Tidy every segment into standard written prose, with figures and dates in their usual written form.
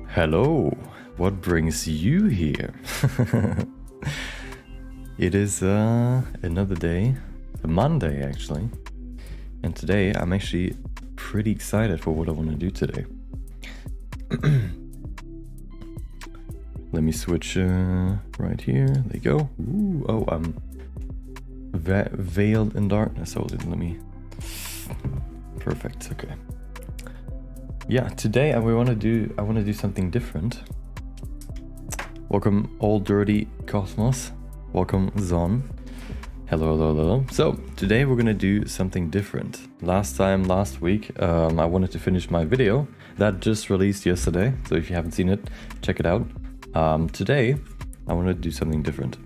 Hello, what brings you here? It is another day, a Monday actually, and today I'm actually pretty excited for what I want to do today. Let me switch right here. There you go. Ooh, oh, I'm veiled in darkness. Hold it. Let me. Perfect. Okay. Yeah. Today I want to do something different. Welcome, Old Dirty Cosmos. Welcome, Zon. Hello, hello, hello. So today we're gonna do something different. Last week, I wanted to finish my video that just released yesterday. So if you haven't seen it, check it out. Today, I want to do something different.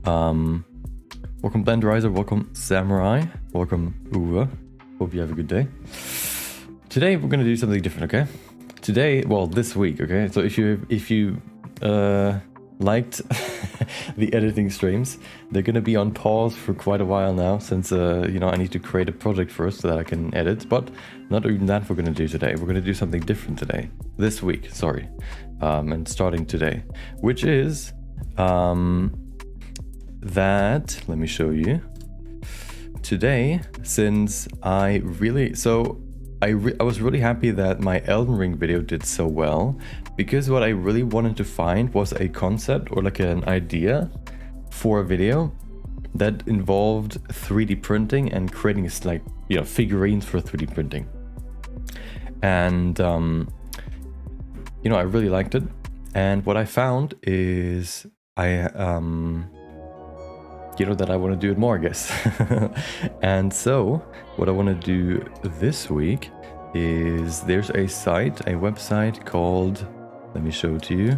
Welcome Blenderizer, welcome Samurai, welcome Uwe. Hope you have a good day. Today we're gonna do something different, okay? Today, well, this week, okay? So if you liked the editing streams, they're gonna be on pause for quite a while now, since I need to create a project first so that I can edit. But not even that we're gonna do today. We're gonna do something different today. This week, sorry. And starting today, which is that, let me show you. Today, since I was really happy that my Elden Ring video did so well, because what I really wanted to find was a concept or like an idea for a video that involved 3D printing and creating figurines for 3D printing. And I really liked it. And what I found is that I want to do it more, I guess. And so what I want to do this week is there's a website called, let me show it to you.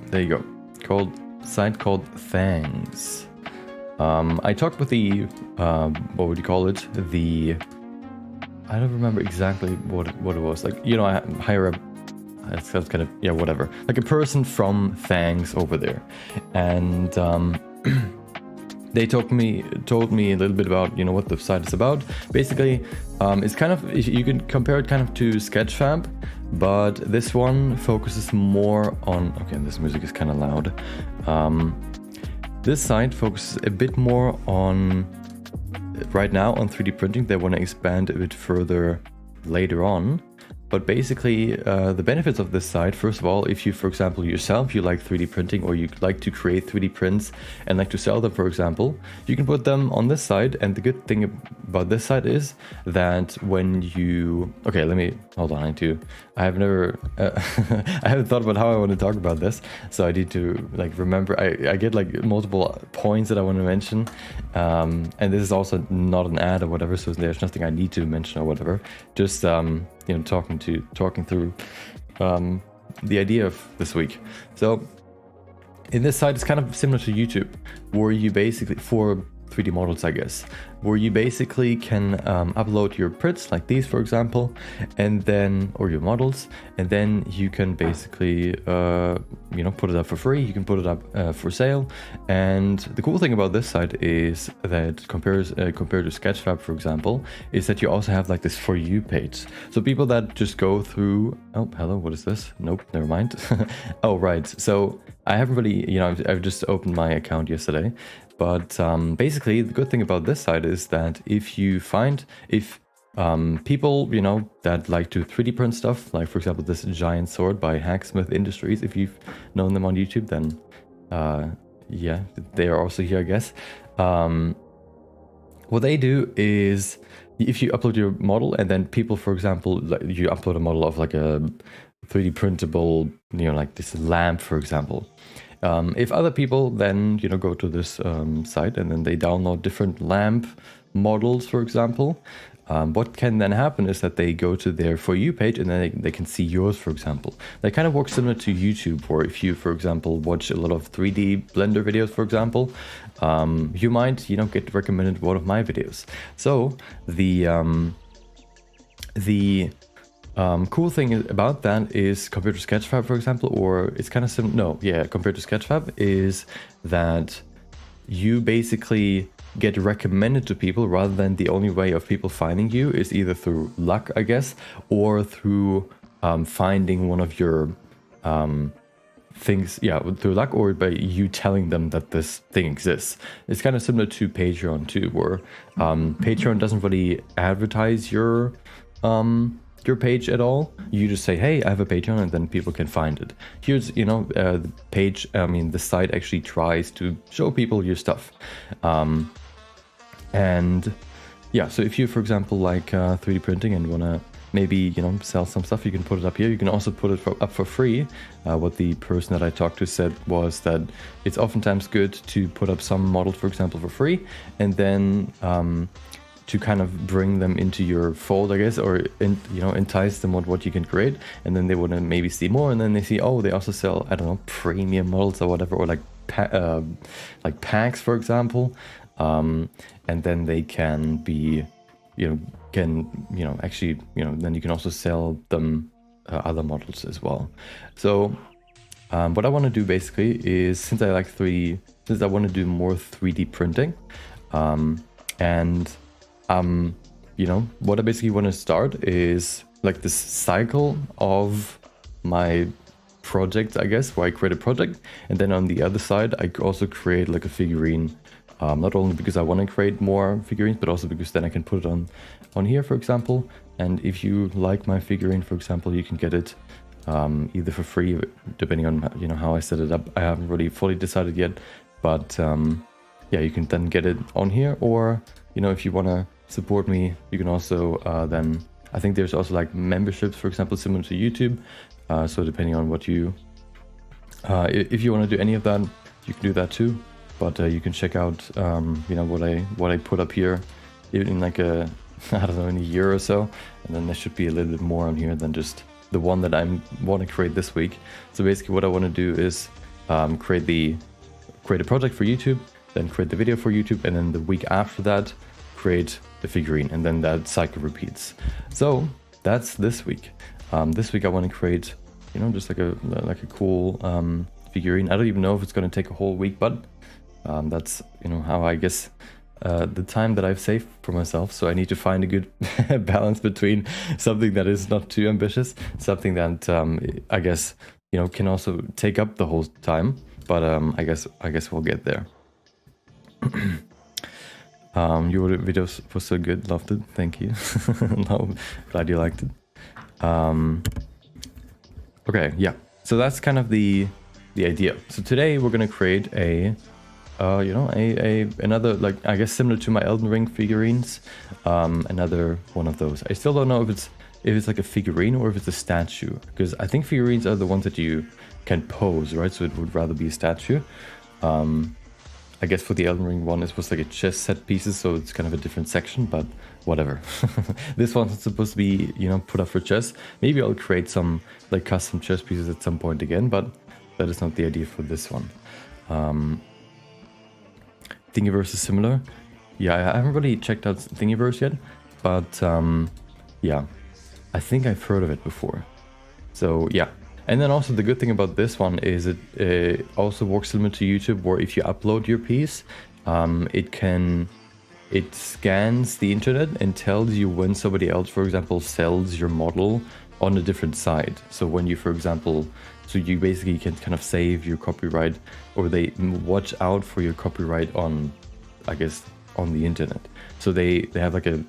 There you go. Site called Thangs. I talked with the, what would you call it? I don't remember exactly what it was. Like, I hire a, that's kind of, yeah, whatever. Like a person from Thangs over there. And they told me a little bit about, what the site is about. Basically, it's kind of, you can compare it kind of to Sketchfab, but this one focuses more on, okay, this music is kind of loud. This site focuses a bit more on, right now, on 3D printing. They want to expand a bit further later on. But basically, the benefits of this site, first of all, if you, for example, yourself, you like 3D printing, or you like to create 3D prints and like to sell them, for example, you can put them on this site. And the good thing about this site is that when you, okay, let me, hold on, I have never, I haven't thought about how I want to talk about this. So I need to remember, I get multiple points that I want to mention. And this is also not an ad or whatever, so there's nothing I need to mention or whatever. Just, talking through the idea of this week. So in this site, it's kind of similar to YouTube, where you basically, for 3D models, I guess, where you basically can upload your prints like these, for example, and then, or your models, and then you can basically, put it up for free. You can put it up for sale. And the cool thing about this site is that compared to Sketchfab, for example, is that you also have this For You page. So people that just go through, oh, hello, what is this? Nope, never mind. Oh, right. So I haven't really, I've just opened my account yesterday. But basically, the good thing about this site is that if people, that like to 3D print stuff, like for example, this giant sword by Hacksmith Industries, if you've known them on YouTube, then yeah, they are also here, I guess. What they do is, if you upload your model and then people, for example, you upload a model of a 3D printable, like this lamp, for example. If other people then, go to this site and then they download different lamp models, for example, what can then happen is that they go to their For You page and then they can see yours, for example. That kind of works similar to YouTube, where if you, for example, watch a lot of 3D Blender videos, for example, you might, get recommended one of my videos. So the cool thing about that is, compared to Sketchfab, for example, or it's kind of similar, compared to Sketchfab, is that you basically get recommended to people, rather than the only way of people finding you is either through luck, I guess, or through finding one of your things, yeah, through luck, or by you telling them that this thing exists. It's kind of similar to Patreon too, where Patreon doesn't really advertise your page at all. You just say, hey, I have a Patreon, and then people can find it. Here's, you know, the page, I mean, the site actually tries to show people your stuff. And yeah, so if you, for example, like 3D printing and want to maybe, you know, sell some stuff, you can put it up here. You can also put it up for free. What the person that I talked to said was that it's oftentimes good to put up some models, for example, for free, and then to kind of bring them into your fold, I guess, or you know, entice them with what you can create, and then they want to maybe see more, and then they see, oh, they also sell, I don't know, premium models or whatever, or like packs, for example, and then they can be, actually, then you can also sell them other models as well. So what I want to do basically is, since I want to do more 3D printing, what I basically want to start is like this cycle of my project, I guess, where I create a project, and then on the other side I also create like a figurine, not only because I want to create more figurines, but also because then I can put it on here, for example. And if you like my figurine, for example, you can get it either for free, depending on how I set it up. I haven't really fully decided yet, but yeah, you can then get it on here, or if you want to support me, you can also then, I think there's also like memberships, for example, similar to YouTube. So depending on what you, if you want to do any of that, you can do that too. But you can check out, what I put up here in like I don't know, in a year or so, and then there should be a little bit more on here than just the one that I want to create this week. So basically, what I want to do is create a project for YouTube, then create the video for YouTube, and then the week after that, create the figurine, and then that cycle repeats. So that's this week. This week I want to create, just like a cool figurine. I don't even know if it's going to take a whole week, but that's how I guess the time that I've saved for myself. So I need to find a good balance between something that is not too ambitious, something that I guess can also take up the whole time. But I guess we'll get there. Your videos were so good, loved it, thank you. No, glad you liked it. Okay, yeah, so that's kind of the idea. So today we're gonna create another, like, I guess similar to my Elden Ring figurines, another one of those. I still don't know if it's like a figurine or if it's a statue, because I think figurines are the ones that you can pose, right? So it would rather be a statue. I guess for the Elden Ring one, it was like a chess set pieces, so it's kind of a different section, but whatever. This one's supposed to be, put up for chess. Maybe I'll create some like custom chess pieces at some point again, but that is not the idea for this one. Thingiverse is similar. Yeah, I haven't really checked out Thingiverse yet, but yeah, I think I've heard of it before. So yeah. And then also the good thing about this one is it also works similar to YouTube, where if you upload your piece, it scans the internet and tells you when somebody else, for example, sells your model on a different site. So when you, for example, so you basically can kind of save your copyright, or they watch out for your copyright on, I guess, on the internet. So they have like a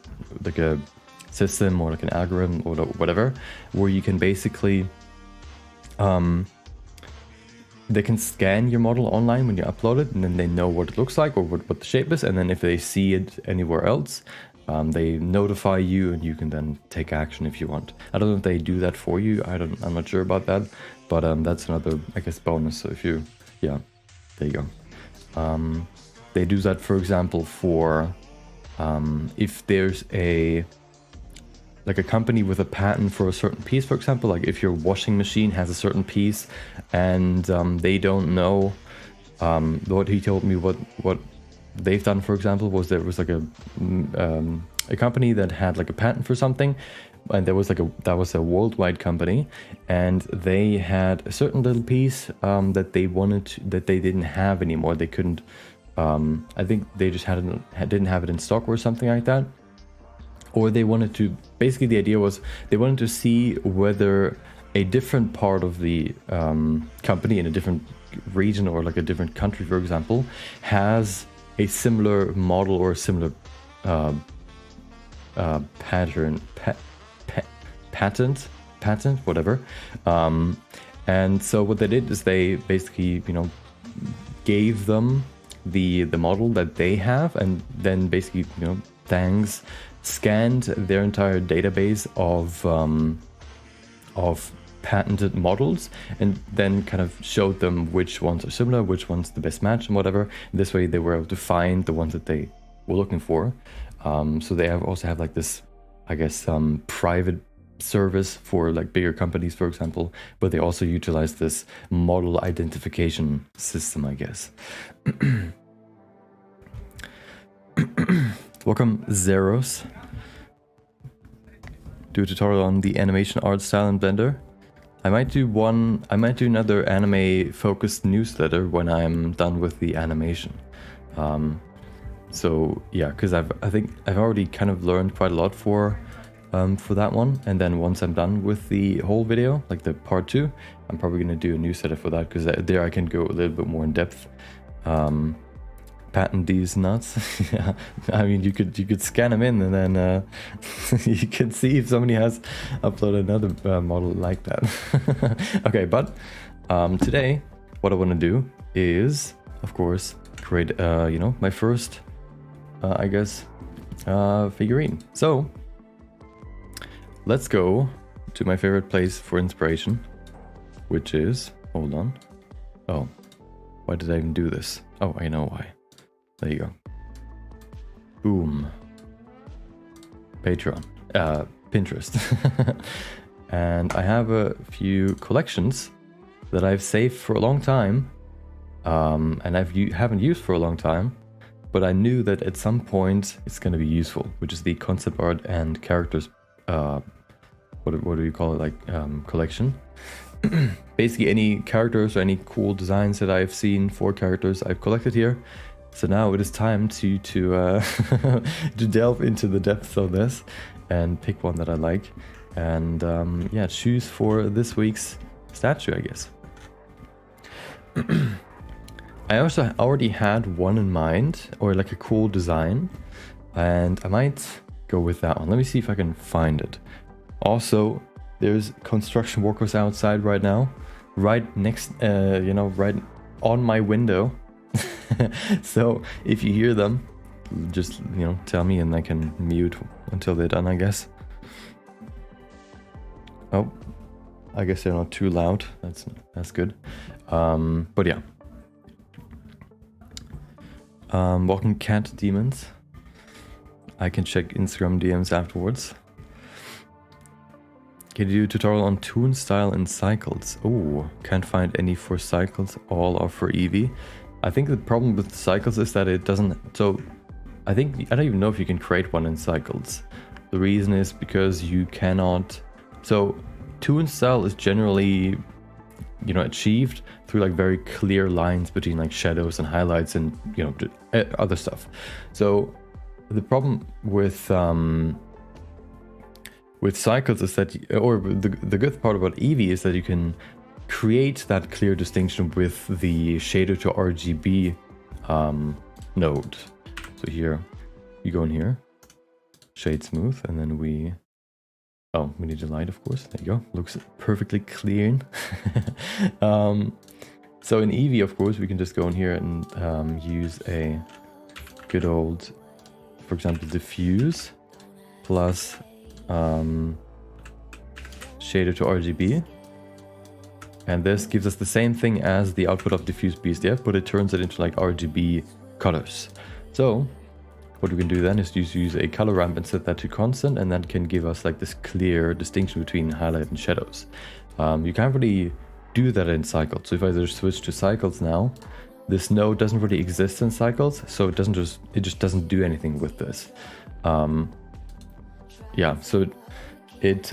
system or like an algorithm or whatever, where you can basically they can scan your model online when you upload it, and then they know what it looks like or what the shape is, and then if they see it anywhere else, they notify you, and you can then take action if you want. I don't know if they do that for you. I'm not sure about that, but that's another, I guess, bonus. So if you, yeah, there you go. They do that, for example, for if there's a company with a patent for a certain piece, for example, like if your washing machine has a certain piece and they don't know, what he told me what they've done, for example, was there was like a company that had like a patent for something, and that was a worldwide company, and they had a certain little piece that they didn't have anymore. They couldn't I think they just didn't have it in stock or something like that. Or they wanted to, basically the idea was they wanted to see whether a different part of the company in a different region or like a different country, for example, has a similar model or a similar patent, whatever. And so what they did is they basically, you know, gave them the model that they have, and then basically, you know, Thangs scanned their entire database of patented models and then kind of showed them which ones are similar, which one's the best match and whatever. This way they were able to find the ones that they were looking for. So they also have like this, I guess, private service for like bigger companies, for example, but they also utilize this model identification system, I guess. Welcome, Zeros. Do a tutorial on the animation art style in Blender. I might do another anime focused newsletter when I'm done with the animation. So yeah, because I think I've already kind of learned quite a lot for that one, and then once I'm done with the whole video, like the part 2, I'm probably gonna do a newsletter for that, because there I can go a little bit more in depth. Patent these nuts. Yeah, I mean, you could scan them in, and then you can see if somebody has uploaded another model like that. Okay, but today what I want to do is, of course, create you know, my first I guess figurine. So let's go to my favorite place for inspiration, which is, hold on, oh, why did I even do this? Oh, I know why. There you go. Boom. Patreon. Pinterest. And I have a few collections that I've saved for a long time, and haven't used for a long time, but I knew that at some point it's going to be useful, which is the concept art and characters, what do you call it, like collection. Basically any characters or any cool designs that I've seen for characters I've collected here. So now it is time to to delve into the depths of this and pick one that I like, and yeah, choose for this week's statue, I guess. I also already had one in mind, or like a cool design, and I might go with that one. Let me see if I can find it. Also, there's construction workers outside right now, right next, you know, right on my window. So if you hear them, just, you know, tell me and I can mute until they're done, I guess. Oh, I guess they're not too loud. That's good. But yeah. Welcome, cat demons. I can check Instagram DMs afterwards. Can you do a tutorial on toon style and cycles? Oh, can't find any for cycles. All are for Eevee. I think the problem with cycles is that it doesn't. So I don't even know if you can create one in cycles. The reason is because you cannot. So toon style is generally, you know, achieved through like very clear lines between like shadows and highlights and, you know, other stuff. So the problem with cycles is that, or the good part about Eevee is that you can create that clear distinction with the shader to RGB node. So here, you go in here, shade smooth, and then we need the light, of course. There you go. Looks perfectly clean. So in Eevee, of course, we can just go in here and use a good old, for example, diffuse plus shader to RGB. And this gives us the same thing as the output of diffuse BSDF, but it turns it into like RGB colors. So what we can do then is just use a color ramp and set that to constant, and that can give us like this clear distinction between highlight and shadows. You can't really do that in cycles. So if I just switch to cycles now, this node doesn't really exist in cycles, so it just doesn't do anything with this. Yeah, so it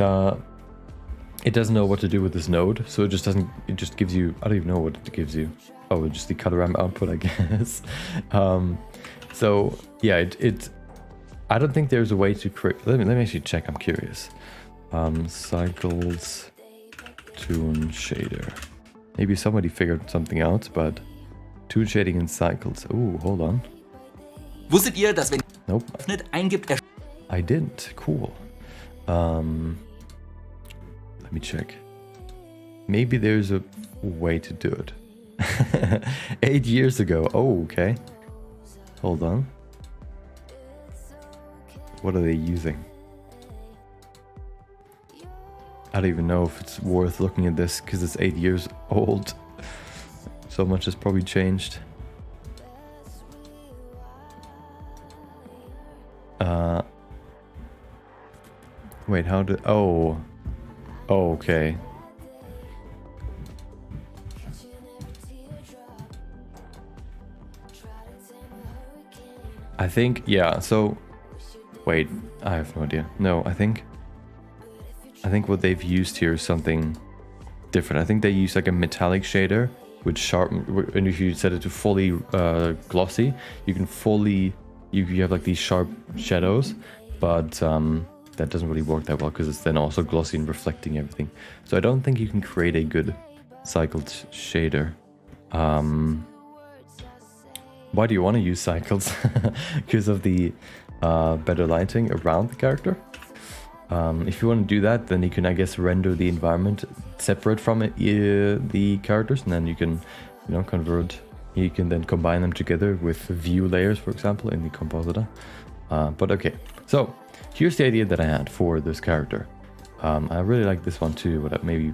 doesn't know what to do with this node, so it just gives you, I don't even know what it gives you. Oh, just the colorama output, I guess. So yeah, I don't think there's a way to create. Let me actually check. I'm curious. Cycles tune shader. Maybe somebody figured something out, but tune shading in cycles. Oh, hold on. Wusstet ihr, dass wenn Nope. öffnet, eingibt, I didn't. Cool. Let me check. Maybe there's a way to do it. 8 years ago. Oh, okay. Hold on. What are they using? I don't even know if it's worth looking at this because it's 8 years old. So much has probably changed. Wait, how did... Oh, okay. I think, yeah, so... Wait, I have no idea. No, I think what they've used here is something different. I think they use like a metallic shader with sharp, and if you set it to fully glossy, you can fully, you have like these sharp shadows, but that doesn't really work that well because it's then also glossy and reflecting everything. So I don't think you can create a good cycled shader. Why do you want to use cycles? Because of the better lighting around the character. If you want to do that, then you can, I guess, render the environment separate from it, the characters, and then you can, you know, convert. You can then combine them together with view layers, for example, in the compositor. But okay, so here's the idea that I had for this character. I really like this one too, but maybe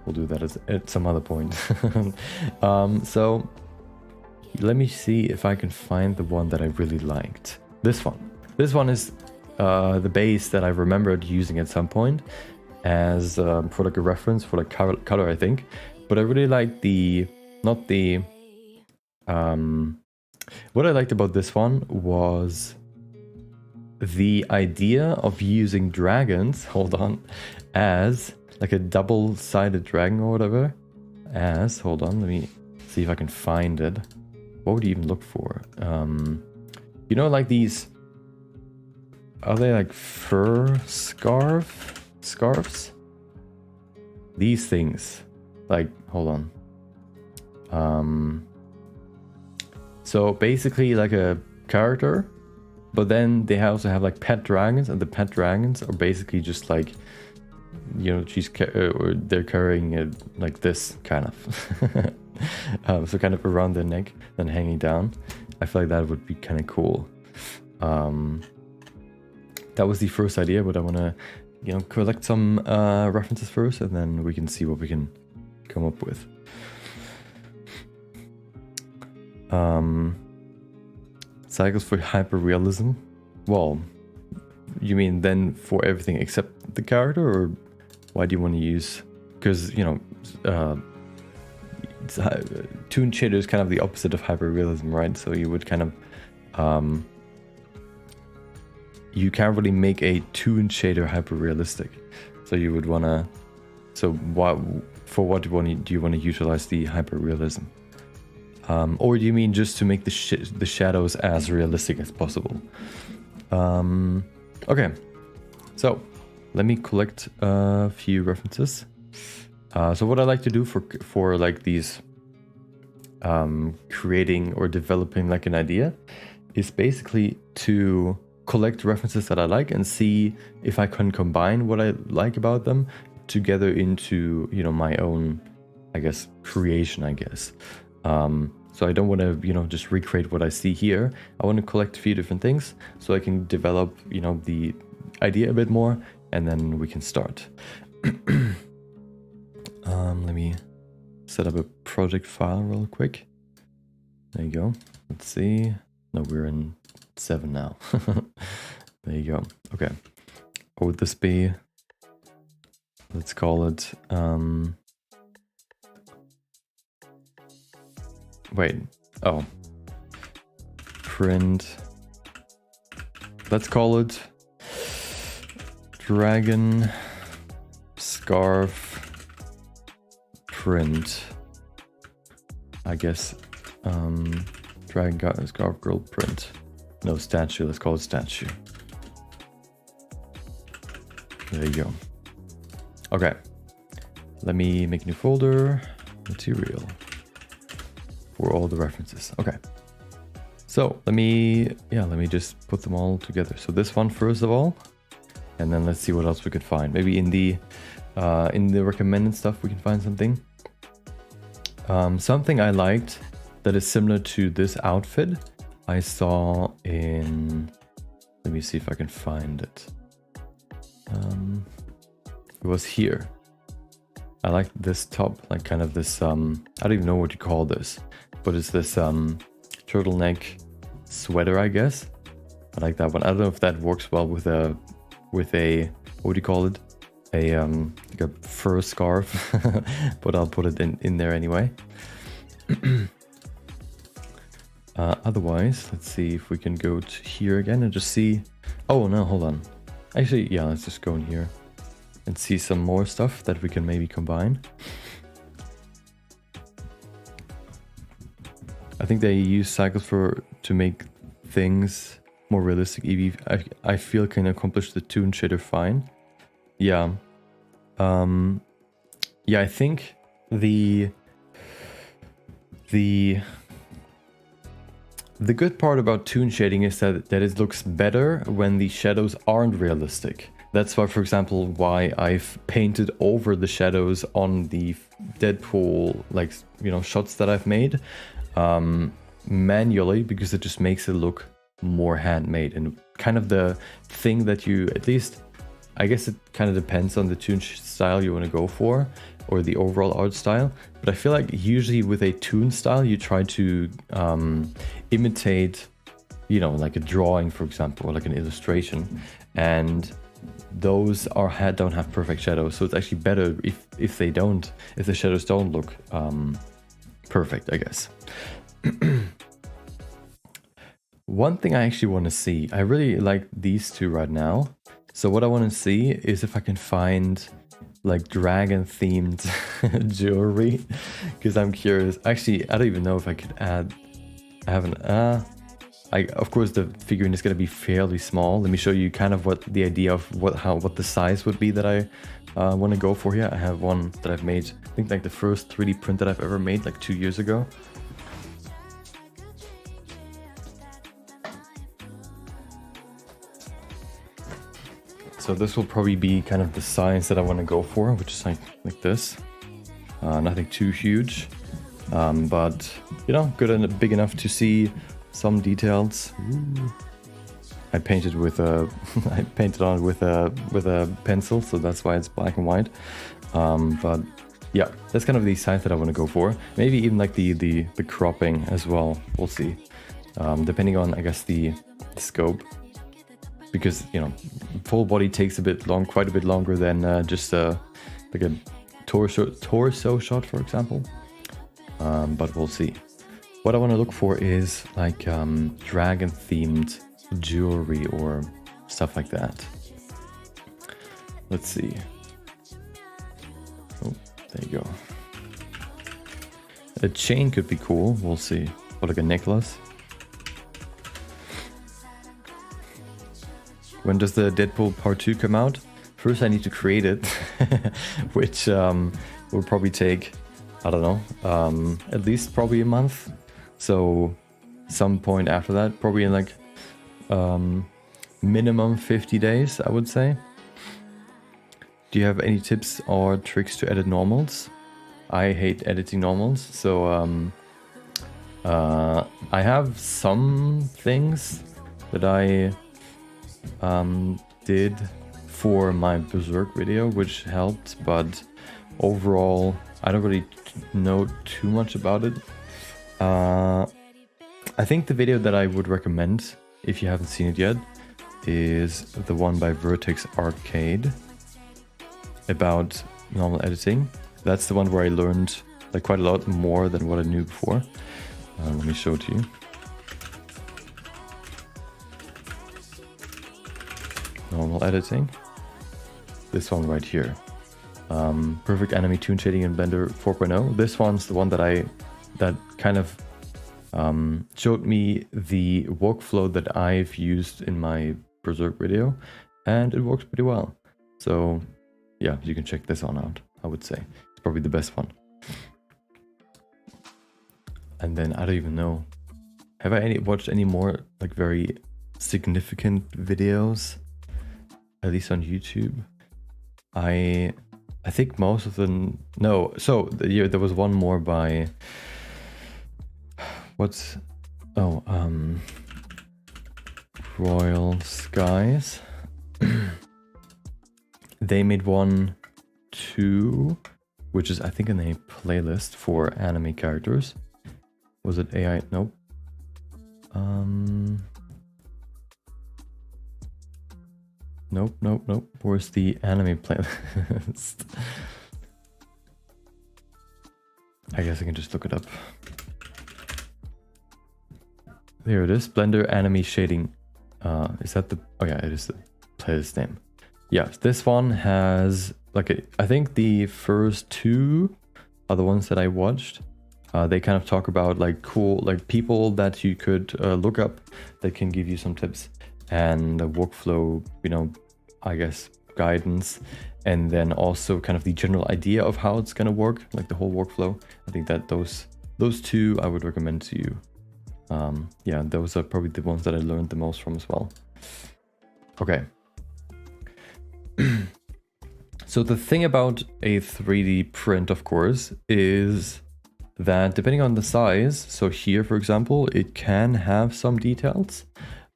we'll do that at some other point. So let me see if I can find the one that I really liked. This one. This one is the base that I remembered using at some point as for like a reference for like color, I think. But I really like the, not the, what I liked about this one was the idea of using dragons, hold on, as like a double-sided dragon or whatever, as, hold on, let me see if I can find it. What would you even look for? You know, like these, are they like fur scarves? These things, like, hold on. So basically like a character, but then they also have like pet dragons, and the pet dragons are basically just like, you know, or they're carrying it like this kind of. So kind of around their neck, then hanging down. I feel like that would be kind of cool. That was the first idea, but I want to, you know, collect some references first, and then we can see what we can come up with. Cycles for hyperrealism. Well, you mean then for everything except the character, or why do you want to use? Because, you know, toon shader is kind of the opposite of hyperrealism, right? So you would kind of you can't really make a toon shader hyper-realistic. So you would want to... So what do you want to utilize the hyper-realism? Or do you mean just to make the shadows as realistic as possible? Okay, so let me collect a few references. So what I like to do for like these creating or developing like an idea is basically to collect references that I like and see if I can combine what I like about them together into, you know, my own, I guess, creation, I guess. So I don't want to, you know, just recreate what I see here. I want to collect a few different things so I can develop, you know, the idea a bit more, and then we can start. Let me set up a project file real quick. There you go. Let's see. No, we're in 7 now. There you go. Okay. What would this be? Let's call it wait. Oh. Print. Let's call it Dragon Scarf Print I guess, Dragon Scarf Girl print. No, statue, let's call it statue. There you go. Okay, let me make a new folder, material, for all the references. Okay, so let me just put them all together. So this one first of all, and then let's see what else we could find. Maybe in the recommended stuff we can find something. Something I liked that is similar to this outfit, I saw in, let me see if I can find it. It was here. I like this top, like kind of this, I don't even know what you call this, but it's this turtleneck sweater, I guess. I like that one. I don't know if that works well with a, what do you call it? Like a fur scarf, but I'll put it in there anyway. Otherwise, let's see if we can go to here again and just see. Oh no, hold on. Actually, yeah, let's just go in here and see some more stuff that we can maybe combine. I think they use cycles to make things more realistic. Eevee, I feel can accomplish the toon shader fine. Yeah. Yeah, I think the good part about toon shading is that it looks better when the shadows aren't realistic. That's why, for example, why I've painted over the shadows on the Deadpool, like, you know, shots that I've made manually, because it just makes it look more handmade. And kind of the thing that you, at least, I guess it kind of depends on the toon style you want to go for, or the overall art style. But I feel like usually with a toon style, you try to imitate, you know, like a drawing, for example, or like an illustration. And those don't have perfect shadows. So it's actually better if the shadows don't look perfect, I guess. One thing I actually want to see, I really like these two right now. So what I want to see is if I can find like dragon themed jewelry, because I'm curious. Actually, I don't even know if I could add. I haven't. Of course the figurine is going to be fairly small. Let me show you kind of what the idea of what the size would be that I want to go for here. I have one that I've made. I think like the first 3D print that I've ever made, like 2 years ago. So this will probably be kind of the size that I want to go for, which is like this. Nothing too huge, but you know, good and big enough to see some details. Ooh. I painted on with a pencil, so that's why it's black and white. But yeah, that's kind of the size that I want to go for. Maybe even like the cropping as well. We'll see, depending on, I guess, the scope. Because, you know, full body takes quite a bit longer than just like a torso shot, for example. But we'll see. What I want to look for is like dragon themed jewelry or stuff like that. Let's see. Oh, there you go. A chain could be cool. We'll see. Or like a necklace. When does the Deadpool Part 2 come out? First I need to create it, which will probably take, I don't know, at least probably a month. So some point after that, probably in like minimum 50 days, I would say. Do you have any tips or tricks to edit normals? I hate editing normals, so I have some things that I did for my Berserk video, which helped, but overall I don't really know too much about it. I think the video that I would recommend, if you haven't seen it yet, is the one by Vertex Arcade about normal editing. That's the one where I learned like quite a lot more than what I knew before. Let me show it to you. Normal editing. This one right here. Perfect anime toon shading in Blender 4.0. This one's the one that kind kind of showed me the workflow that I've used in my Berserk video, and it works pretty well. So yeah, you can check this one out, I would say. It's probably the best one. And then I don't even know. Have I watched any more like very significant videos? At least on YouTube. I think most of them, no. So there was one more by, Royal Skies. They made one too, which is I think in a playlist for anime characters. Was it AI? Nope. Nope. Where's the anime playlist? I guess I can just look it up. There it is. Blender anime shading. Is that the? Oh yeah, it is the playlist name. Yeah, this one has like I think the first two are the ones that I watched. They kind of talk about like cool like people that you could look up that can give you some tips and the workflow, you know, I guess guidance, and then also kind of the general idea of how it's gonna work, like the whole workflow. I think that those two I would recommend to you. Yeah, those are probably the ones that I learned the most from as well. Okay. So the thing about a 3D print, of course, is that depending on the size, so here, for example, it can have some details,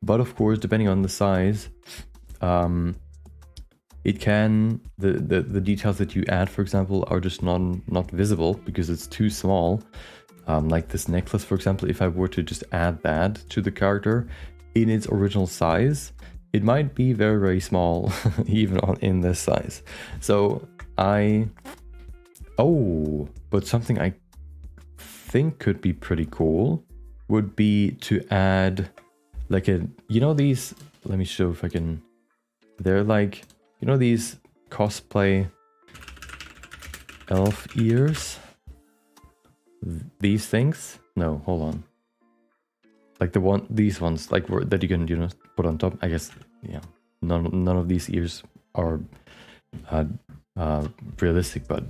but of course, depending on the size, it can, the details that you add, for example, are just not visible because it's too small. Like this necklace, for example, if I were to just add that to the character in its original size, it might be very, very small, even in this size. So but something I think could be pretty cool would be to add like you know these, let me show if I can, they're like, you know these cosplay elf ears? These things? No, hold on. Like these ones, like that you can, you know, put on top. I guess, yeah. None of these ears are realistic, but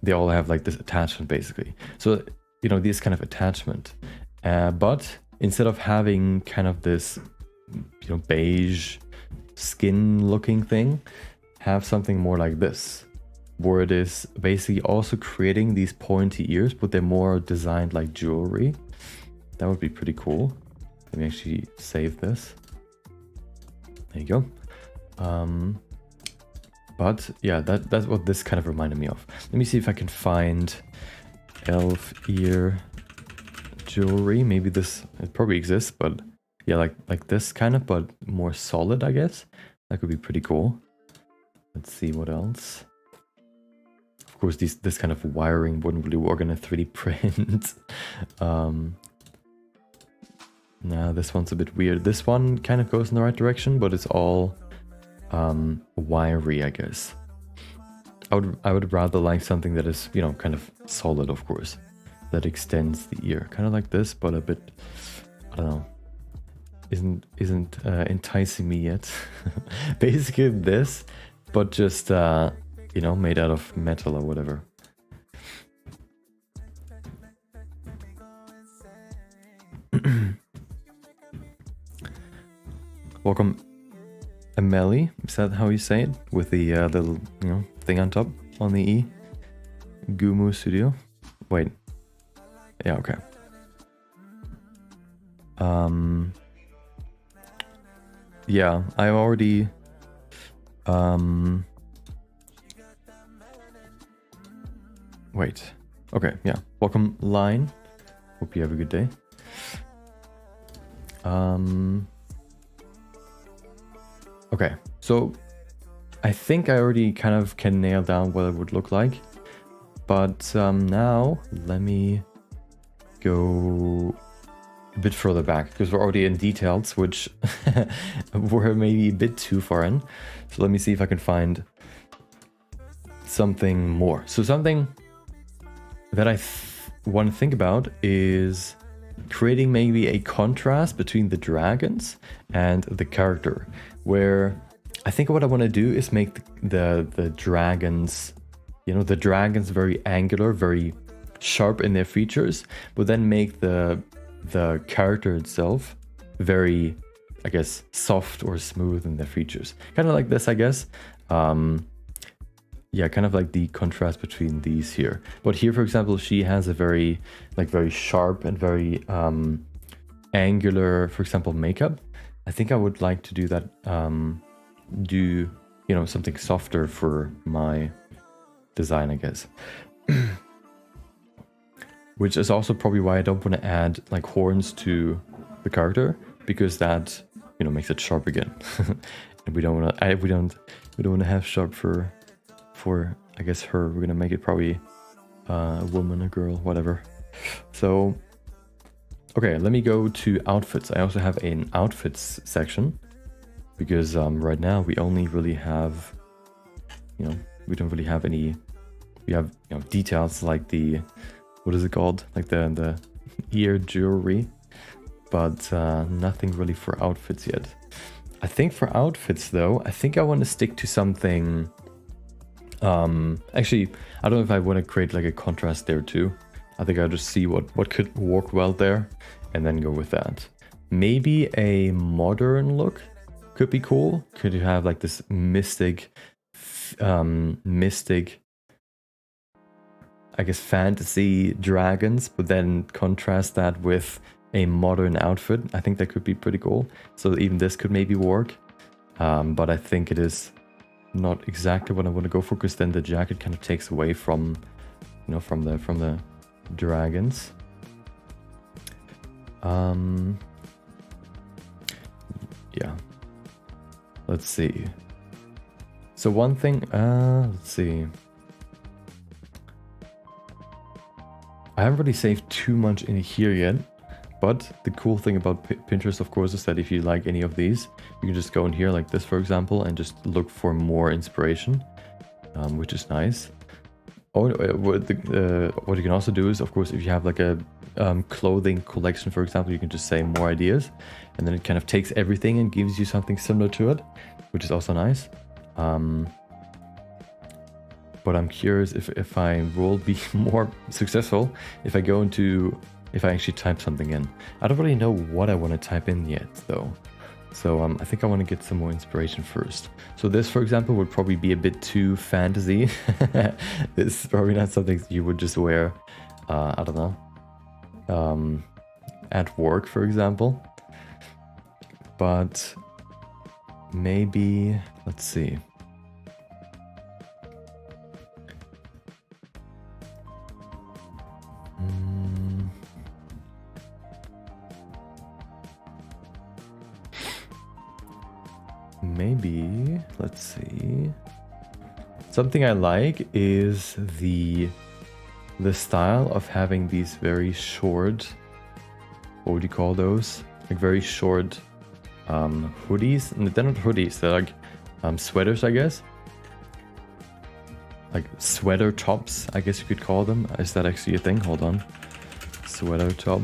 they all have like this attachment basically. So, you know, this kind of attachment. But instead of having kind of this, you know, beige skin looking thing, have something more like this, where it is basically also creating these pointy ears, but they're more designed like jewelry. That would be pretty cool. Let me actually save this. There you go. But yeah, that's what this kind of reminded me of. Let me see if I can find elf ear jewelry. Maybe this, it probably exists, but yeah, like this kind of, but more solid, I guess. That could be pretty cool. Let's see what else. Of course, this kind of wiring wouldn't really work in a 3D print. Now this one's a bit weird. This one kind of goes in the right direction, but it's all wiry, I guess. I would rather like something that is, you know, kind of solid, of course, that extends the ear, kind of like this, but a bit, I don't know, isn't enticing me yet. Basically this, but just you know, made out of metal or whatever. Welcome, Emeli. Is that how you say it? With the little, you know, thing on top on the E. Gumu Studio. Wait. Yeah. Okay. Yeah, I already. Wait. Okay. Yeah. Welcome, Line. Hope you have a good day. Okay, so I think I already kind of can nail down what it would look like, but now let me go a bit further back because we're already in details, which were maybe a bit too far in. So let me see if I can find something more. So something that want to think about is creating maybe a contrast between the dragons and the character, where I think what I want to do is make the dragons, you know, the dragons very angular, very sharp in their features, but then make the character itself very, I guess, soft or smooth in their features. Kind of like this, I guess. Yeah, kind of like the contrast between these here. But here, for example, she has a very sharp and very angular, for example, makeup. I think I would like to do that, you know, something softer for my design, I guess. Which is also probably why I don't want to add like horns to the character, because that, you know, makes it sharp again. And we don't want to, we don't want to have sharp for I guess her. We're gonna make it probably a woman, a girl, whatever. So okay, let me go to outfits. I also have an outfits section, because right now we only really have, you know, we don't really have any. We have, you know, details like the, what is it called, like the ear jewelry, but nothing really for outfits yet. I think for outfits though, I think I want to stick to something. Actually, I don't know if I want to create like a contrast there too. I think I'll just see what could work well there and then go with that. Maybe a modern look could be cool. Could you have like this mystic, I guess, fantasy dragons, but then contrast that with a modern outfit? I think that could be pretty cool. So even this could maybe work. But I think it is not exactly what I want to go for, because then the jacket kind of takes away from, you know, from the dragons. Yeah. Let's see. So one thing, let's see. I haven't really saved too much in here yet, but the cool thing about Pinterest, of course, is that if you like any of these, you can just go in here like this, for example, and just look for more inspiration, which is nice. Oh, what you can also do is, of course, if you have like a clothing collection, for example, you can just say more ideas, and then it kind of takes everything and gives you something similar to it, which is also nice. But I'm curious if I will be more successful if I go into, if I actually type something in. I don't really know what I want to type in yet though. So I think I want to get some more inspiration first. So this, for example, would probably be a bit too fantasy. This is probably not something you would just wear, I don't know, at work, for example. But maybe, let's see. Maybe, let's see. Something I like is the style of having these very short, what would you call those? Like very short hoodies. And they're not hoodies, they're like sweaters, I guess. Like sweater tops, I guess you could call them. Is that actually a thing? Hold on. Sweater top.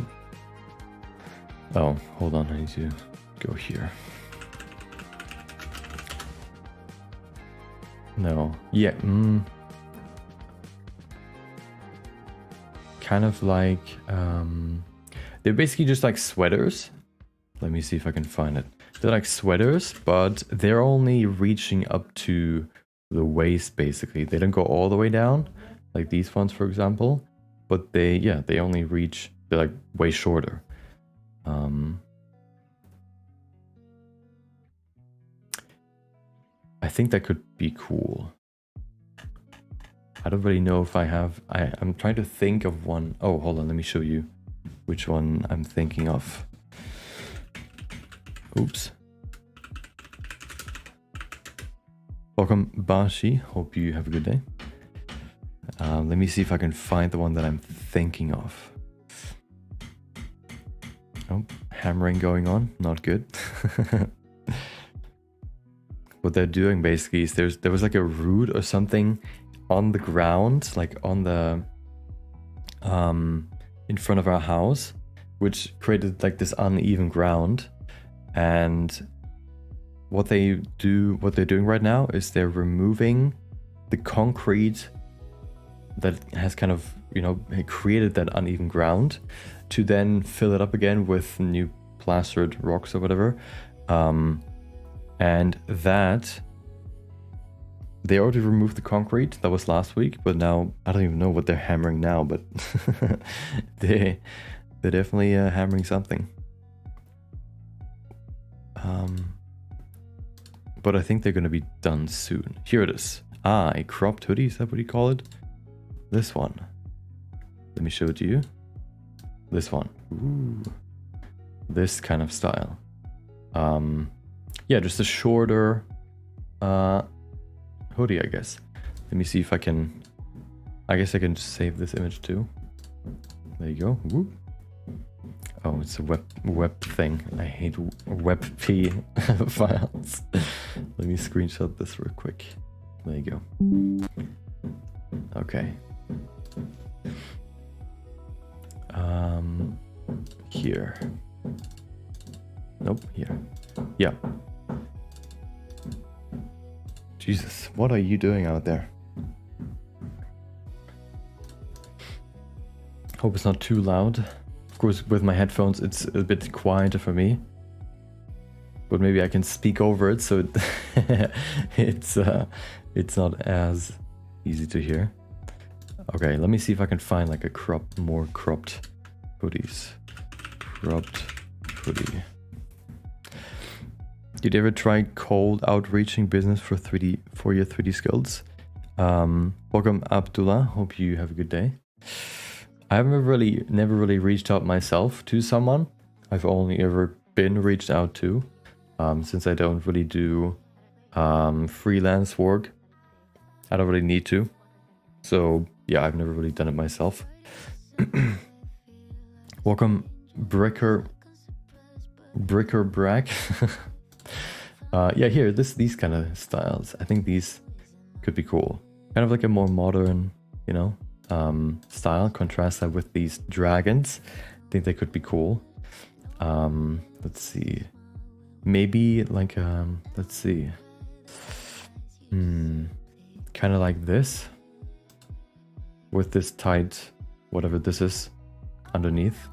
Oh, hold on, I need to go here. No. Yeah. Kind of like they're basically just like sweaters. Let me see if I can find it. They're like sweaters, but they're only reaching up to the waist basically. They don't go all the way down like these ones, for example, but they only reach, they're like way shorter. I think that could be cool. I don't really know if I have, I'm trying to think of one. Oh, hold on, let me show you which one I'm thinking of. Oops. Welcome, Bashi. Hope you have a good day. Let me see if I can find the one that I'm thinking of. Oh, hammering going on. Not good. What they're doing basically is there was like a root or something on the ground, like on the in front of our house, which created like this uneven ground. And what they're doing right now is they're removing the concrete that has kind of, you know, created that uneven ground to then fill it up again with new plastered rocks or whatever. And that they already removed the concrete. That was last week, but now I don't even know what they're hammering now, but they're definitely hammering something. But I think they're going to be done soon. Here it is. A cropped hoodie, is that what you call it? This one. Let me show it to you. This one. Ooh. This kind of style. Yeah, just a shorter hoodie, I guess. Let me see if I can... I guess I can save this image too. There you go. Woo. Oh, it's a web thing. I hate WebP files. Let me screenshot this real quick. There you go. Okay. Here. Nope, here. Yeah. Jesus, what are you doing out there? Hope it's not too loud. Of course, with my headphones, it's a bit quieter for me. But maybe I can speak over it, so it's not as easy to hear. Okay, let me see if I can find like a more cropped hoodies. Cropped hoodie. Did you ever try cold outreaching business for your 3D skills? Welcome, Abdullah. Hope you have a good day. I haven't never really reached out myself to someone. I've only ever been reached out to, since I don't really do freelance work. I don't really need to. So yeah, I've never really done it myself. Welcome, Bricker Brack. Yeah, here, these kind of styles. I think these could be cool. Kind of like a more modern, you know, style. Contrast that with these dragons. I think they could be cool. Let's see. Maybe like, let's see. Kind of like this. With this tight, whatever this is, underneath.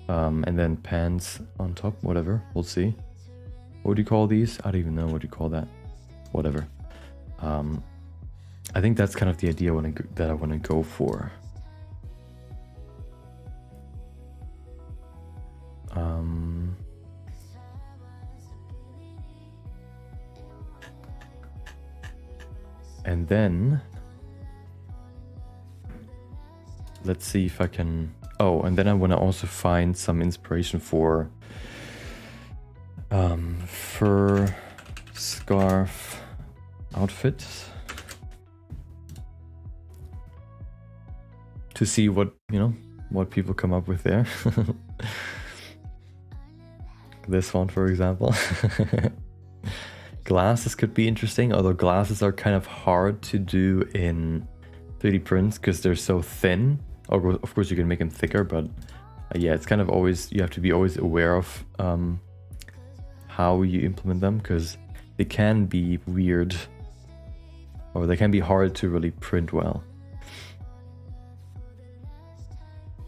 And then pants on top, whatever. We'll see. What do you call these? I don't even know what you call that. Whatever. I think that's kind of the idea that I want to go for. And then let's see if I can... Oh, and then I want to also find some inspiration for fur scarf outfits. To see what, you know, what people come up with there. This one, for example. Glasses could be interesting, although glasses are kind of hard to do in 3D prints because they're so thin. Of course, you can make them thicker, but yeah, it's kind of always, you have to be always aware of how you implement them because they can be weird or they can be hard to really print well.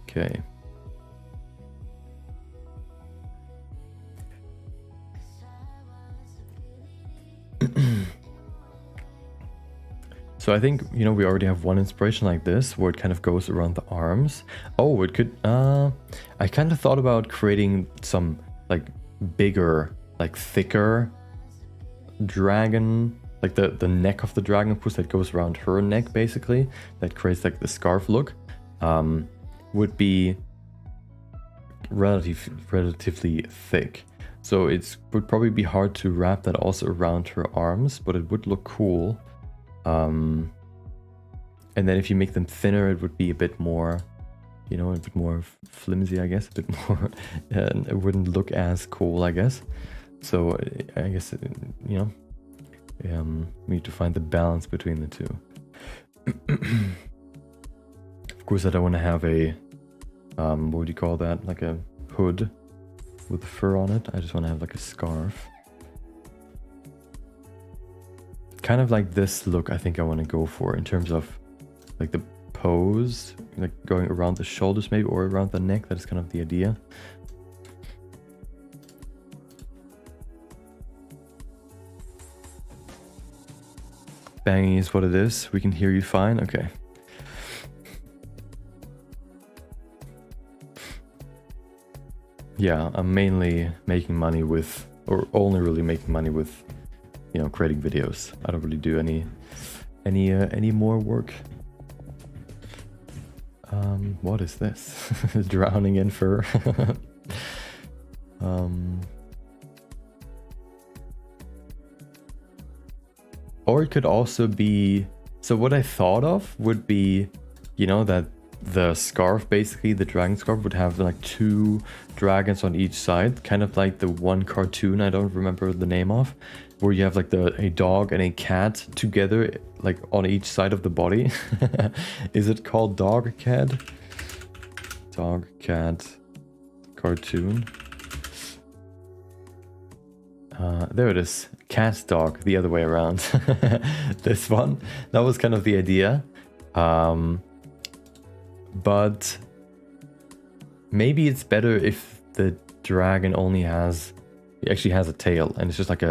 Okay. So I think, you know, we already have one inspiration like this where it kind of goes around the arms. Oh, it could, I kind of thought about creating some like bigger, like thicker dragon, like the neck of the dragon, of course, that goes around her neck basically, that creates like the scarf look, would be relatively thick. So it would probably be hard to wrap that also around her arms, but it would look cool. And then if you make them thinner, it would be a bit more, you know, a bit more flimsy, I guess, a bit more, and it wouldn't look as cool, I guess. So I guess, you know, we need to find the balance between the two. Of course, I don't want to have a what would you call that? Like a hood with fur on it. I just want to have like a scarf. Kind of like this look I think I want to go for in terms of like the pose, like going around the shoulders maybe, or around the neck. That is kind of the idea. Banging is what it is. We can hear you fine. Okay. Yeah, I'm mainly making money with, or only really making money with, you know, creating videos. I don't really do any more work. What is this? Drowning in fur. Or it could also be, so what I thought of would be, you know, that the scarf, basically the dragon scarf, would have like 2 dragons on each side, kind of like the one cartoon I don't remember the name of, where you have like a dog and a cat together, like on each side of the body. Is it called dog cat? Dog cat cartoon. There it is. Cat dog, the other way around. This one, that was kind of the idea. But maybe it's better if the dragon only actually has a tail, and it's just like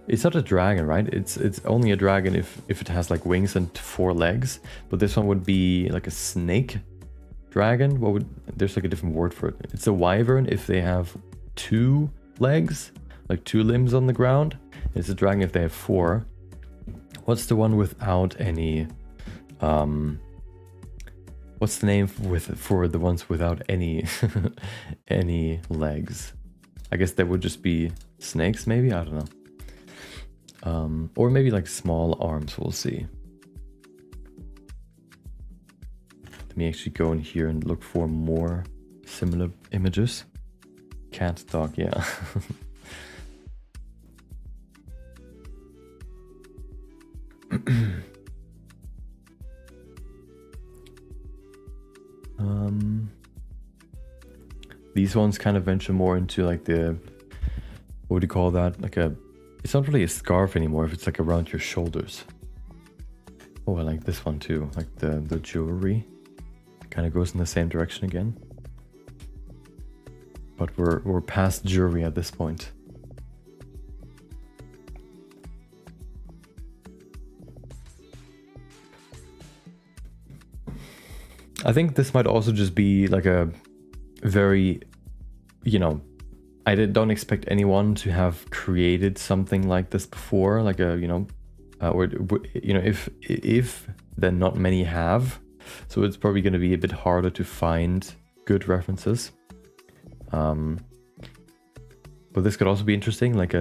it's not a dragon, right? It's only a dragon if it has like wings and 4 legs. But this one would be like a snake dragon. There's like a different word for it. It's a wyvern if they have 2 legs, like 2 limbs on the ground. It's a dragon if they have 4. What's the one without any? What's the name for the ones without any any legs? I guess that would just be snakes, maybe. I don't know. Or maybe like small arms. We'll see. Let me actually go in here and look for more similar images. Cat, dog, yeah. These ones kind of venture more into like the, what would you call that? Like it's not really a scarf anymore if it's like around your shoulders. Oh, I like this one too. Like the jewelry kind of goes in the same direction again. But we're past jewelry at this point. I think this might also just be like a very, you know, I don't expect anyone to have created something like this before, like a, you know, or, you know, if then not many have. So it's probably going to be a bit harder to find good references. But this could also be interesting, like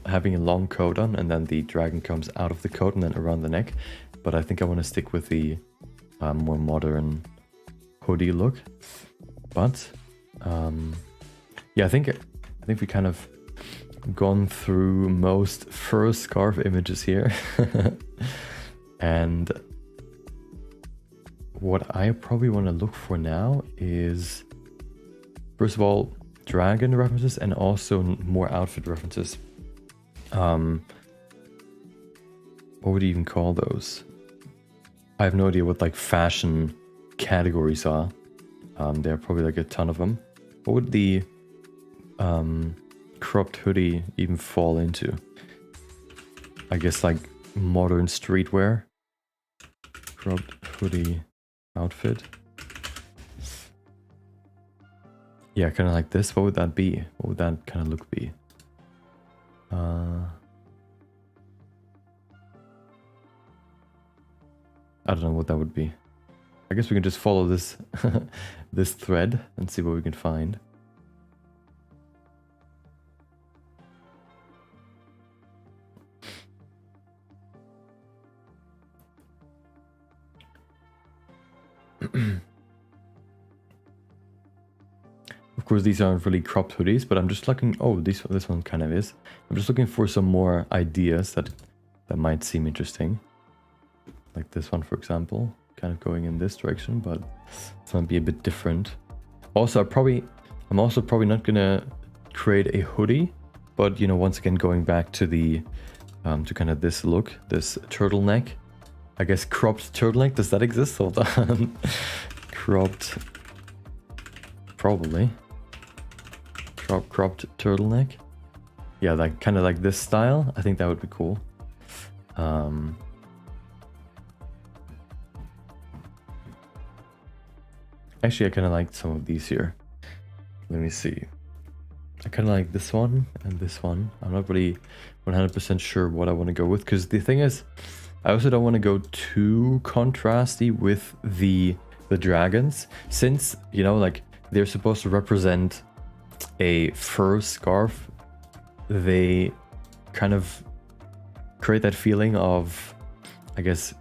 having a long coat on and then the dragon comes out of the coat and then around the neck. But I think I want to stick with the more modern hoodie look. But yeah, I think we kind of gone through most fur scarf images here. And what I probably want to look for now is, first of all, dragon references and also more outfit references. What would you even call those? I have no idea what like fashion categories are. There are probably like a ton of them. What would the cropped hoodie even fall into? I guess like modern streetwear. Cropped hoodie outfit. Yeah, kind of like this. What would that be? What would that kind of look be? I don't know what that would be. I guess we can just follow this this thread and see what we can find. Of course, these aren't really cropped hoodies, but I'm just looking. Oh, this one kind of is. I'm just looking for some more ideas that might seem interesting. Like this one, for example, kind of going in this direction, but it's gonna be a bit different. Also, I'm also probably not gonna create a hoodie, but you know, once again, going back to the to kind of this look, this turtleneck. I guess cropped turtleneck. Does that exist? Hold on. Cropped, probably. Cropped turtleneck. Yeah, like kind of like this style. I think that would be cool. Actually, I kind of like some of these here. Let me see. I kind of like this one and this one. I'm not really 100% sure what I want to go with, because the thing is, I also don't want to go too contrasty with the dragons, since, you know, like they're supposed to represent a fur scarf. They kind of create that feeling of, I guess,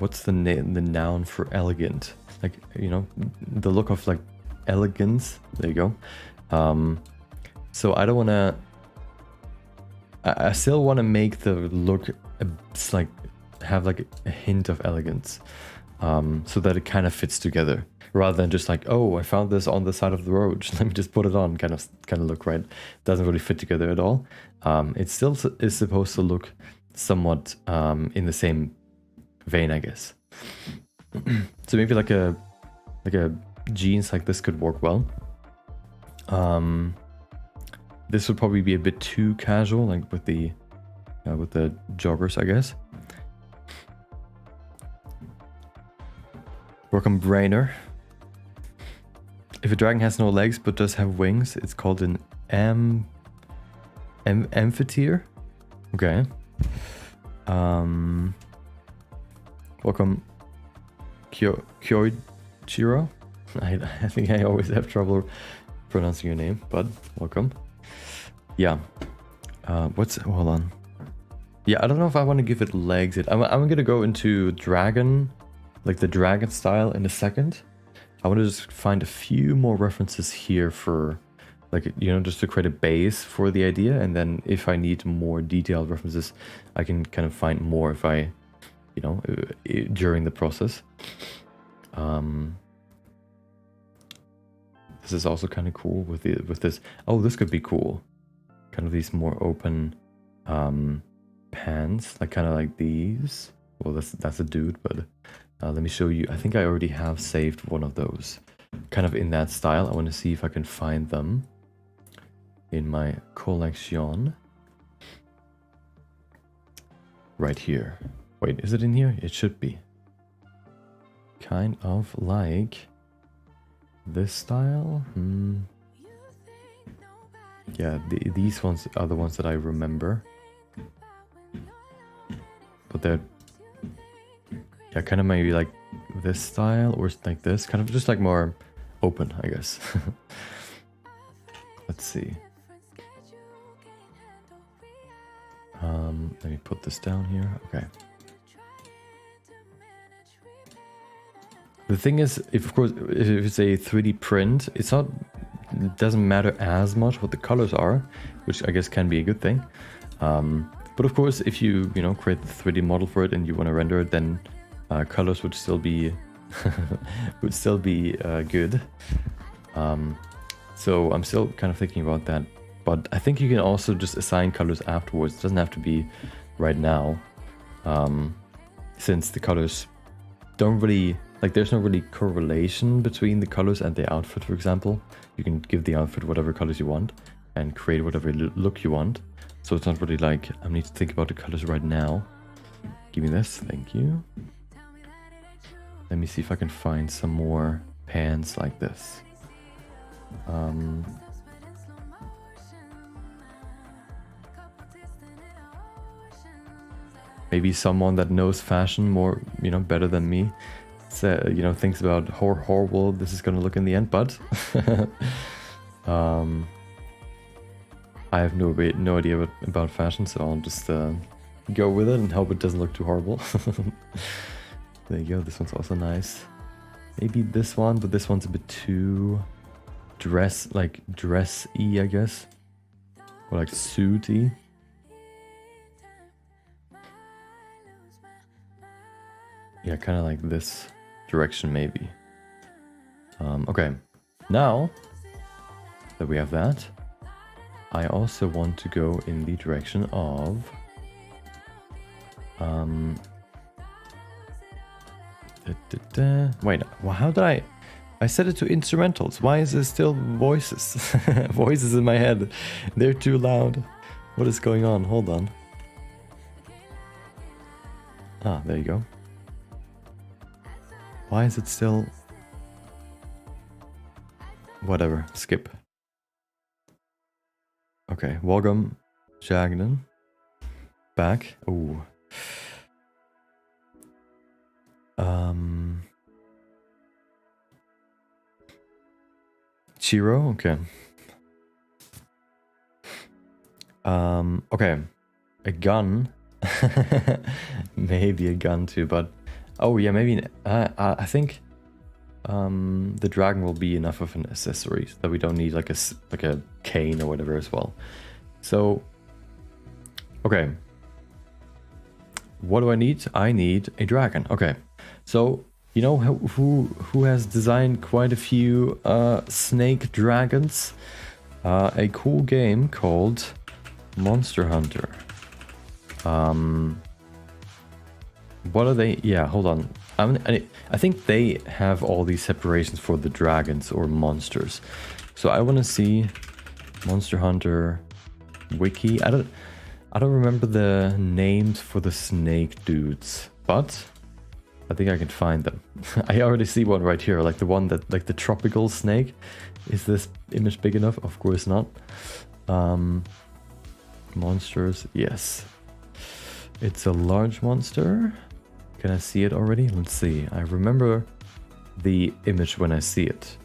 what's the noun for elegant? Like, you know, the look of like elegance. There you go. So I don't want to. I still want to make the look like have like a hint of elegance, so that it kind of fits together, rather than just like, oh, I found this on the side of the road, let me just put it on, kind of look, right? Doesn't really fit together at all. It still is supposed to look somewhat in the same vein, I guess. So maybe like a jeans like this could work well. This would probably be a bit too casual, like with the joggers, I guess. Welcome, Brainer. If a dragon has no legs but does have wings, it's called an amphitheater. Okay. Welcome, Kyoichiro. I think I always have trouble pronouncing your name, but welcome. Yeah. Hold on. Yeah, I don't know if I want to give it legs. I'm gonna go into dragon, like the dragon style in a second. I want to just find a few more references here for, like, you know, just to create a base for the idea, and then if I need more detailed references, I can kind of find more if I, you know, during the process. This is also kind of cool with this. Oh, this could be cool. Kind of these more open pants, like kind of like these. Well, that's a dude, but let me show you. I think I already have saved one of those, kind of in that style. I want to see if I can find them in my collection. Right here. Wait, is it in here? It should be. Kind of like this style. Yeah, these ones are the ones that I remember. But they're, yeah, kind of maybe like this style, or like this, kind of just like more open, I guess. Let's see. Let me put this down here. Okay. The thing is, if it's a 3D print, it doesn't matter as much what the colors are, which I guess can be a good thing. But of course, if you create the 3D model for it and you want to render it, then colors would still be good. So I'm still kind of thinking about that. But I think you can also just assign colors afterwards. It doesn't have to be right now, since the colors don't really, like, there's no really correlation between the colors and the outfit, for example. You can give the outfit whatever colors you want and create whatever look you want. So it's not really like, I need to think about the colors right now. Give me this, thank you. Let me see if I can find some more pants like this. Maybe someone that knows fashion more, better than me, thinks about how horrible this is going to look in the end, but I have no idea about fashion, so I'll just go with it and hope it doesn't look too horrible. There you go, this one's also nice. Maybe this one, but this one's a bit too dress-y, I guess. Or like suit-y. Yeah, kind of like this direction, maybe. Okay, Now that we have that, I also want to go in the direction of wait, well, how did I set it to instrumentals? Why is there still voices? Voices in my head. They're too loud. What is going on? Hold on. Ah, there you go. Why is it still... Whatever, skip. Okay, welcome, Jagnan. Back. Ooh. Chiro, okay. Okay. A gun. Maybe a gun too, but... Oh yeah, maybe... I think... the dragon will be enough of an accessory so that we don't need like a cane or whatever as well. So, okay. What do I need? I need a dragon. Okay. So, you know who has designed quite a few snake dragons? A cool game called Monster Hunter. What are they? Yeah, hold on. I think they have all these separations for the dragons or monsters. So I want to see Monster Hunter Wiki. I don't remember the names for the snake dudes, but I think I can find them. I already see one right here, like the one that, like the tropical snake. Is this image big enough? Of course not. Monsters, yes. It's a large monster. Can I see it already? Let's see. I remember the image when I see it.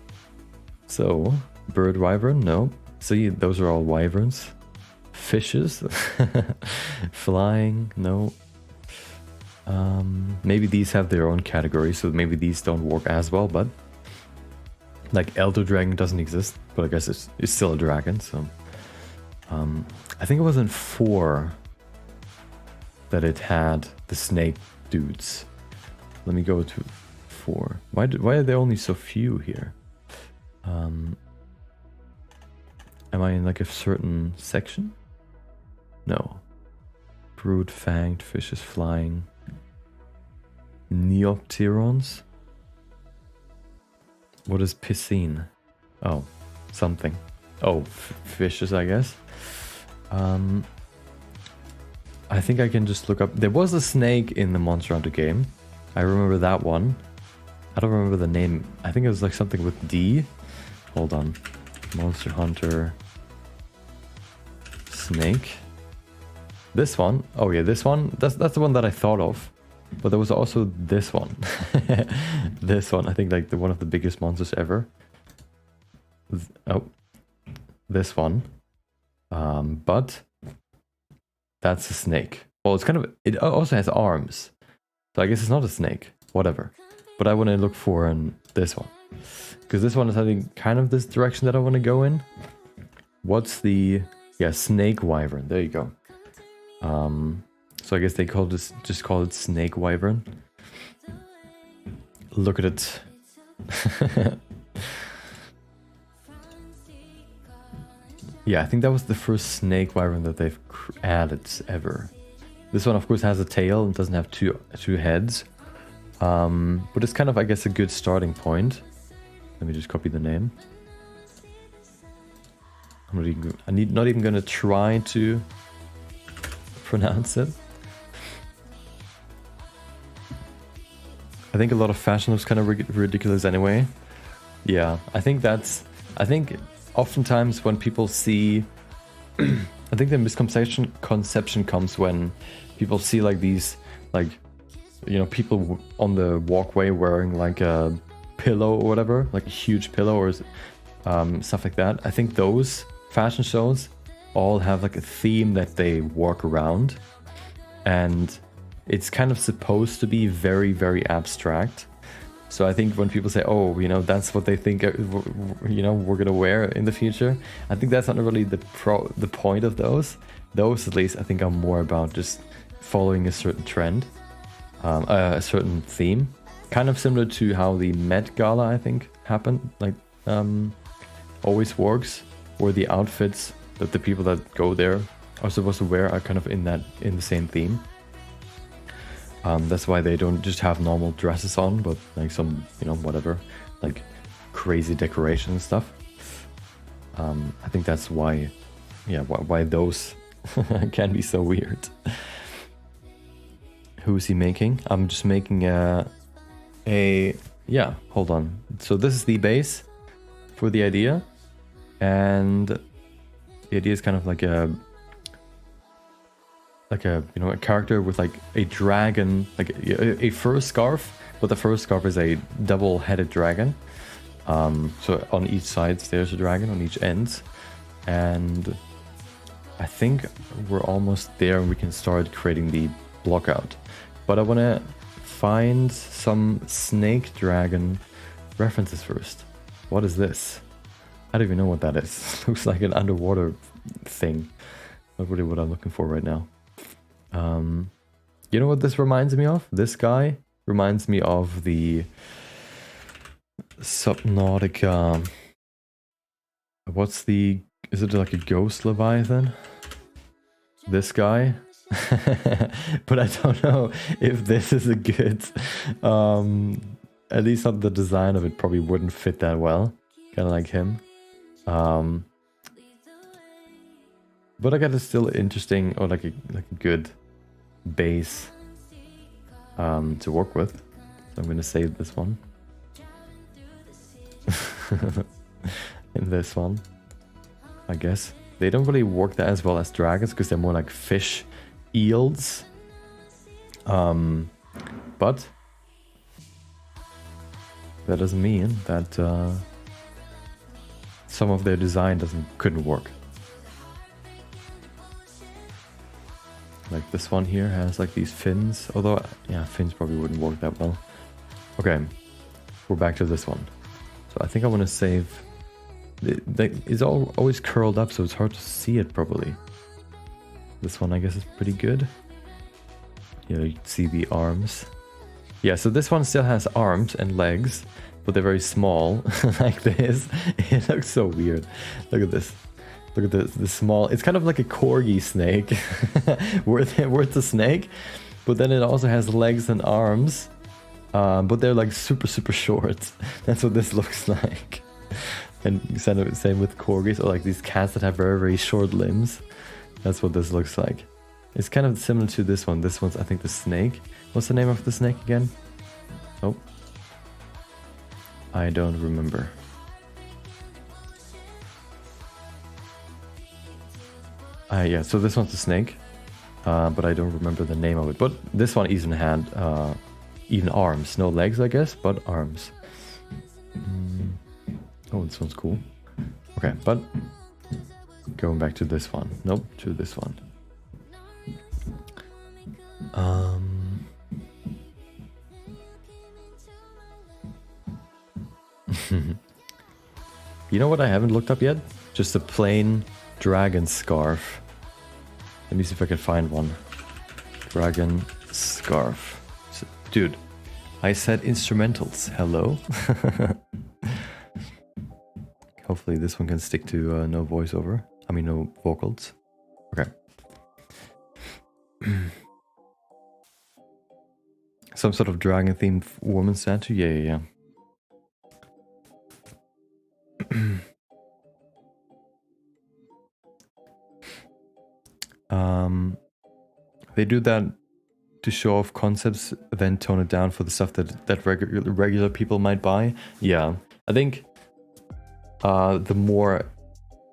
So, bird wyvern, no. See, those are all wyverns. Fishes. Flying, no. Maybe these have their own category, so maybe these don't work as well, but... Like, Elder Dragon doesn't exist, but I guess it's still a dragon, so... I think it was in 4 that it had the snake dudes. Let me go to 4. Why are there only so few here? Am I in like a certain section? No. Brood fanged fishes flying. Neopterons. What is piscine? Oh, something. Oh, fishes, I guess. I think I can just look up. There was a snake in the Monster Hunter game. I remember that one. I don't remember the name. I think it was like something with D. Hold on. Monster Hunter snake. This one. Oh yeah, this one. That's the one that I thought of. But there was also this one. This one. I think like one of the biggest monsters ever. Oh. This one. But that's a snake. Well, it's kind of... It also has arms. So I guess it's not a snake. Whatever. But I want to look for this one. Because this one is heading kind of this direction that I want to go in. What's the... Yeah, snake wyvern. There you go. So I guess they just call it snake wyvern. Look at it. Yeah, I think that was the first snake wyvern that they've added ever. This one, of course, has a tail and doesn't have two heads. But it's kind of, I guess, a good starting point. Let me just copy the name. I'm not even going to try to pronounce it. I think a lot of fashion looks kind of ridiculous anyway. Yeah, I think oftentimes when people see... I think the misconception comes when people see like these, like, you know, people on the walkway wearing like a pillow or whatever, like a huge pillow or stuff like that. I think those fashion shows all have like a theme that they work around, and it's kind of supposed to be very, very abstract. So I think when people say, oh, you know, that's what they think, you know, we're gonna wear in the future, I think that's not really the point of those. Those, at least, I think are more about just following a certain trend, a certain theme. Kind of similar to how the Met Gala, I think, happened like always works, where the outfits that the people that go there are supposed to wear are kind of in the same theme. That's why they don't just have normal dresses on, but like some, you know, whatever, like crazy decoration and stuff. I think that's why, yeah, why those can be so weird. Who is he making? I'm just making yeah, hold on. So this is the base for the idea, and the idea is kind of like a you know, a character with like a dragon, like a fur scarf, but the fur scarf is a double-headed dragon. So on each side there's a dragon on each end, and I think we're almost there and we can start creating the block out. But I want to find some snake dragon references first. What is this? I don't even know what that is. Looks like an underwater thing. Not really what I'm looking for right now. You know what this reminds me of? This guy reminds me of the Subnautica. What's the... Is it like a ghost leviathan? This guy? But I don't know if this is a good... at least not the design of it probably wouldn't fit that well. Kind of like him. But I got a still interesting, or like a good base to work with. So I'm going to save this one. And this one, I guess. They don't really work that as well as dragons because they're more like fish eels. But that doesn't mean that some of their design couldn't work. Like this one here has like these fins, although yeah, fins probably wouldn't work that well. Okay, we're back to this one. So I think I want to save. It's always curled up, so it's hard to see it properly. This one I guess is pretty good. Yeah, you can see the arms. Yeah, so this one still has arms and legs, but they're very small, like this. It looks so weird. Look at this. Look at the small... It's kind of like a corgi snake, where it's a snake, but then it also has legs and arms, but they're like super short. That's what this looks like. And same with corgis, or like these cats that have very short limbs. That's what this looks like. It's kind of similar to this one. This one's, I think, the snake. What's the name of the snake again? Oh. I don't remember. Yeah, so this one's the snake. But I don't remember the name of it. But this one even had even arms. No legs, I guess, but arms. Oh, this one's cool. Okay, but going back to this one. Nope, to this one. You know what I haven't looked up yet? Just a plain dragon scarf. Let me see if I can find one. Dragon scarf. Dude, I said instrumentals. Hello? Hopefully this one can stick to no voiceover. I mean, no vocals. Okay. Some sort of dragon themed woman statue? Yeah. They do that to show off concepts, then tone it down for the stuff that regular people might buy. Yeah, I think the more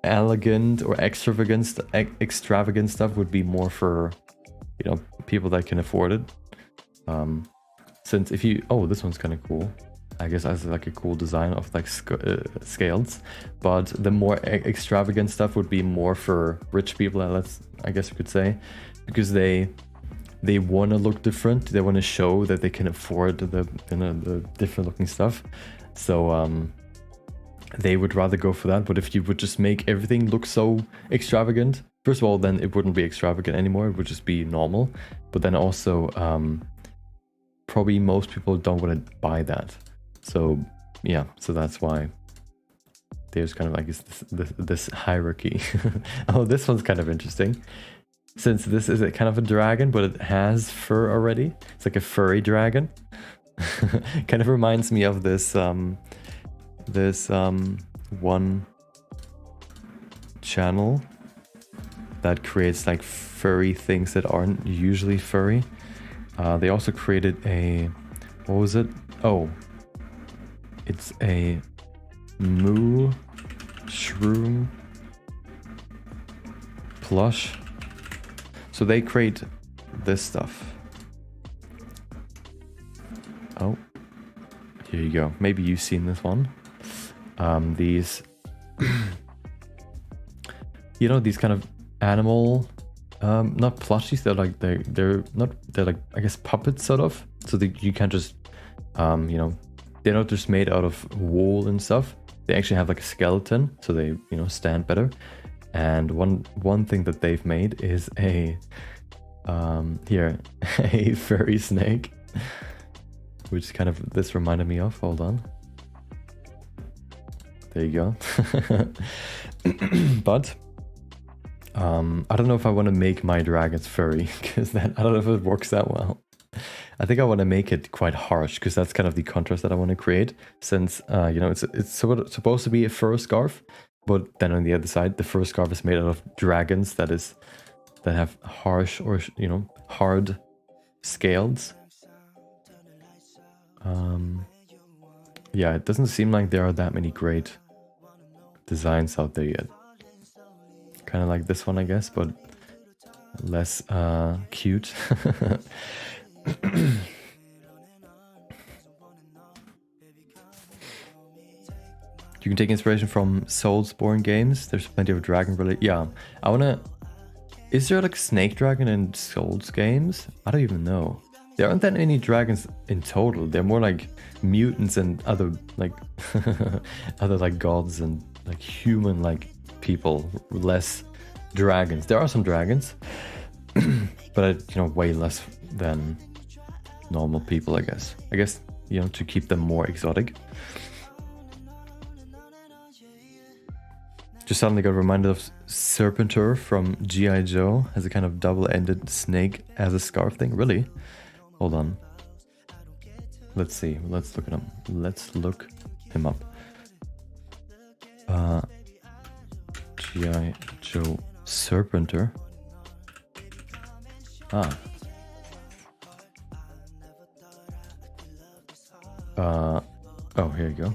elegant or extravagant stuff would be more for, you know, people that can afford it. Since if you... Oh, this one's kind of cool. I guess that's like a cool design of like scales. But the more extravagant stuff would be more for rich people, I guess you could say. Because they want to look different. They want to show that they can afford the different looking stuff. So they would rather go for that. But if you would just make everything look so extravagant, first of all, then it wouldn't be extravagant anymore. It would just be normal. But then also, probably most people don't want to buy that. So yeah, so that's why there's kind of like this hierarchy. Oh, this one's kind of interesting. Since this is a kind of a dragon, but it has fur already. It's like a furry dragon. Kind of reminds me of this one channel that creates like furry things that aren't usually furry. They also created a, what was it? Oh, it's a moo shroom plush. So they create this stuff. Oh, here you go. Maybe you've seen this one. These, you know, these kind of animal, not plushies. They're like I guess puppets sort of. So that you can't just, you know, they're not just made out of wool and stuff. They actually have like a skeleton, so they, you know, stand better. And one thing that they've made is a here a furry snake, which kind of this reminded me of. Hold on, there you go. But I don't know if I want to make my dragons furry, because that, I don't know if it works that well. I think I want to make it quite harsh, because that's kind of the contrast that I want to create, since you know, it's supposed to be a fur scarf. But then on the other side, the fur scarf is made out of dragons that have harsh, or, you know, hard scales. Yeah, it doesn't seem like there are that many great designs out there yet. Kind of like this one, I guess, but less cute. You can take inspiration from Soulsborne games. There's plenty of dragon related. Yeah, I wanna. Is there like snake dragon in Souls games? I don't even know. There aren't that many dragons in total. They're more like mutants and other like other like gods and like human like people. Less dragons. There are some dragons, but you know, way less than normal people. I guess. You know, to keep them more exotic. Just suddenly got reminded of Serpentor from G.I. Joe. Has a kind of double-ended snake as a scarf thing. Really? Hold on. Let's see. Let's look at him. Let's look him up. G.I. Joe Serpentor. Ah. Oh, here you go.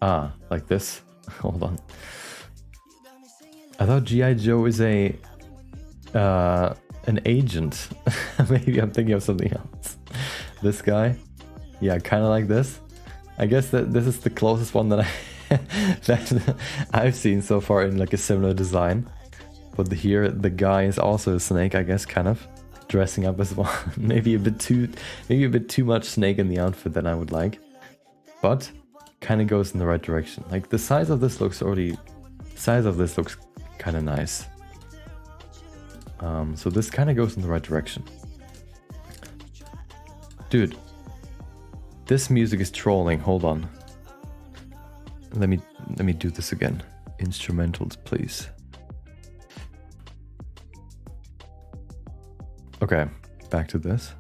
Ah, like this. Hold on. I thought G.I. Joe is a an agent. Maybe I'm thinking of something else. This guy, yeah, kind of like this. I guess that this is the closest one that that I've seen so far in like a similar design. But here the guy is also a snake, I guess, kind of dressing up as one. maybe a bit too much snake in the outfit than I would like, but kind of goes in the right direction. Like the size of this looks kind of nice. So this kind of goes in the right direction. Dude, this music is trolling. Hold on. Let me do this again. Instrumentals, please. Okay, back to this.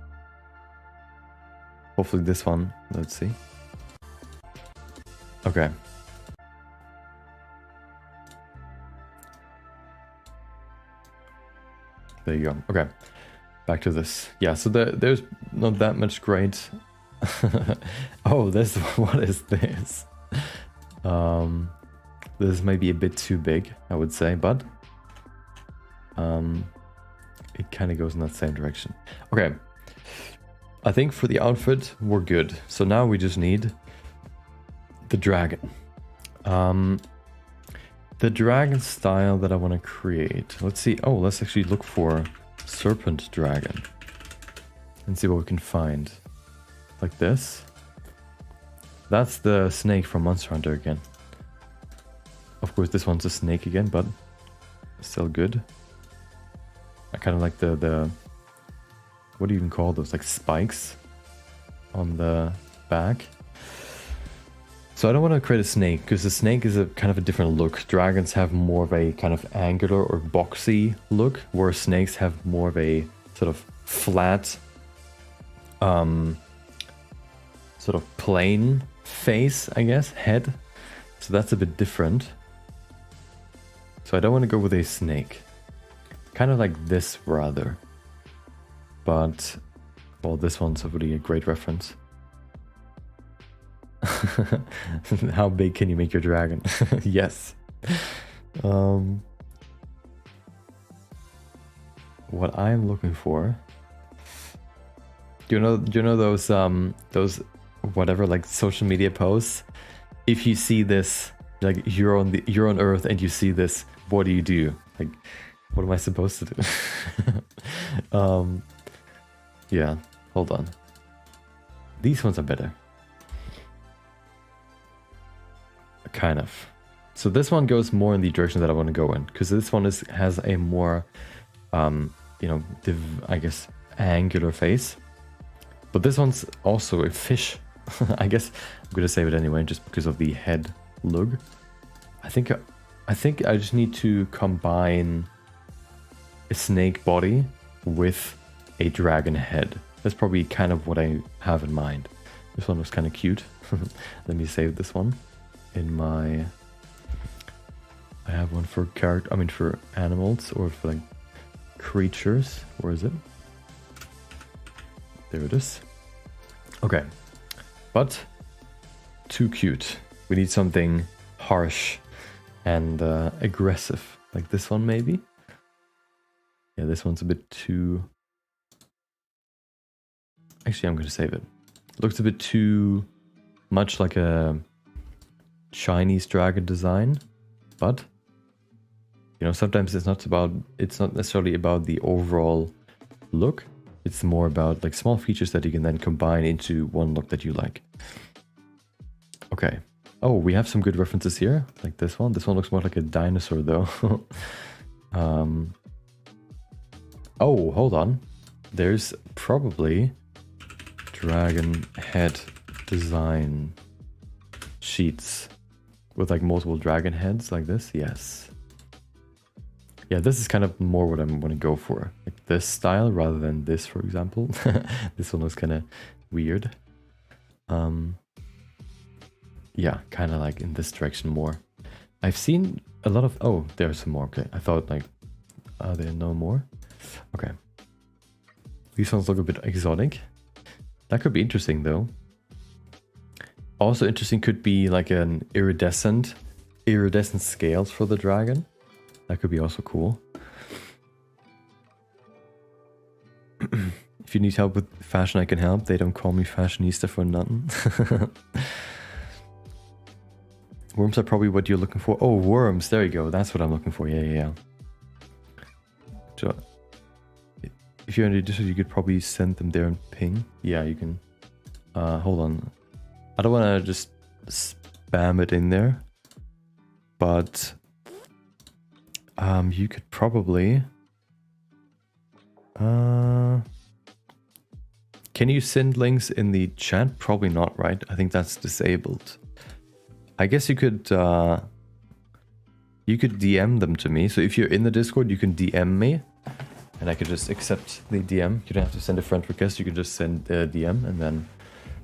Hopefully this one. Let's see. Okay. There you go. Okay, back to this. Yeah, so there's not that much great. Oh, this, what is this? This might be a bit too big, I would say, but it kind of goes in that same direction. Okay, I think for the outfit we're good. So now we just need the dragon. The dragon style that I want to create. Let's see. Oh, let's actually look for serpent dragon and see what we can find. Like this. That's the snake from Monster Hunter again. Of course, this one's a snake again, but still good. I kind of like the what do you even call those? Like spikes on the back. So I don't want to create a snake because the snake is a kind of a different look. Dragons have more of a kind of angular or boxy look, whereas snakes have more of a sort of flat, sort of plain face, I guess, head. So that's a bit different. So I don't want to go with a snake. Kind of like this rather. But, well, this one's already a great reference. How big can you make your dragon? Yes. What I'm looking for. Do you know those whatever, like, social media posts? If you see this, like, you're on Earth and you see this, what do you do? Like, what am I supposed to do? Yeah, hold on. These ones are better. Kind of. So this one goes more in the direction that I want to go in, because this one has a more, you know, I guess, angular face. But this one's also a fish. I guess I'm gonna save it anyway, just because of the head look. I think I just need to combine a snake body with a dragon head. That's probably kind of what I have in mind. This one looks kind of cute. Let me save this one in my... I have one for for animals, or for, like, creatures. Where is it? There it is. Okay. But too cute. We need something harsh and aggressive. Like this one, maybe? Yeah, this one's a bit too... Actually, I'm going to save it. Looks a bit too much like a Chinese dragon design. But, you know, sometimes it's not necessarily about the overall look. It's more about, like, small features that you can then combine into one look that you like. Okay. Oh, we have some good references here. Like this one. This one looks more like a dinosaur, though. Oh, hold on. There's probably dragon head design sheets with, like, multiple dragon heads like this. Yes. Yeah, this is kind of more what I'm going to go for. Like this style rather than this, for example. This one looks kind of weird. Yeah, kind of like in this direction more. I've seen a lot of... Oh, there's some more. Okay, I thought, like, are there no more? Okay. These ones look a bit exotic. That could be interesting, though. Also interesting could be like an iridescent scales for the dragon. That could be also cool. If you need help with fashion, I can help. They don't call me fashionista for nothing. Worms are probably what you're looking for. Oh, worms. There you go. That's what I'm looking for. Yeah. So, if you're in the edition, you could probably send them there and ping. Yeah, you can. Hold on. I don't want to just spam it in there. But... you could probably... Can you send links in the chat? Probably not, right? I think that's disabled. I guess you could DM them to me. So if you're in the Discord, you can DM me. And I could just accept the DM. You don't have to send a friend request. You can just send a DM and then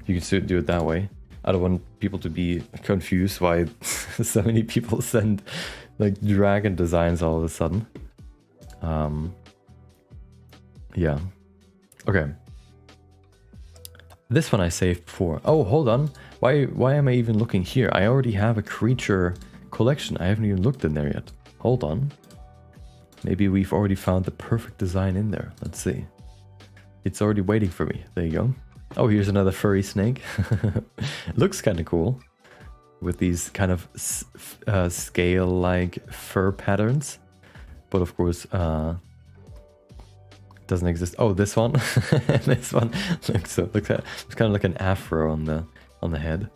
you can do it that way. I don't want people to be confused why so many people send, like, dragon designs all of a sudden. Yeah. Okay. This one I saved before. Oh, hold on. Why am I even looking here? I already have a creature collection. I haven't even looked in there yet. Hold on. Maybe we've already found the perfect design in there. Let's see. It's already waiting for me. There you go. Oh, here's another furry snake. Looks kind of cool. With these kind of scale-like fur patterns. But of course, doesn't exist. Oh, this one. This one looks kind of like an afro on the head.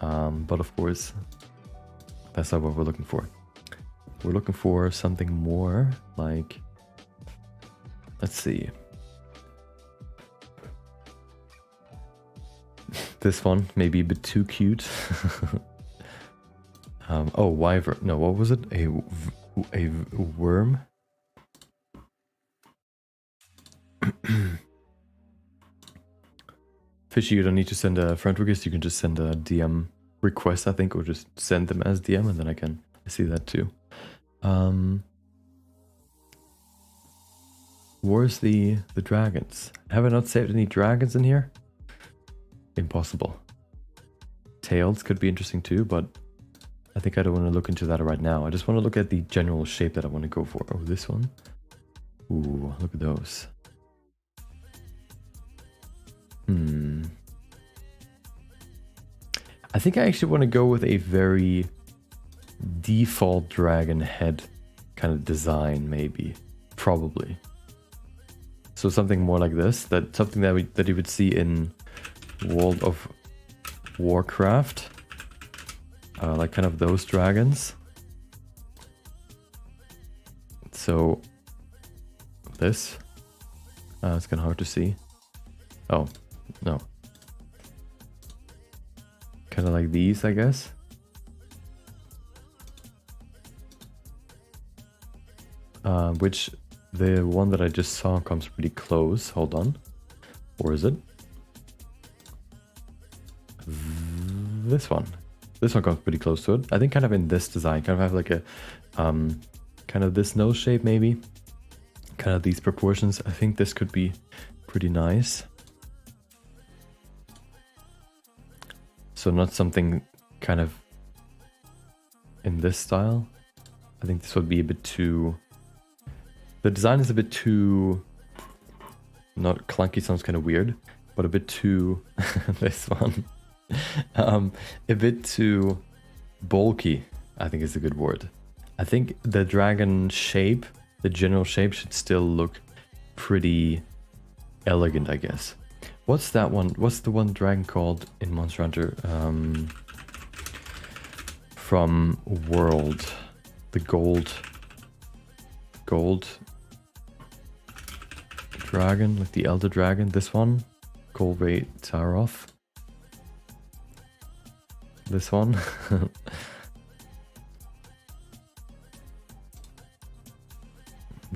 But of course, that's not what we're looking for. We're looking for something more like... Let's see. This one, maybe a bit too cute. Oh, wyvern. No, what was it? A worm? Fishy, you don't need to send a friend request. You can just send a DM request, I think, or just send them as DM, and then I can see that too. Where's the dragons? Have I not saved any dragons in here? Impossible. Tails could be interesting too, but I think I don't want to look into that right now. I just want to look at the general shape that I want to go for. Oh, this one. Ooh, look at those. I think I actually want to go with a very default dragon head kind of design, maybe. Probably. So something more like this. Something that you would see in World of Warcraft. Like kind of those dragons. So this. It's kind of hard to see. Oh, no. Kind of like these, I guess. Which the one that I just saw comes pretty close. Hold on. Or is it? This one. This one comes pretty close to it. I think kind of in this design. Kind of have like a... kind of this nose shape maybe. Kind of these proportions. I think this could be pretty nice. So not something kind of in this style. I think this would be a bit too... The design is a bit too... Not clunky, sounds kind of weird. But a bit too... this one. A bit too bulky, I think is a good word. I think the dragon shape, the general shape should still look pretty elegant, I guess. What's that one? What's the one dragon called in Monster Hunter? From World. The gold dragon, like the elder dragon. This one. Golbey Taroth. This one.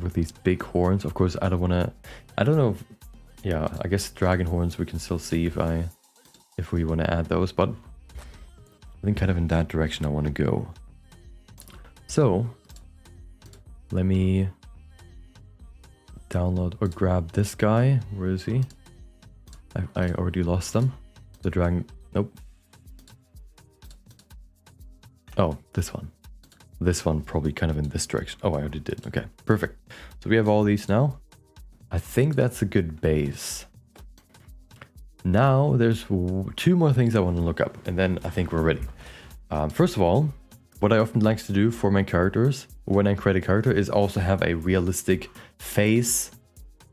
With these big horns. Of course, I don't know if, yeah, I guess dragon horns we can still see if we want to add those, but I think kind of in that direction I want to go. So let me download or grab this guy. Where is he? I already lost them. The dragon. Nope. Oh, this one. This one probably kind of in this direction. Oh, I already did. Okay, perfect. So we have all these now. I think that's a good base. Now there's two more things I want to look up, and then I think we're ready. First of all, what I often like to do for my characters when I create a character is also have a realistic face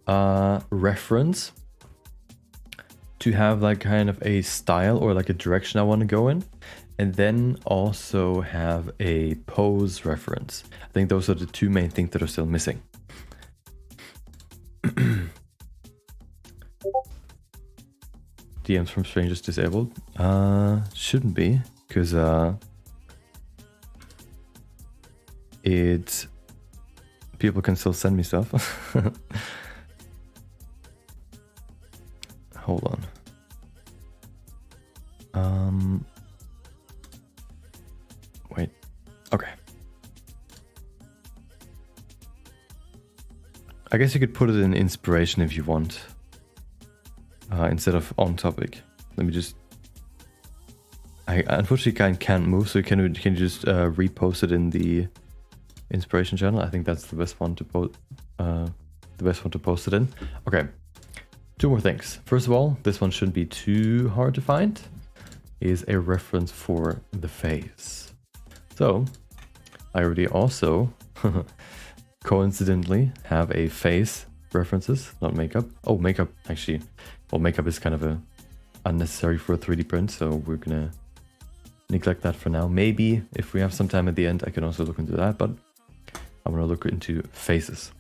reference to have like kind of a style or like a direction I want to go in. And then also have a pose reference. I think those are the two main things that are still missing. DMs from strangers disabled? Shouldn't be, because people can still send me stuff. Hold on. Wait. Okay. I guess you could put it in inspiration if you want. Instead of on topic. Let me just... I unfortunately can't move, so can you just repost it in the inspiration channel? I think that's the best one to post it in. Okay. Two more things. First of all, this one shouldn't be too hard to find. Is a reference for the face. So, I already also coincidentally have a face references, not makeup. Oh, makeup actually. Well, makeup is kind of unnecessary for a 3D print, so we're gonna neglect that for now. Maybe if we have some time at the end, I can also look into that, but I'm gonna look into faces.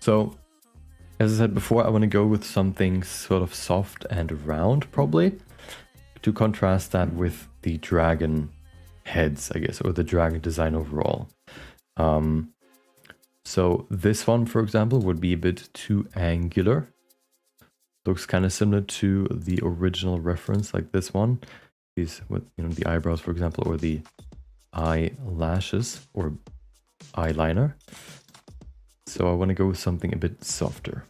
So, as I said before, I want to go with something sort of soft and round, probably. to contrast that with the dragon heads, I guess, or the dragon design overall. So this one, for example, would be a bit too angular. Looks kind of similar to the original reference, like this one. These with, you know, the eyebrows, for example, or the eyelashes or eyeliner. So I want to go with something a bit softer.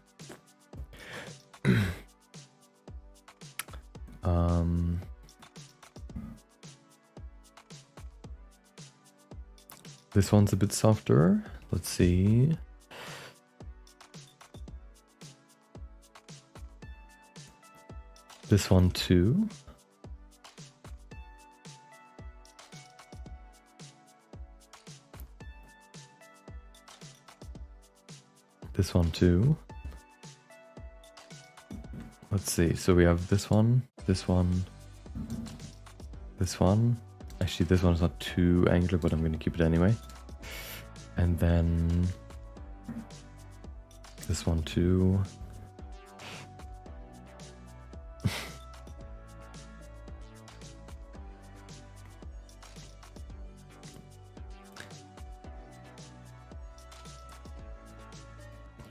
This one's a bit softer. Let's see. This one too. This one too. Let's see. So we have this one, this one, this one. Actually, this one is not too angular, but I'm going to keep it anyway. And then this one too.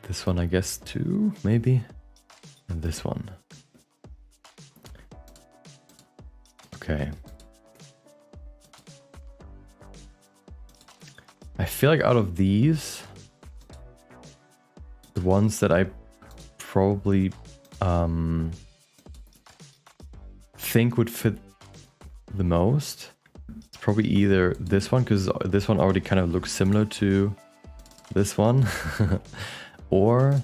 This one, I guess, too, maybe. And this one. Okay. I feel like out of these, the ones that I probably think would fit the most, it's probably either this one, because this one already kind of looks similar to this one, or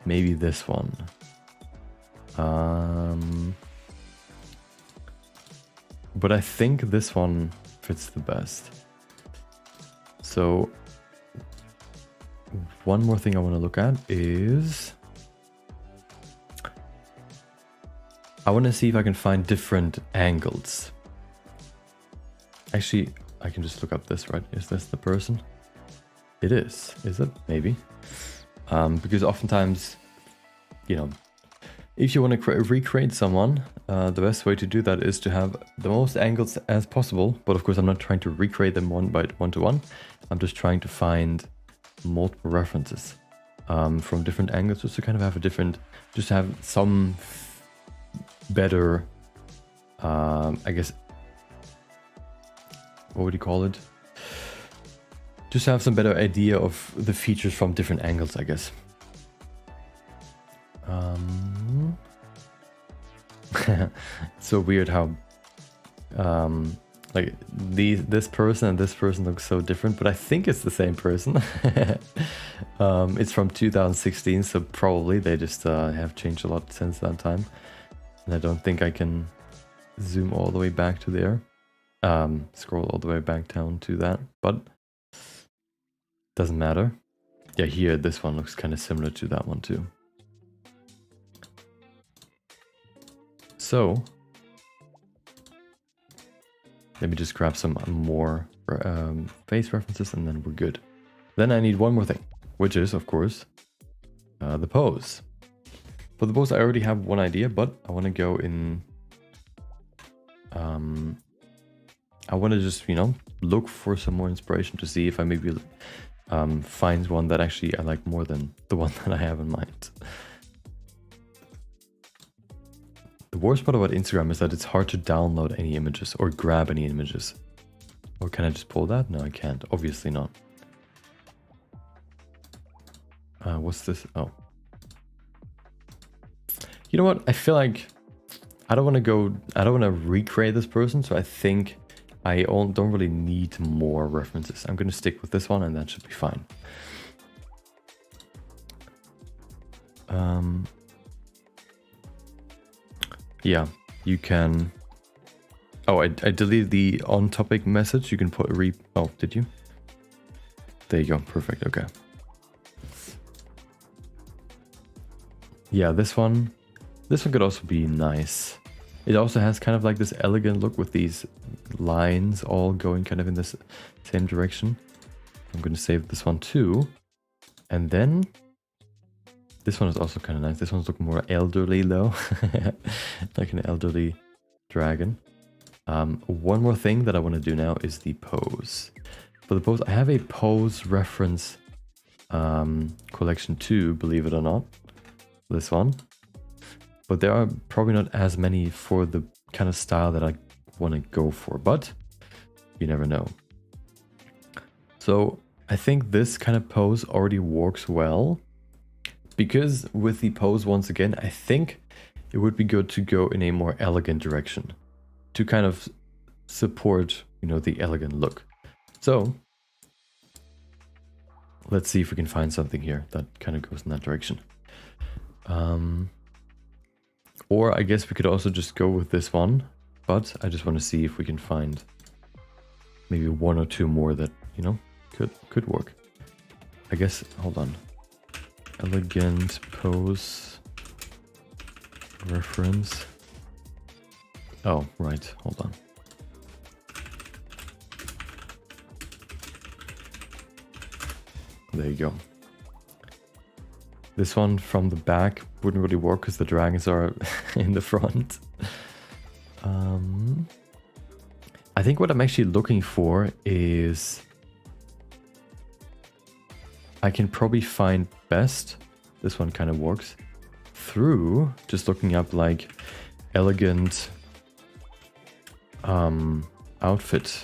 maybe this one. But I think this one fits the best. So one more thing I want to look at is I want to see if I can find different angles. Actually, I can just look up this, right? Is this the person? It is. Is it? Maybe. Because oftentimes, you know, if you want to recreate someone, the best way to do that is to have the most angles as possible. But of course, I'm not trying to recreate them one to one. I'm just trying to find multiple references from different angles, just to kind of have a different, just to have some better, I guess, what would you call it? Just to have some better idea of the features from different angles, I guess. It's so weird how like this person and this person look so different, but I think it's the same person. It's from 2016, so probably they just have changed a lot since that time. And I don't think I can zoom all the way back to there. Scroll all the way back down to that, but doesn't matter. Yeah, here this one looks kind of similar to that one too. So let me just grab some more face references and then we're good. Then I need one more thing, which is, of course, the pose. For the pose, I already have one idea, but I want to go in... I want to just, you know, look for some more inspiration to see if I maybe find one that actually I like more than the one that I have in mind. The worst part about Instagram is that it's hard to download any images or grab any images. Or can I just pull that? No, I can't. Obviously not. What's this? Oh. You know what? I feel like I don't want to recreate this person, so I think I don't really need more references. I'm going to stick with this one and that should be fine. Yeah, you can... Oh, I deleted the on topic message. You can put oh, did you? There you go. Perfect. Okay. Yeah, this one could also be nice. It also has kind of like this elegant look with these lines all going kind of in this same direction. I'm going to save this one too. And then this one is also kind of nice. This one's looking more elderly though. Like an elderly dragon. One more thing that I want to do now is the pose. For the pose, I have a pose reference collection too, believe it or not. This one. But there are probably not as many for the kind of style that I want to go for, but you never know. So I think this kind of pose already works well, because with the pose, once again, I think it would be good to go in a more elegant direction to kind of support, you know, the elegant look. So let's see if we can find something here that kind of goes in that direction. Or I guess we could also just go with this one, but I just want to see if we can find maybe one or two more that, you know, could work. I guess, hold on. Elegant pose reference. Oh, right, hold on. There you go. This one from the back wouldn't really work because the dragons are in the front. I think what I'm actually looking for is... I can probably find best, this one kind of works, through just looking up like elegant outfit.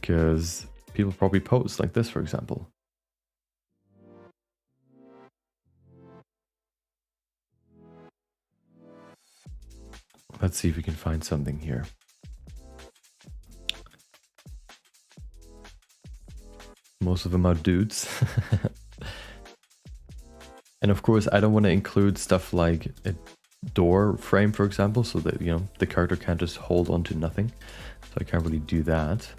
Because people probably pose like this, for example. Let's see if we can find something here. Most of them are dudes. And of course, I don't want to include stuff like a door frame, for example, so that, you know, the character can't just hold on to nothing. So I can't really do that.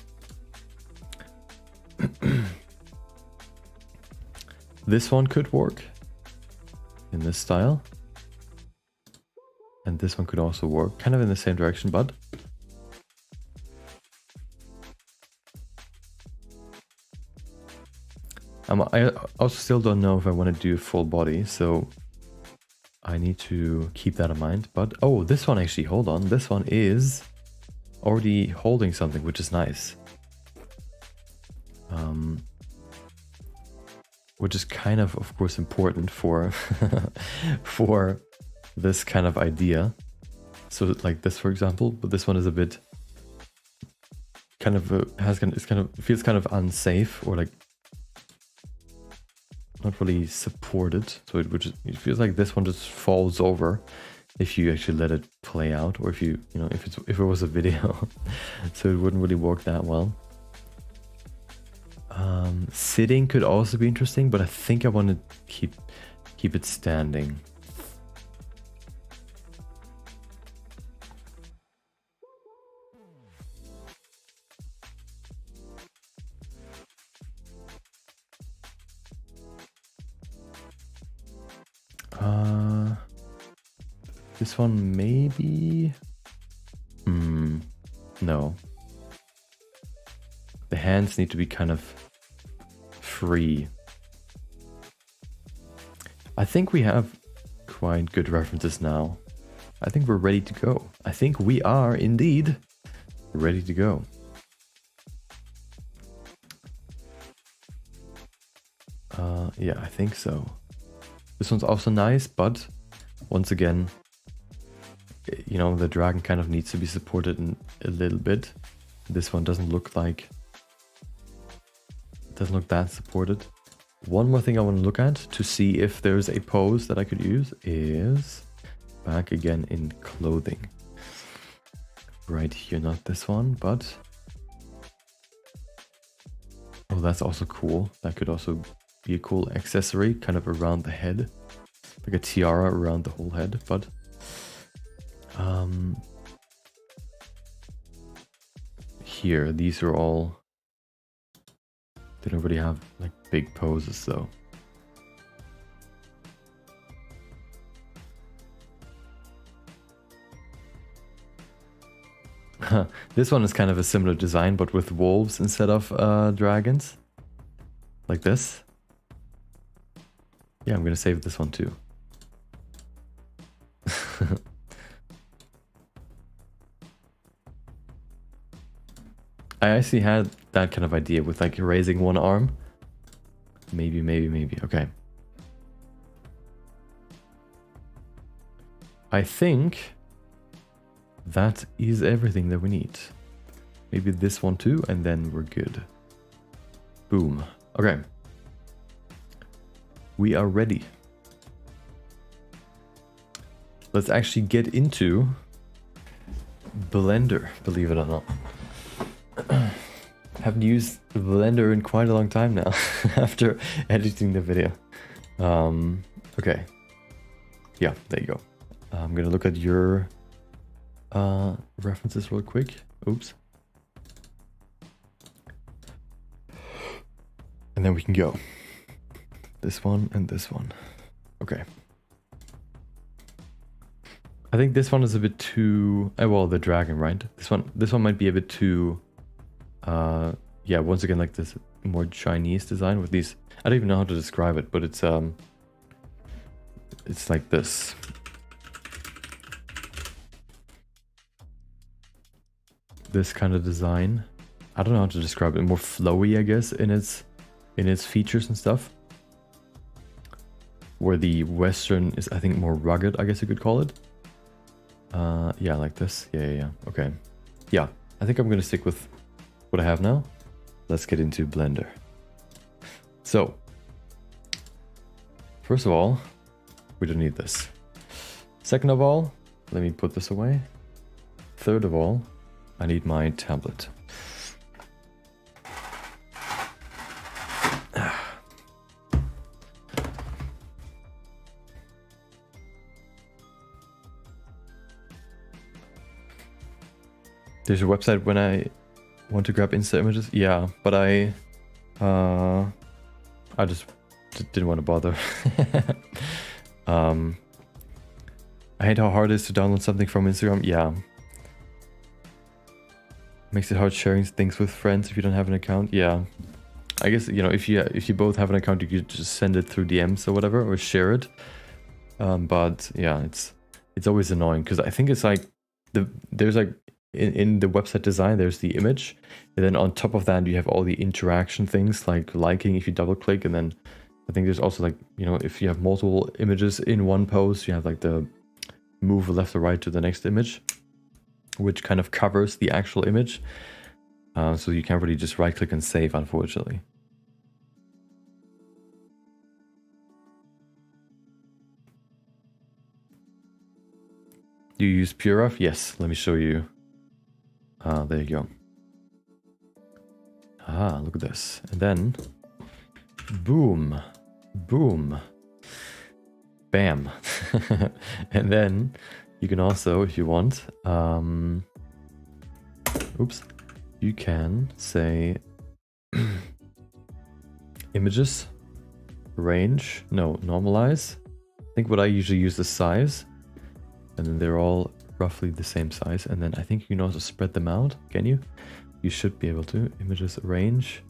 This one could work in this style. And this one could also work, kind of in the same direction, but I also still don't know if I want to do full body, so I need to keep that in mind. But oh, this one actually, hold on, this one is already holding something, which is nice. Which is kind of course, important for for this kind of idea. So like this, for example, but this one is a bit kind of feels kind of unsafe, or like not really supported. So it feels like this one just falls over if you actually let it play out, or if you know, if it was a video. So it wouldn't really work that well. Sitting could also be interesting, but I think I want to keep it standing. This one maybe? No. The hands need to be kind of free. I think we have quite good references now. I think we're ready to go. I think we are indeed ready to go. Yeah, I think so. This one's also nice, but once again, you know, the dragon kind of needs to be supported in a little bit. This one doesn't look that supported. One more thing I want to look at to see if there's a pose that I could use is back again in clothing. Right here, not this one, but oh, that's also cool. That could also be a cool accessory kind of around the head, like a tiara around the whole head. But here, these are all, they don't really have like big poses though. This one is kind of a similar design, but with wolves instead of dragons, like this. Yeah, I'm gonna save this one too. I actually had that kind of idea with like raising one arm. Maybe. Okay. I think that is everything that we need. Maybe this one too, and then we're good. Boom. Okay. We are ready. Let's actually get into Blender, believe it or not. Haven't used Blender in quite a long time now after editing the video. Okay. Yeah, there you go. I'm gonna look at your references real quick. Oops. And then we can go. This one and this one. Okay. I think this one is a bit too... well, the dragon, right? This one might be a bit too... yeah, once again, like this more Chinese design with these... I don't even know how to describe it, but it's like this. This kind of design. I don't know how to describe it. More flowy, I guess, in its features and stuff. Where the Western is, I think, more rugged, I guess you could call it. Yeah, like this. Yeah. Okay. Yeah, I think I'm gonna stick with what I have now. Let's get into Blender. So, first of all, we don't need this. Second of all, let me put this away. Third of all, I need my tablet. There's a website when I want to grab Insta images. Yeah, but I just didn't want to bother. I hate how hard it is to download something from Instagram. Yeah. Makes it hard sharing things with friends if you don't have an account. Yeah. I guess, you know, if you both have an account, you could just send it through DMs or whatever, or share it. But yeah, it's always annoying because I think it's like there's like in the website design, there's the image, and then on top of that you have all the interaction things like liking if you double click, and then I think there's also like, you know, if you have multiple images in one post, you have like the move left or right to the next image, which kind of covers the actual image. So you can't really just right click and save, unfortunately. Do you use PureRef? Yes, let me show you. There you go. Look at this. And then, boom, boom, bam. And then you can also, if you want, oops, you can say images, range, no, normalize. I think what I usually use is size. And then they're all roughly the same size. And then I think you can also spread them out. Can you? You should be able to. Images, range,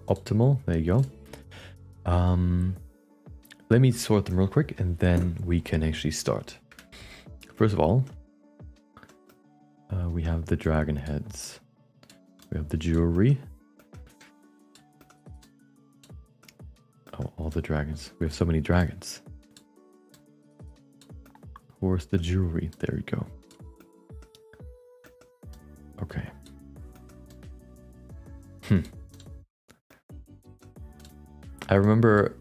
optimal. There you go. Let me sort them real quick and then we can actually start. First of all, we have the dragon heads. We have the jewelry. Oh, all the dragons. We have so many dragons. Where's the jewelry? There we go. Okay. I remember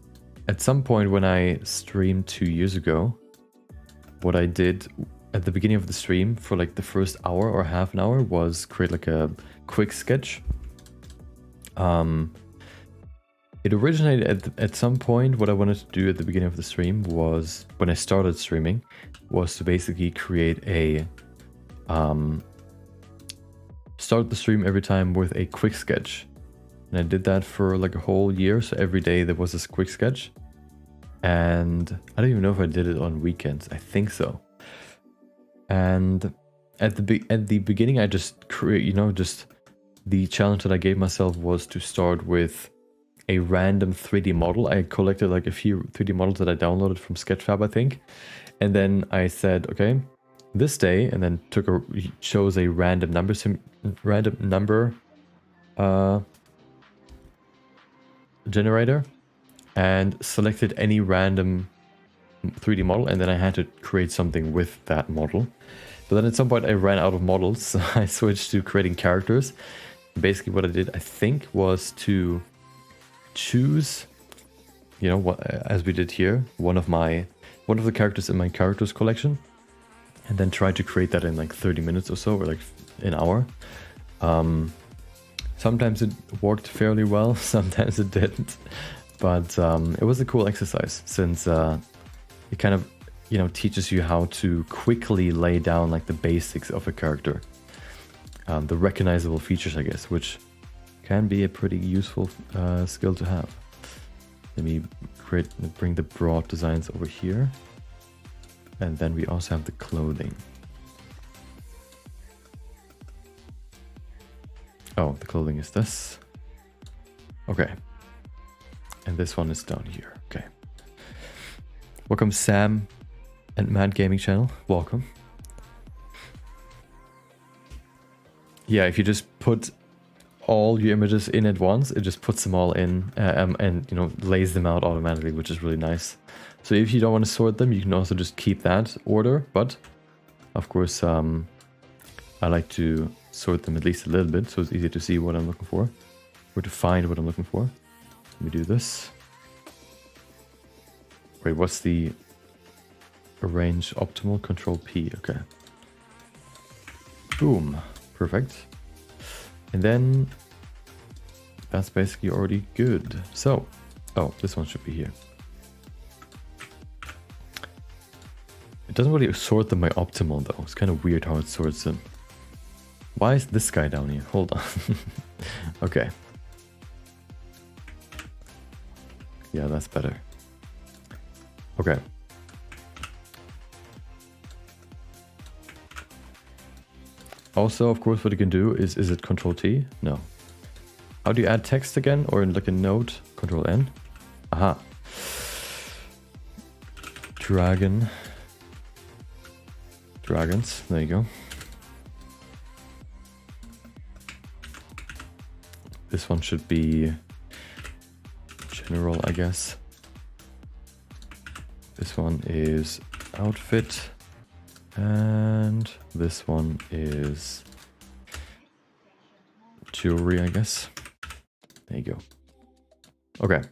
at some point when I streamed 2 years ago, what I did at the beginning of the stream for like the first hour or half an hour was create like a quick sketch. It originated at some point. What I wanted to do at the beginning of the stream was, when I started streaming, was to basically create a start the stream every time with a quick sketch. And I did that for like a whole year, so every day there was this quick sketch. And I don't even know if I did it on weekends. I think so. And at the beginning, I just create, you know, just the challenge that I gave myself was to start with a random 3D model. I collected like a few 3D models that I downloaded from Sketchfab, I think. And then I said, okay, this day, and then chose a random number generator and selected any random 3D model, and then I had to create something with that model. But then at some point I ran out of models, so I switched to creating characters. Basically what I did, I think, was to choose, you know, what, as we did here, one of the characters in my characters collection, and then try to create that in like 30 minutes or so, or like an hour. Sometimes it worked fairly well, sometimes it didn't, but it was a cool exercise, since it kind of, you know, teaches you how to quickly lay down like the basics of a character, the recognizable features, I guess, which can be a pretty useful skill to have. Let me bring the broad designs over here, and then we also have the clothing. Oh, the clothing is this. Okay. And this one is down here. Okay. Welcome, Sam and Mad Gaming Channel. Welcome. Yeah, if you just put all your images in at once, it just puts them all in and, you know, lays them out automatically, which is really nice. So if you don't want to sort them, you can also just keep that order. But of course, I like to sort them at least a little bit, so it's easier to see what I'm looking for, or to find what I'm looking for. Let me do this. Wait, what's the arrange optimal? Control P, okay. Boom, perfect. And then that's basically already good. So, oh, this one should be here. It doesn't really sort them by optimal though. It's kind of weird how it sorts them. Why is this guy down here? Hold on. Okay. Yeah, that's better. Okay. Also, of course, what you can do is it Control T? No. How do you add text again? Or in like a note? Control N? Aha. Dragons. There you go. This one should be general, I guess. This one is outfit. And this one is jewelry, I guess. There you go. Okay.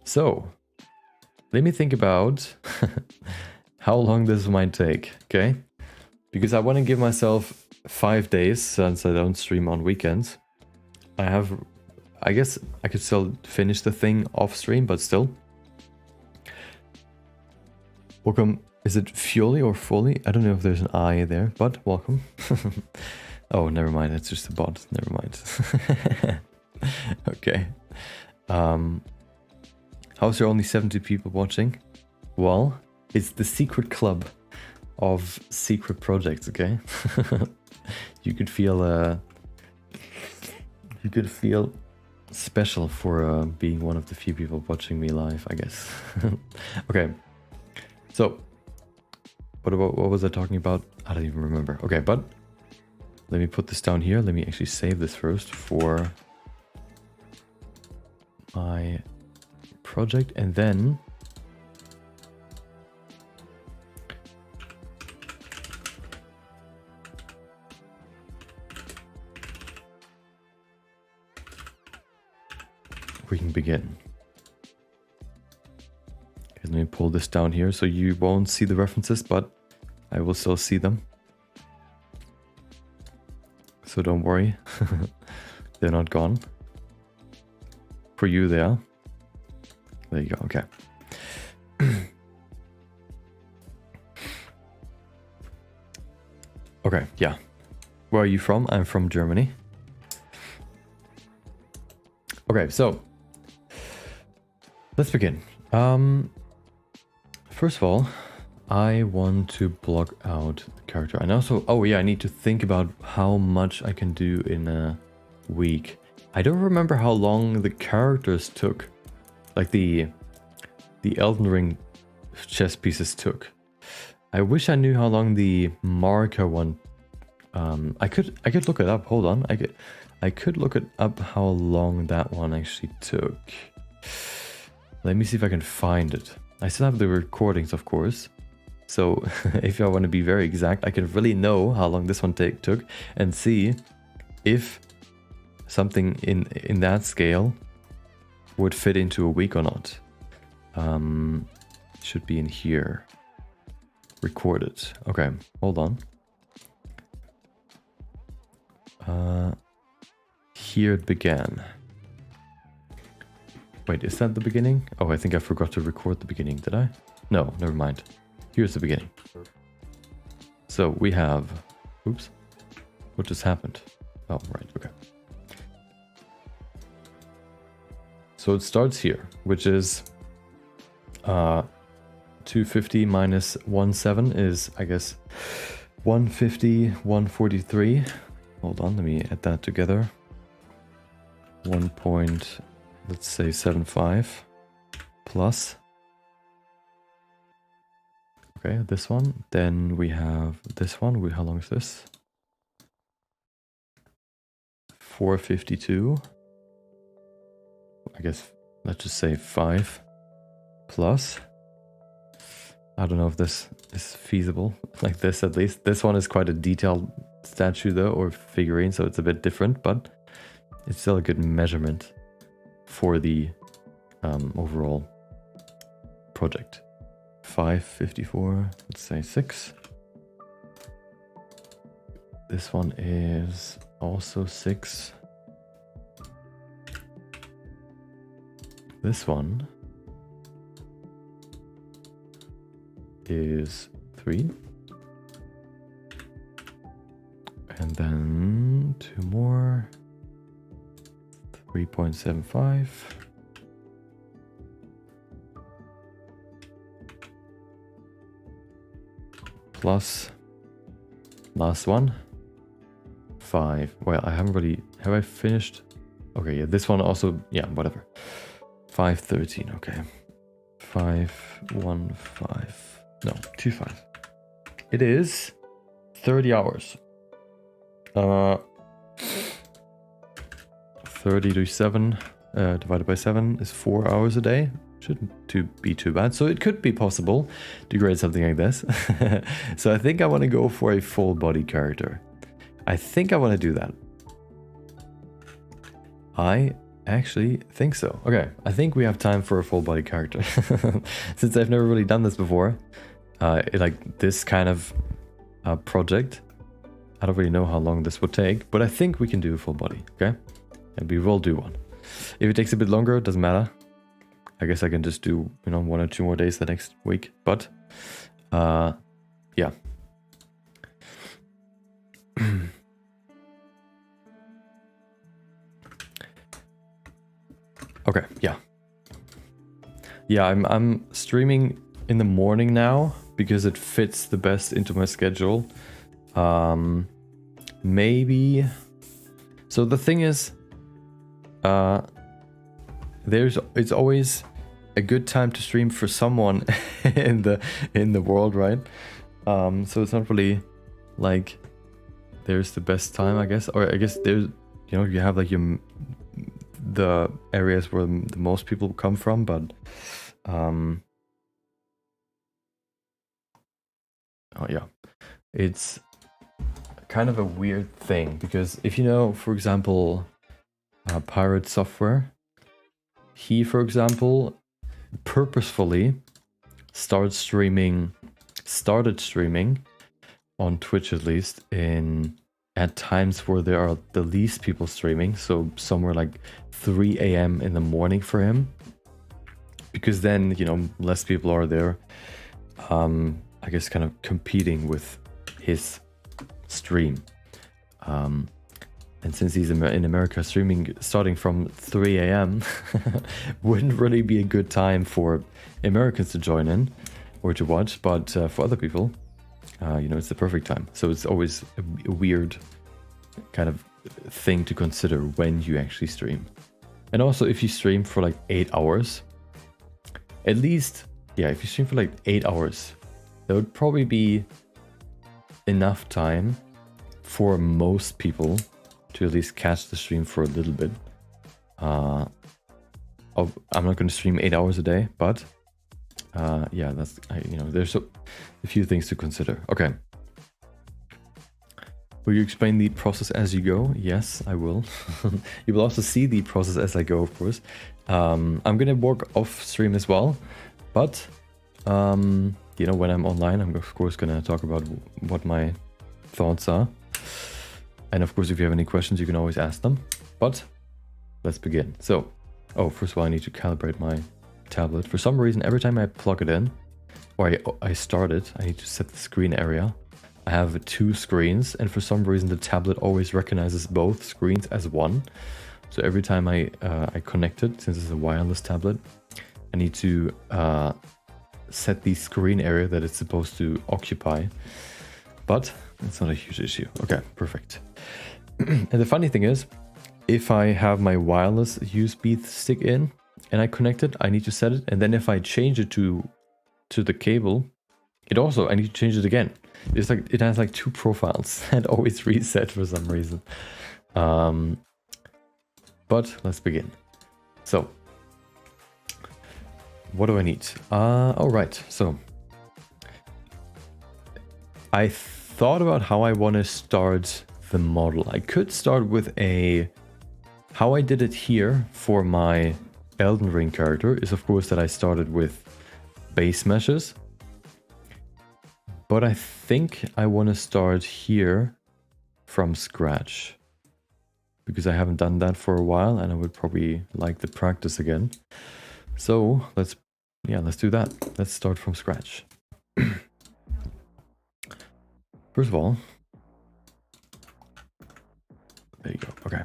So, let me think about how long this might take, okay? Because I want to give myself 5 days since I don't stream on weekends. I guess I could still finish the thing off stream, but still. Welcome. Is it Fioli or Foley? I don't know if there's an I there, but welcome. Oh, never mind. It's just a bot. Never mind. Okay. How's there only 70 people watching? Well, it's the secret club of secret projects, okay? You could feel special for being one of the few people watching me live, I guess. Okay, so what was I talking about? I don't even remember. Okay, but let me put this down here. Let me actually save this first for my project, and then we can begin. Okay, let me pull this down here so you won't see the references, but I will still see them. So don't worry, they're not gone. For you, they are. There you go, okay. Okay, yeah. Where are you from? I'm from Germany. Okay, so let's begin. First of all, I want to block out the character. And also, oh yeah, I need to think about how much I can do in a week. I don't remember how long the characters took. Like the Elden Ring chess pieces took. I wish I knew how long the marker one. I could look it up. Hold on. I could look it up how long that one actually took. Let me see if I can find it. I still have the recordings, of course. So if I want to be very exact, I can really know how long this one took and see if something in that scale would fit into a week or not. Should be in here. Recorded. Okay, hold on. Here it began. Wait, is that the beginning? Oh, I think I forgot to record the beginning, did I? No, never mind. Here's the beginning. So we have... Oops. What just happened? Oh, right, okay. So it starts here, which is 250 minus 17 is, I guess, 150, 143. Hold on, let me add that together. 1.75 plus. Okay, this one. Then we have this one. How long is this? 452. I guess let's just say 5 plus. I don't know if this is feasible like this, at least. This one is quite a detailed statue though, or figurine, so it's a bit different, but it's still a good measurement for the overall project. 554, let's say 6. This one is also 6. This one is 3. And then 2 more. 3.75. Plus last one. 5. Well, I haven't really... Have I finished? Okay, yeah, this one also... Yeah, whatever. 513, okay. 515. No, 25. It is 30 hours. 30 to 7 divided by 7 is 4 hours a day. Shouldn't be too bad. So it could be possible to create something like this. So I think I want to go for a full body character. I think I want to do that. I actually think so. Okay, I think we have time for a full body character. Since I've never really done this before. Like this kind of project. I don't really know how long this will take, but I think we can do a full body, okay? And we will do one. If it takes a bit longer, it doesn't matter. I guess I can just do, 1 or 2 more days the next week. But, yeah. Okay, yeah. Yeah, I'm streaming in the morning now because it fits the best into my schedule. Maybe. So the thing is, it's always a good time to stream for someone in the world, right? So it's not really like there's the best time, I guess, or I guess there's you have like the areas where the most people come from, but oh yeah, it's kind of a weird thing because if for example, Pirate Software, he, for example, purposefully started streaming on Twitch, at least at times where there are the least people streaming, so somewhere like 3 a.m. in the morning for him, because then less people are there, I guess kind of competing with his stream. And since he's in America, streaming starting from 3 a.m. wouldn't really be a good time for Americans to join in or to watch, but for other people, it's the perfect time. So it's always a weird kind of thing to consider when you actually stream. And also if you stream for like 8 hours, at least, yeah, if you stream for like 8 hours, there would probably be enough time for most people to at least catch the stream for a little bit. I'm not going to stream 8 hours a day, but yeah, that's, you know, there's a few things to consider. Okay. Will you explain the process as you go? Yes, I will. You will also see the process as I go, of course. I'm going to work off stream as well, but you know, when I'm online, I'm of course going to talk about what my thoughts are. And of course, if you have any questions, you can always ask them. But let's begin. So, oh, first of all, I need to calibrate my tablet. For some reason, every time I plug it in, or I start it, I need to set the screen area. I have 2 screens, and for some reason, the tablet always recognizes both screens as one. So every time I connect it, since it's a wireless tablet, I need to set the screen area that it's supposed to occupy. But it's not a huge issue. Okay, perfect. And the funny thing is, if I have my wireless USB stick in and I connect it, I need to set it. And then if I change it to the cable, I need to change it again. It's like, it has like 2 profiles and always reset for some reason. But let's begin. So, what do I need? Oh, right. So, I thought about how I want to start the model. I could start with how I did it here for my Elden Ring character is of course that I started with base meshes. But I think I want to start here from scratch, because I haven't done that for a while and I would probably like the practice again. So let's do that. Let's start from scratch. First of all, there you go. Okay.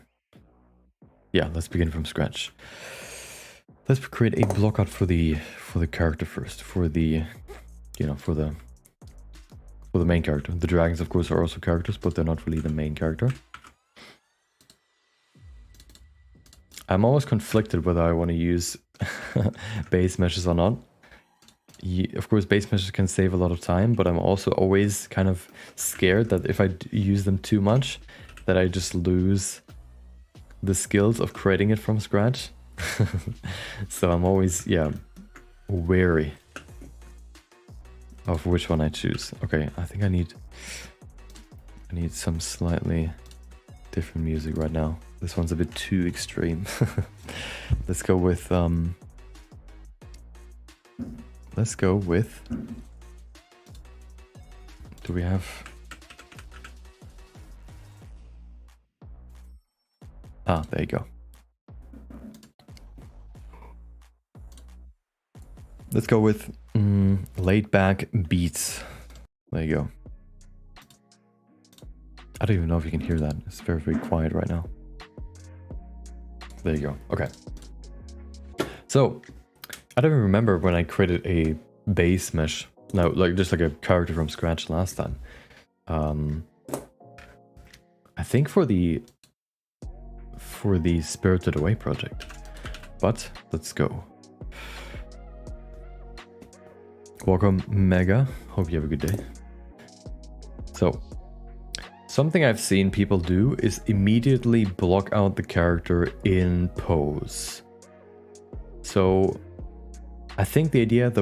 Yeah, let's begin from scratch. Let's create a blockout for the character first, for the main character. The dragons, of course, are also characters, but they're not really the main character. I'm always conflicted whether I want to use base meshes or not. Of course, base meshes can save a lot of time, but I'm also always kind of scared that if I use them too much, that I just lose the skills of creating it from scratch. So I'm always, wary of which one I choose. Okay, I think I need some slightly different music right now. This one's a bit too extreme. Let's go with do we have there you go. Let's go with laid back beats. There you go. I don't even know if you can hear that. It's very, very quiet right now. There you go. Okay. So I don't even remember when I created a base mesh. No, like just like a character from scratch last time. I think for the Spirited Away project. But let's go. Welcome, Mega. Hope you have a good day. So, something I've seen people do is immediately block out the character in pose. So, I think the idea,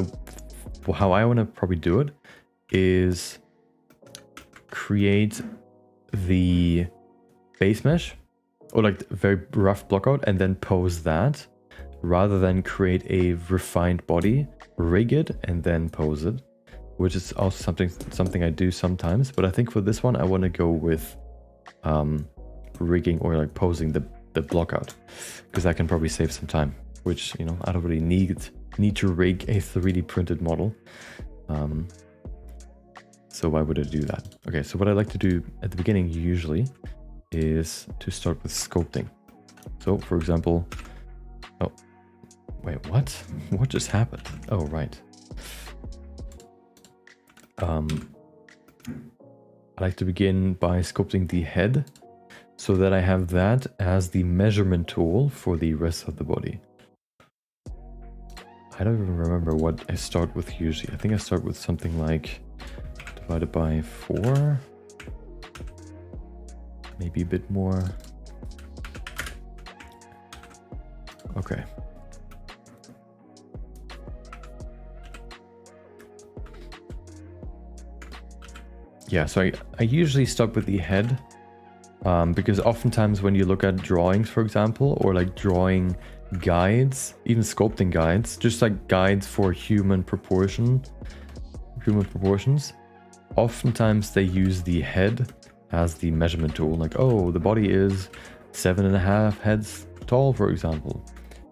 how I want to probably do it, is create the base mesh, or like very rough blockout, and then pose that, rather than create a refined body, rig it, and then pose it, which is also something I do sometimes. But I think for this one, I want to go with rigging or like posing the blockout, because I can probably save some time, which, you know, I don't really need to rig a 3D printed model. So why would I do that? Okay, so what I like to do at the beginning usually is to start with sculpting. So for example, oh, wait, what? What just happened? Oh, right. I like to begin by sculpting the head so that I have that as the measurement tool for the rest of the body. I don't even remember what I start with usually. I think I start with something like divided by 4. Maybe a bit more. Okay. Yeah, so I usually start with the head, because oftentimes when you look at drawings, for example, or like drawing guides, even sculpting guides, just like guides for human proportions, oftentimes they use the head as the measurement tool. Like, oh, the body is 7.5 heads tall, for example,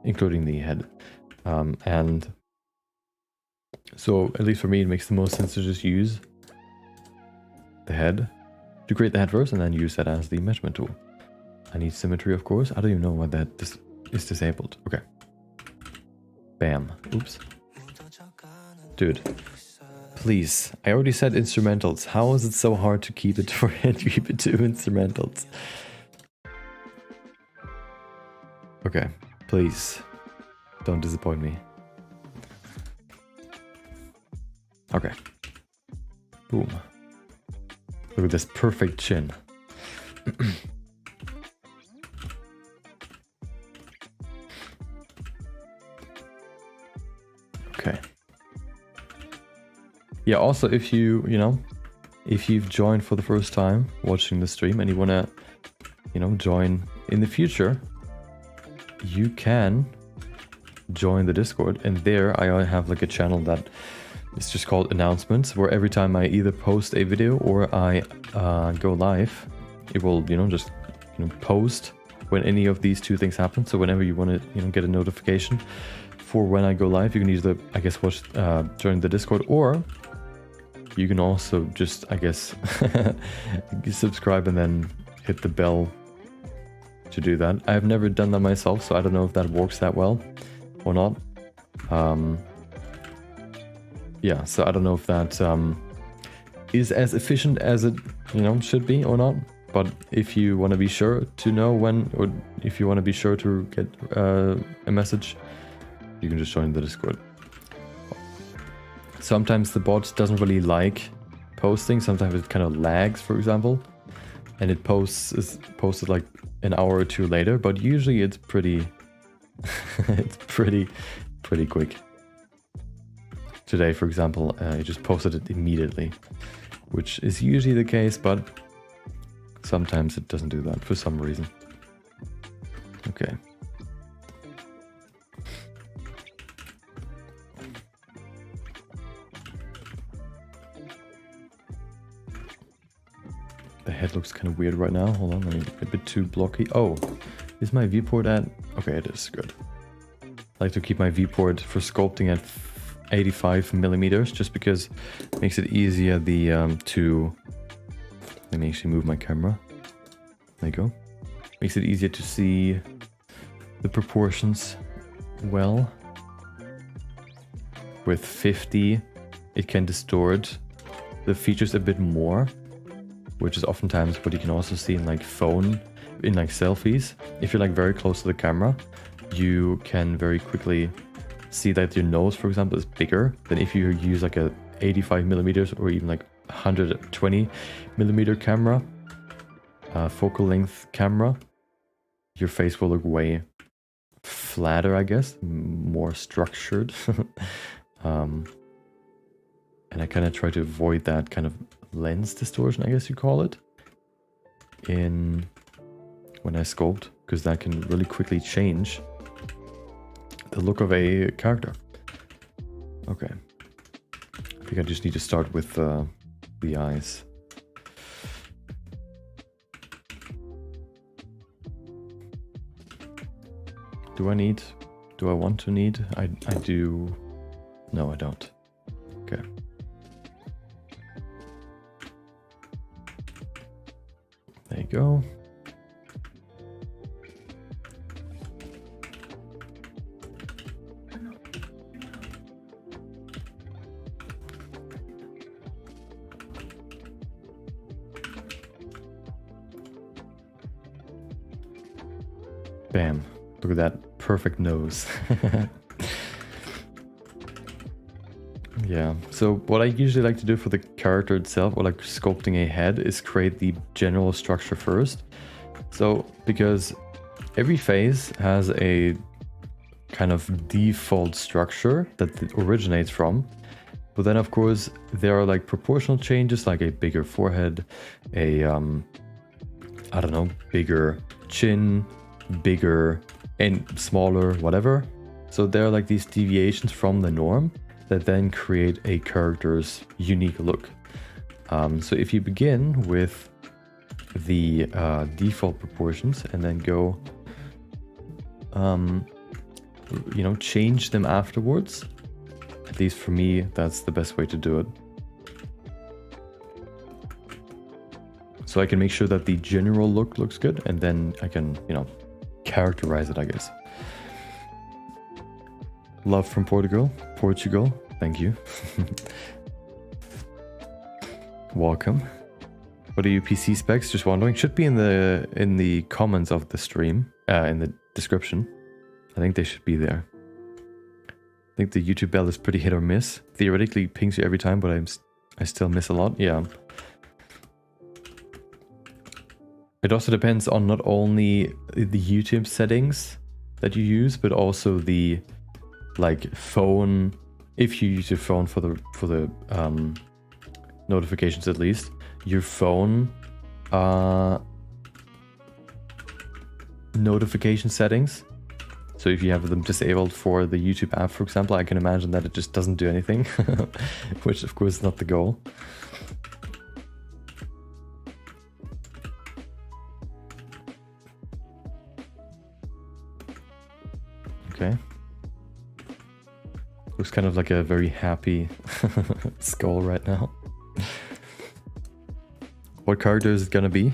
including the head. And so, at least for me, it makes the most sense to just use the head to create the head first and then use that as the measurement tool. I need symmetry, of course. I don't even know why that is disabled. Okay. Bam. Oops. Dude. Please. I already said instrumentals. How is it so hard to keep it to instrumentals? Okay. Please. Don't disappoint me. Okay. Boom. Look at this perfect chin. Okay. Yeah, also if if you've joined for the first time watching the stream and you want to, join in the future, you can join the Discord, and there I have like a channel that it's just called announcements, where every time I either post a video or I go live, it will, just post when any of these two things happen. So whenever you want to, get a notification for when I go live, you can either, I guess, join the Discord, or you can also just, I guess, subscribe and then hit the bell to do that. I've never done that myself, so I don't know if that works that well or not. Yeah, so I don't know if that is as efficient as it, should be or not. But if you want to be sure to know when, or if you want to be sure to get a message, you can just join the Discord. Sometimes the bot doesn't really like posting. Sometimes it kind of lags, for example, and it is posted like an hour or two later. But usually it's pretty, it's pretty quick. Today, for example, I just posted it immediately, which is usually the case, but sometimes it doesn't do that for some reason. Okay. The head looks kind of weird right now. Hold on, a bit too blocky. Oh, is my viewport at? Okay, it is good. I like to keep my viewport for sculpting at 85 millimeters, just because it makes it easier to, let me actually move my camera. There you go. Makes it easier to see the proportions well. With 50, it can distort the features a bit more, which is oftentimes what you can also see in like selfies. If you're like very close to the camera, you can very quickly see that your nose, for example, is bigger than if you use like a 85 millimeters or even like 120 millimeter camera, focal length camera. Your face will look way flatter, I guess, more structured. And I kind of try to avoid that kind of lens distortion, I guess you call it, when I sculpt, because that can really quickly change the look of a character. Okay. I think I just need to start with the eyes. Do I want to need? I do. No, I don't. Okay. There you go. Bam. Look at that perfect nose. Yeah, so what I usually like to do for the character itself, or like sculpting a head, is create the general structure first. So, because every face has a kind of default structure that it originates from. But then, of course, there are like proportional changes, like a bigger forehead, a, I don't know, bigger chin, bigger and smaller, whatever. So there are like these deviations from the norm that then create a character's unique look. So if you begin with the default proportions and then go, you know, change them afterwards, at least for me, that's the best way to do it. So I can make sure that the general look looks good, and then I can, you know, characterize it, I guess. Love from Portugal. Thank you. Welcome. What are your PC specs? Just wondering. Should be in the comments of the stream, in the description. I think they should be there. I think the YouTube bell is pretty hit or miss. Theoretically, it pings you every time, but I still miss a lot. Yeah. It also depends on not only the YouTube settings that you use, but also the like phone. If you use your phone for the notifications, at least your phone notification settings. So if you have them disabled for the YouTube app, for example, I can imagine that it just doesn't do anything, which of course is not the goal. Okay. Looks kind of like a very happy skull right now. What character is it gonna be?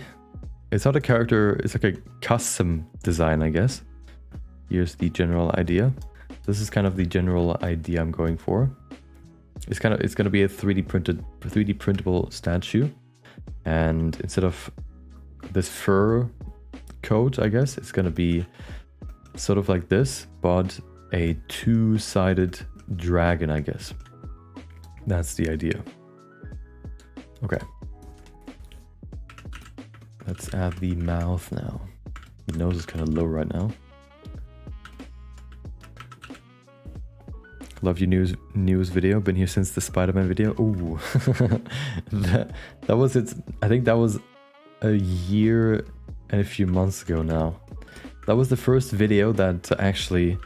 It's not a character, it's like a custom design, I guess. Here's the general idea. This is kind of the general idea I'm going for. It's gonna be a 3D printable statue, and instead of this fur coat, I guess it's gonna be sort of like this, but a two-sided dragon, I guess. That's the idea. Okay. Let's add the mouth now. The nose is kind of low right now. Love your news video. Been here since the Spider-Man video. Ooh, that was it. I think that was a year and a few months ago now. That was the first video that actually.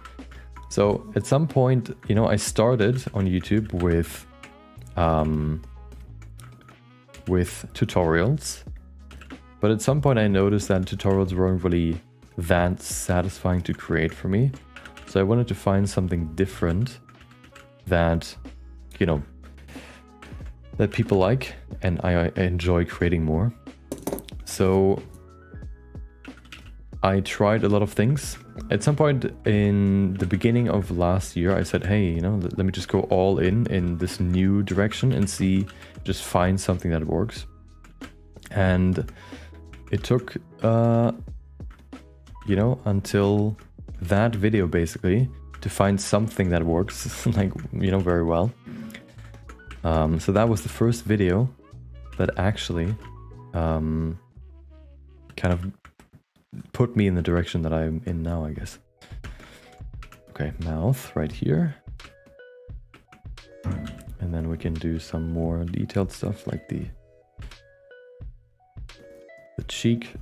So at some point, you know, I started on YouTube with tutorials, but at some point I noticed that tutorials weren't really that satisfying to create for me. So I wanted to find something different that, you know, that people like and I enjoy creating more. So I tried a lot of things. At some point in the beginning of last year, I said, hey, you know, let me just go all in this new direction and see, just find something that works. And it took, you know, until that video basically to find something that works, like, you know, very well. So that was the first video that actually kind of put me in the direction that I'm in now, I guess. Okay, mouth right here. And then we can do some more detailed stuff like the cheek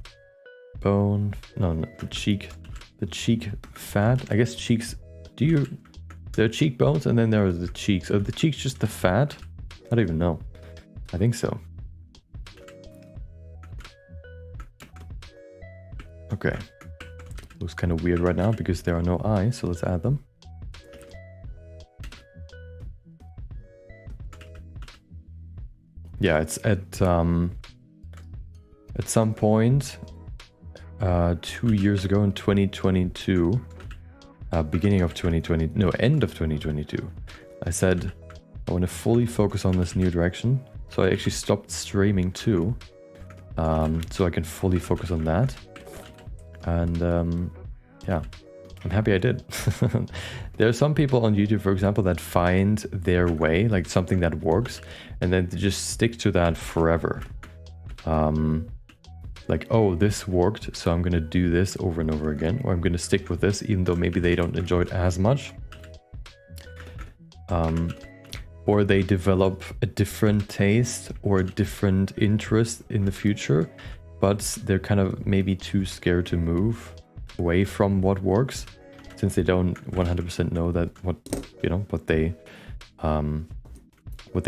bone. No, not the cheek fat. I guess cheeks. There are cheekbones and then there are the cheeks. Are the cheeks just the fat? I don't even know. I think so. Okay. Looks kind of weird right now because there are no eyes, so let's add them. Yeah, it's at some point 2 years ago in 2022, beginning of 2020, no, end of 2022, I said I want to fully focus on this new direction. So I actually stopped streaming too, so I can fully focus on that. And yeah, I'm happy I did. There are some people on YouTube, for example, that find their way, like something that works, and then they just stick to that forever. Like, oh, this worked, so I'm gonna do this over and over again, or I'm gonna stick with this, even though maybe they don't enjoy it as much. Or they develop a different taste or a different interest in the future, but they're kind of maybe too scared to move away from what works, since they don't 100% know that what they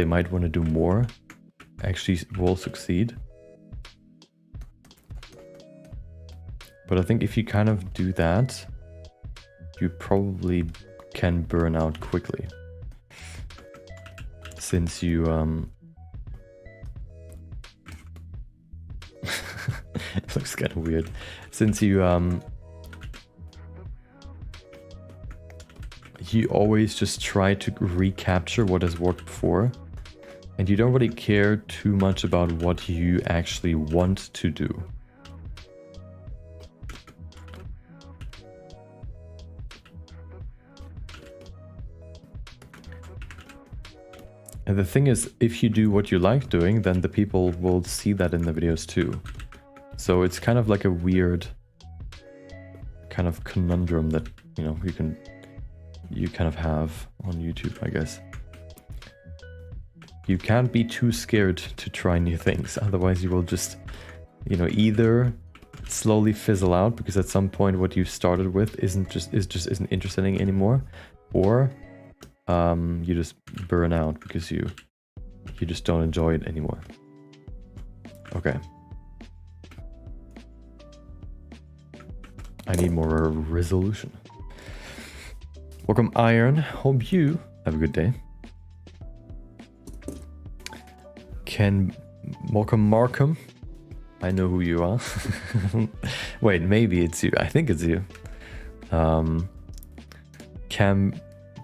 might want to do more actually will succeed. But I think if you kind of do that, you probably can burn out quickly. Since you it looks kind of weird. Since you always just try to recapture what has worked before, and you don't really care too much about what you actually want to do. And the thing is, if you do what you like doing, then the people will see that in the videos too. So it's kind of like a weird kind of conundrum that, you know, you kind of have on YouTube, I guess. You can't be too scared to try new things, otherwise you will just, you know, either slowly fizzle out because at some point what you started with isn't interesting anymore, or you just burn out because you just don't enjoy it anymore. Okay. I need more resolution. Welcome, Iron. Hope you have a good day. Welcome, Markham. I know who you are. Wait, maybe it's you. I think it's you.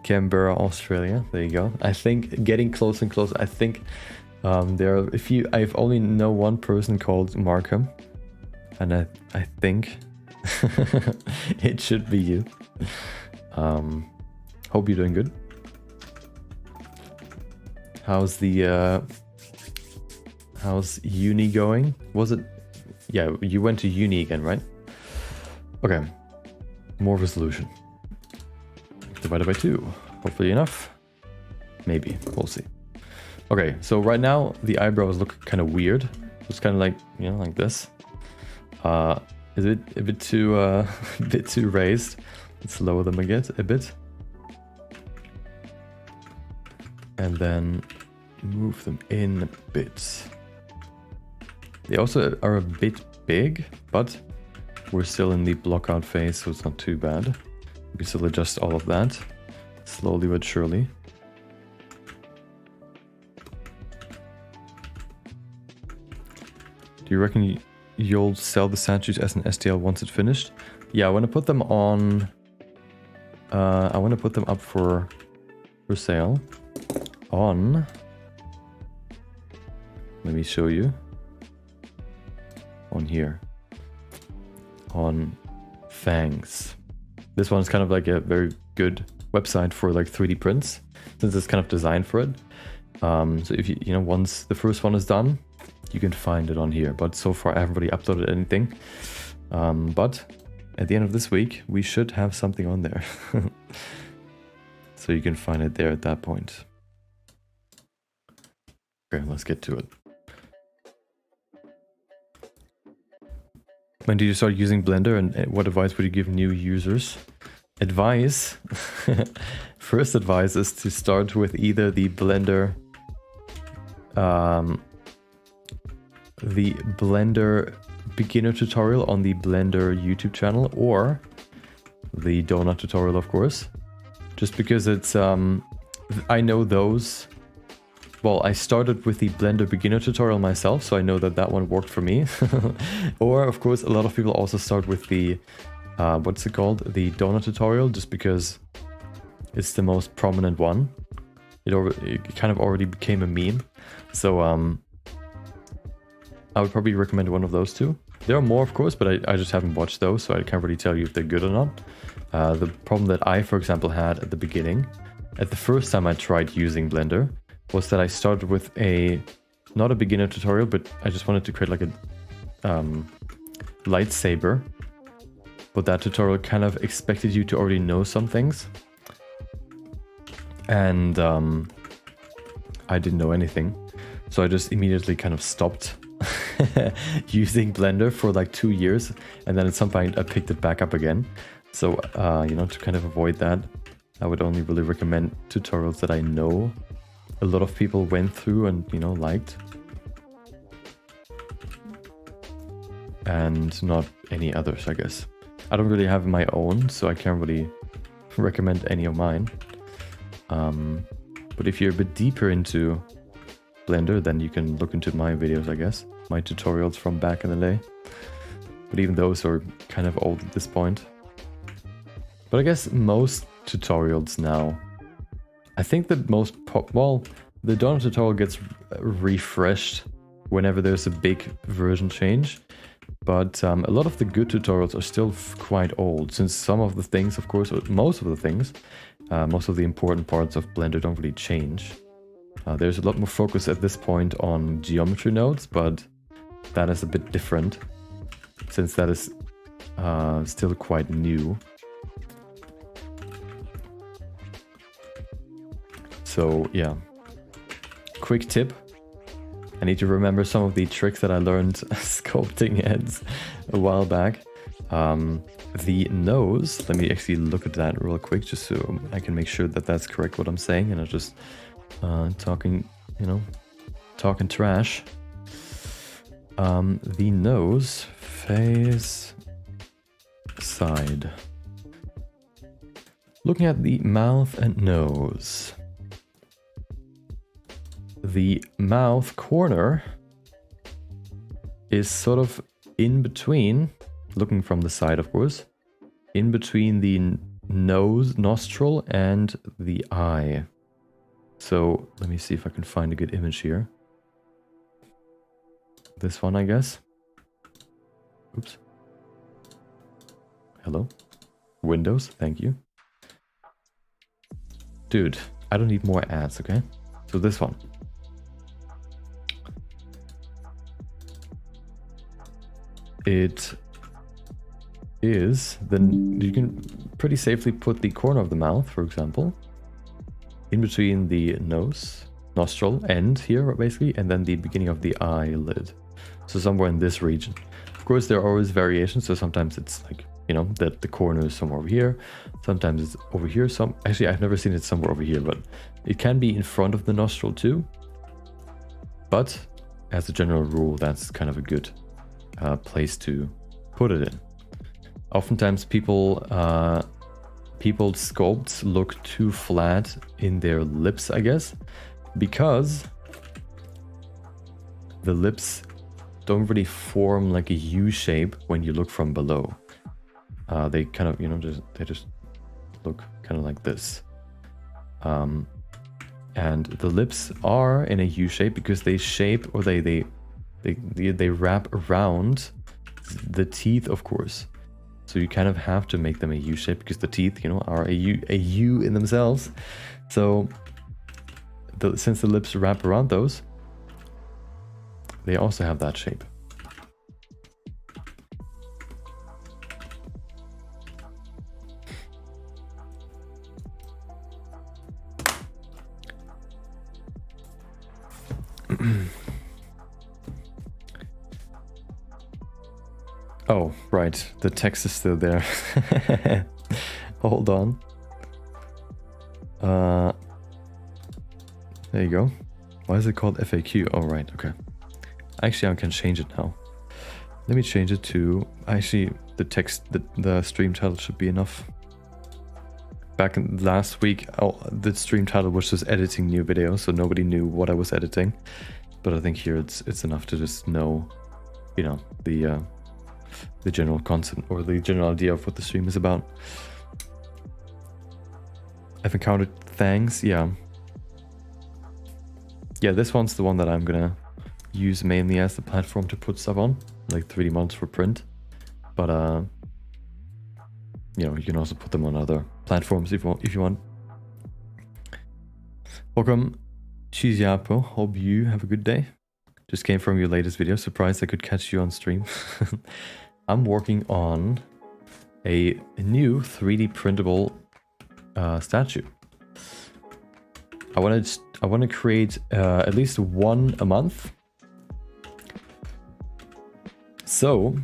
Canberra, Australia. There you go. I think getting closer and closer. I think there are I've only know one person called Markham, and I think it should be you. Hope you're doing good. How's uni going? Was it? Yeah, you went to uni again, right? Okay. More resolution. Divided by 2. Hopefully enough. Maybe. We'll see. Okay, so right now the eyebrows look kind of weird. It's kind of like, you know, like this. Is it a bit too raised? Let's lower them again a bit. And then move them in a bit. They also are a bit big, but we're still in the blockout phase, so it's not too bad. We can still adjust all of that, slowly but surely. Do you reckon you'll sell the statues as an STL once it's finished? Yeah, I want to put them on... I want to put them up for sale on... Let me show you. On here. On Fangs. This one's kind of like a very good website for like 3D prints, since it's kind of designed for it. So if you know, once the first one is done, you can find it on here. But so far I haven't really uploaded anything. But at the end of this week, we should have something on there. So you can find it there at that point. Okay, let's get to it. When did you start using Blender, and what advice would you give new users? Advice? First advice is to start with either the Blender beginner tutorial on the Blender YouTube channel, or the donut tutorial, of course. Just because it's I know those. Well, I started with the Blender beginner tutorial myself, so I know that that one worked for me. Or, of course, a lot of people also start with the, what's it called? The donut tutorial, just because it's the most prominent one. It kind of already became a meme. So, I would probably recommend one of those two. There are more, of course, but I just haven't watched those, so I can't really tell you if they're good or not. The problem that I, for example, had at the beginning, at the first time I tried using Blender, was that I started with not a beginner tutorial, but I just wanted to create like a lightsaber. But that tutorial kind of expected you to already know some things. And I didn't know anything. So I just immediately kind of stopped using Blender for like 2 years. And then at some point I picked it back up again. So, you know, to kind of avoid that, I would only really recommend tutorials that I know a lot of people went through and, you know, liked. And not any others, I guess. I don't really have my own, so I can't really recommend any of mine. But if you're a bit deeper into Blender, then you can look into my videos, I guess. My tutorials from back in the day. But even those are kind of old at this point. But I guess most tutorials now, I think that most, the Dawn tutorial gets refreshed whenever there's a big version change. But a lot of the good tutorials are still quite old, since some of the things, of course, or most of the things, most of the important parts of Blender don't really change. There's a lot more focus at this point on geometry nodes, but that is a bit different, since that is still quite new. So yeah, quick tip. I need to remember some of the tricks that I learned sculpting heads a while back. The nose, let me actually look at that real quick just so I can make sure that that's correct what I'm saying and not just talking, you know, talking trash. The nose, face, side. Looking at the mouth and nose. The mouth corner is sort of in between, looking from the side of course, in between the nose, nostril and the eye. So let me see if I can find a good image here. This one, I guess. Oops. Hello? Windows, thank you. Dude, I don't need more ads, okay? So this one. It is, then you can pretty safely put the corner of the mouth, for example, in between the nose, nostril, end here, basically, and then the beginning of the eyelid. So somewhere in this region. Of course, there are always variations, so sometimes it's like, you know, that the corner is somewhere over here. Sometimes it's over here. Actually, I've never seen it somewhere over here, but it can be in front of the nostril too. But as a general rule, that's kind of a good place to put it in. Oftentimes people's sculpts look too flat in their lips, I guess, because the lips don't really form like a U shape when you look from below. They kind of, you know, they just look kind of like this. And the lips are in a U shape because they shape, or they wrap around the teeth, of course. So you kind of have to make them a U shape because the teeth, you know, are a U in themselves. So since the lips wrap around those, they also have that shape. Oh, right. The text is still there. Hold on. There you go. Why is it called FAQ? Oh, right. Okay. Actually, I can change it now. Let me change it to... Actually, the text, the stream title should be enough. Back in last week, the stream title was just editing new videos, so nobody knew what I was editing. But I think here it's enough to just know, you know, the general concept or the general idea of what the stream is about. I've encountered Thangs, yeah. Yeah, this one's the one that I'm gonna use mainly as the platform to put stuff on. like 3D models for print. But you know, you can also put them on other platforms if you want. Welcome, Chiziapo. Hope you have a good day. Just came from your latest video. Surprised I could catch you on stream. I'm working on a new 3D printable statue. I want to create at least one a month. So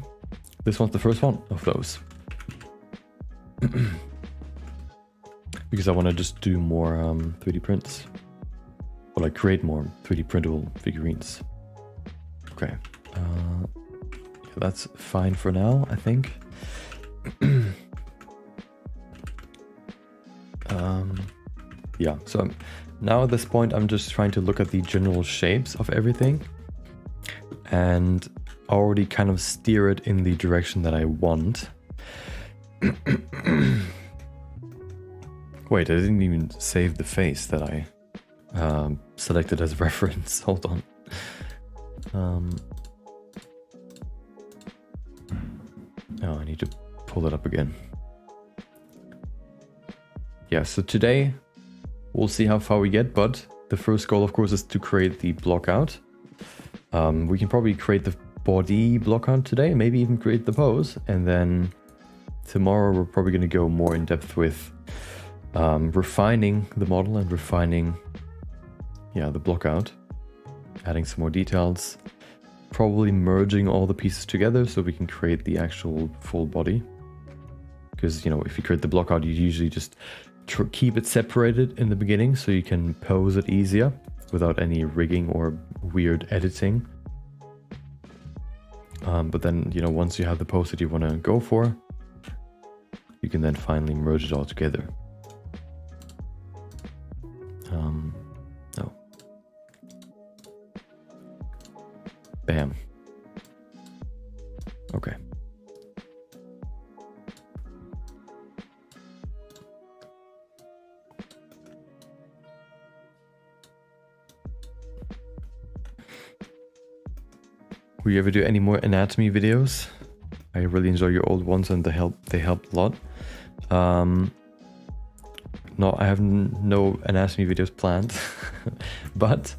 this one's the first one of those. Because I want to just do more 3D prints. Or like create more 3D printable figurines. Okay. Yeah, that's fine for now, I think. Yeah, so now at this point I'm just trying to look at the general shapes of everything and already kind of steer it in the direction that I want. Wait, I didn't even save the face that I selected as reference. Hold on. Oh, I need to pull it up again. Yeah, so today we'll see how far we get, but the first goal, of course, is to create the block out. We can probably create the body block out today, maybe even create the pose, and then tomorrow we're probably going to go more in depth with refining the model and refining, yeah, the block out, adding some more details, probably merging all the pieces together so we can create the actual full body. Because, you know, if you create the block out, you usually just keep it separated in the beginning so you can pose it easier without any rigging or weird editing. But then, you know, once you have the pose that you want to go for, you can then finally merge it all together. No. Bam. Okay. Will you ever do any more anatomy videos? I really enjoy your old ones and they helped a lot. No, I have no anatomy videos planned, but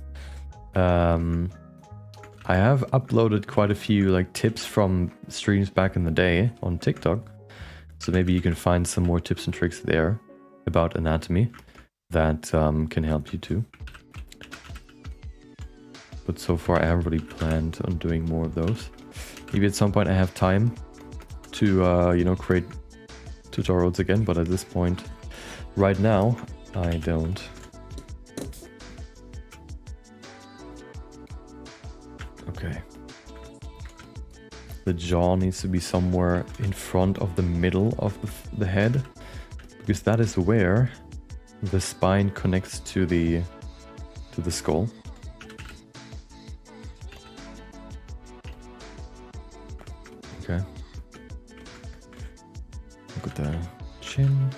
I have uploaded quite a few like tips from streams back in the day on TikTok. So maybe you can find some more tips and tricks there about anatomy that can help you too. But so far I haven't really planned on doing more of those. Maybe at some point I have time to, you know, create tutorials again, but at this point, right now, I don't. Okay. The jaw needs to be somewhere in front of the middle of the head, because that is where the spine connects to the skull. Okay. Look at the chin,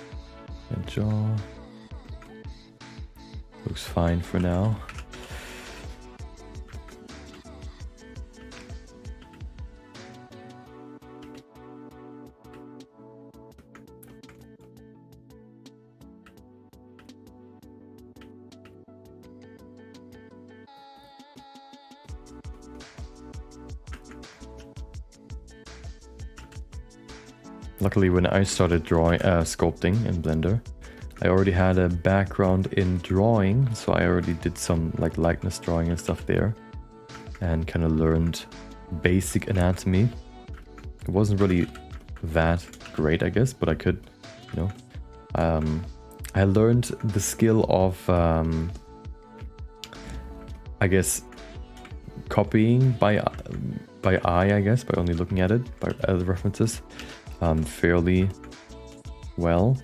the jaw. Looks fine for now. Luckily, when I started sculpting in Blender, I already had a background in drawing, so I already did some like likeness drawing and stuff there, and kind of learned basic anatomy. It wasn't really that great, I guess, but I could, you know. I learned the skill of, I guess, copying by eye, I guess, by only looking at it, by other references. Fairly well,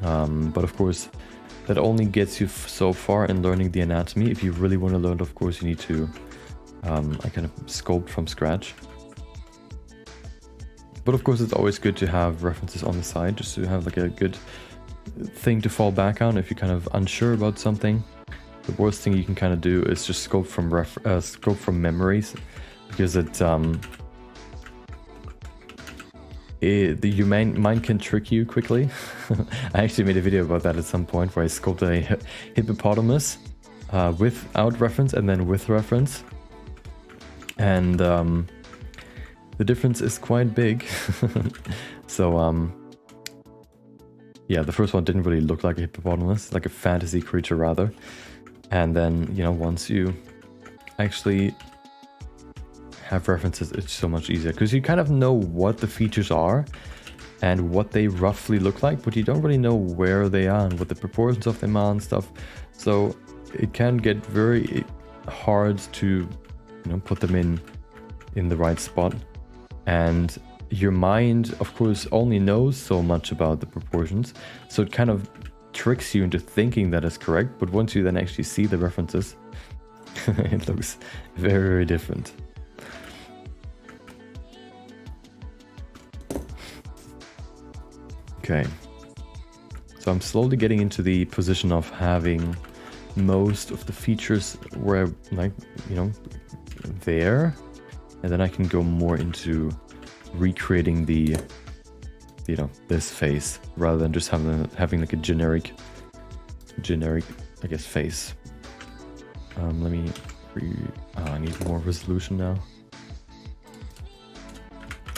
but of course that only gets you so far in learning the anatomy. If you really want to learn, of course, you need to I kind of sculpt from scratch. But of course it's always good to have references on the side, just to have like a good thing to fall back on if you're kind of unsure about something. The worst thing you can kind of do is just sculpt from memories, because your mind can trick you quickly. I actually made a video about that at some point where I sculpted a hippopotamus without reference and then with reference. And the difference is quite big. So yeah, the first one didn't really look like a hippopotamus, like a fantasy creature rather. And then, you know, once you actually have references, it's so much easier because you kind of know what the features are and what they roughly look like, but you don't really know where they are and what the proportions of them are and stuff. So it can get very hard to, you know, put them in the right spot. And your mind, of course, only knows so much about the proportions, so it kind of tricks you into thinking that is correct. But once you then actually see the references, it looks very, very different. Okay, so I'm slowly getting into the position of having most of the features where, like, you know, there, and then I can go more into recreating the, you know, this face rather than just having like a generic, I guess, face. Let me. I need more resolution now.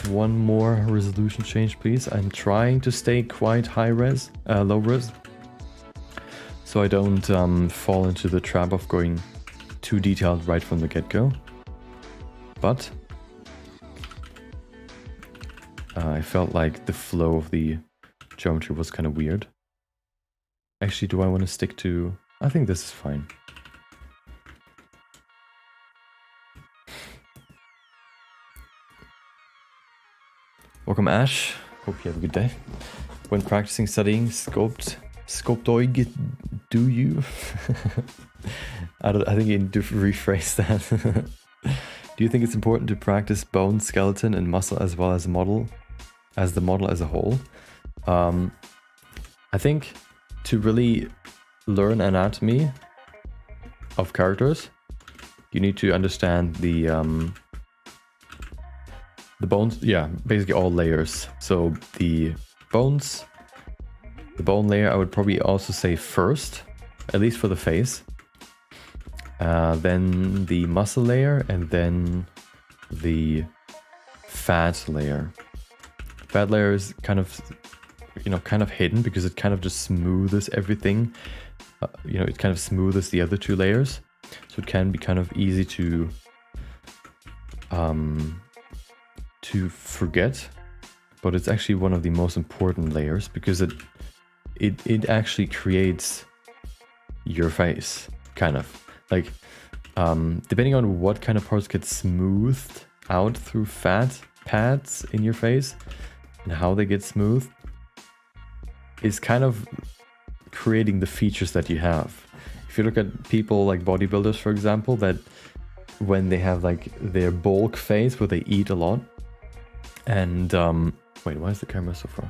One more resolution change, please. I'm trying to stay quite low res, so I don't fall into the trap of going too detailed right from the get-go. But I felt like the flow of the geometry was kind of weird. Actually, do I want to stick to... I think this is fine. Welcome, Ash. Hope you have a good day. When practicing studying sculptoid, do you? I think you need to rephrase that. Do you think it's important to practice bone, skeleton, and muscle as well as the model as a whole? I think to really learn anatomy of characters, you need to understand the bones. Yeah, basically all layers. So the bones, the bone layer, I would probably also say first, at least for the face. Then the muscle layer, and then the fat layer. Fat layer is kind of, you know, kind of hidden because it kind of just smooths everything. You know, it kind of smooths the other two layers, so it can be kind of easy to forget. But it's actually one of the most important layers because it actually creates your face, kind of. Like, depending on what kind of parts get smoothed out through fat pads in your face and how they get smoothed is kind of creating the features that you have. If you look at people like bodybuilders, for example, that when they have like their bulk phase where they eat a lot and wait, why is the camera so far?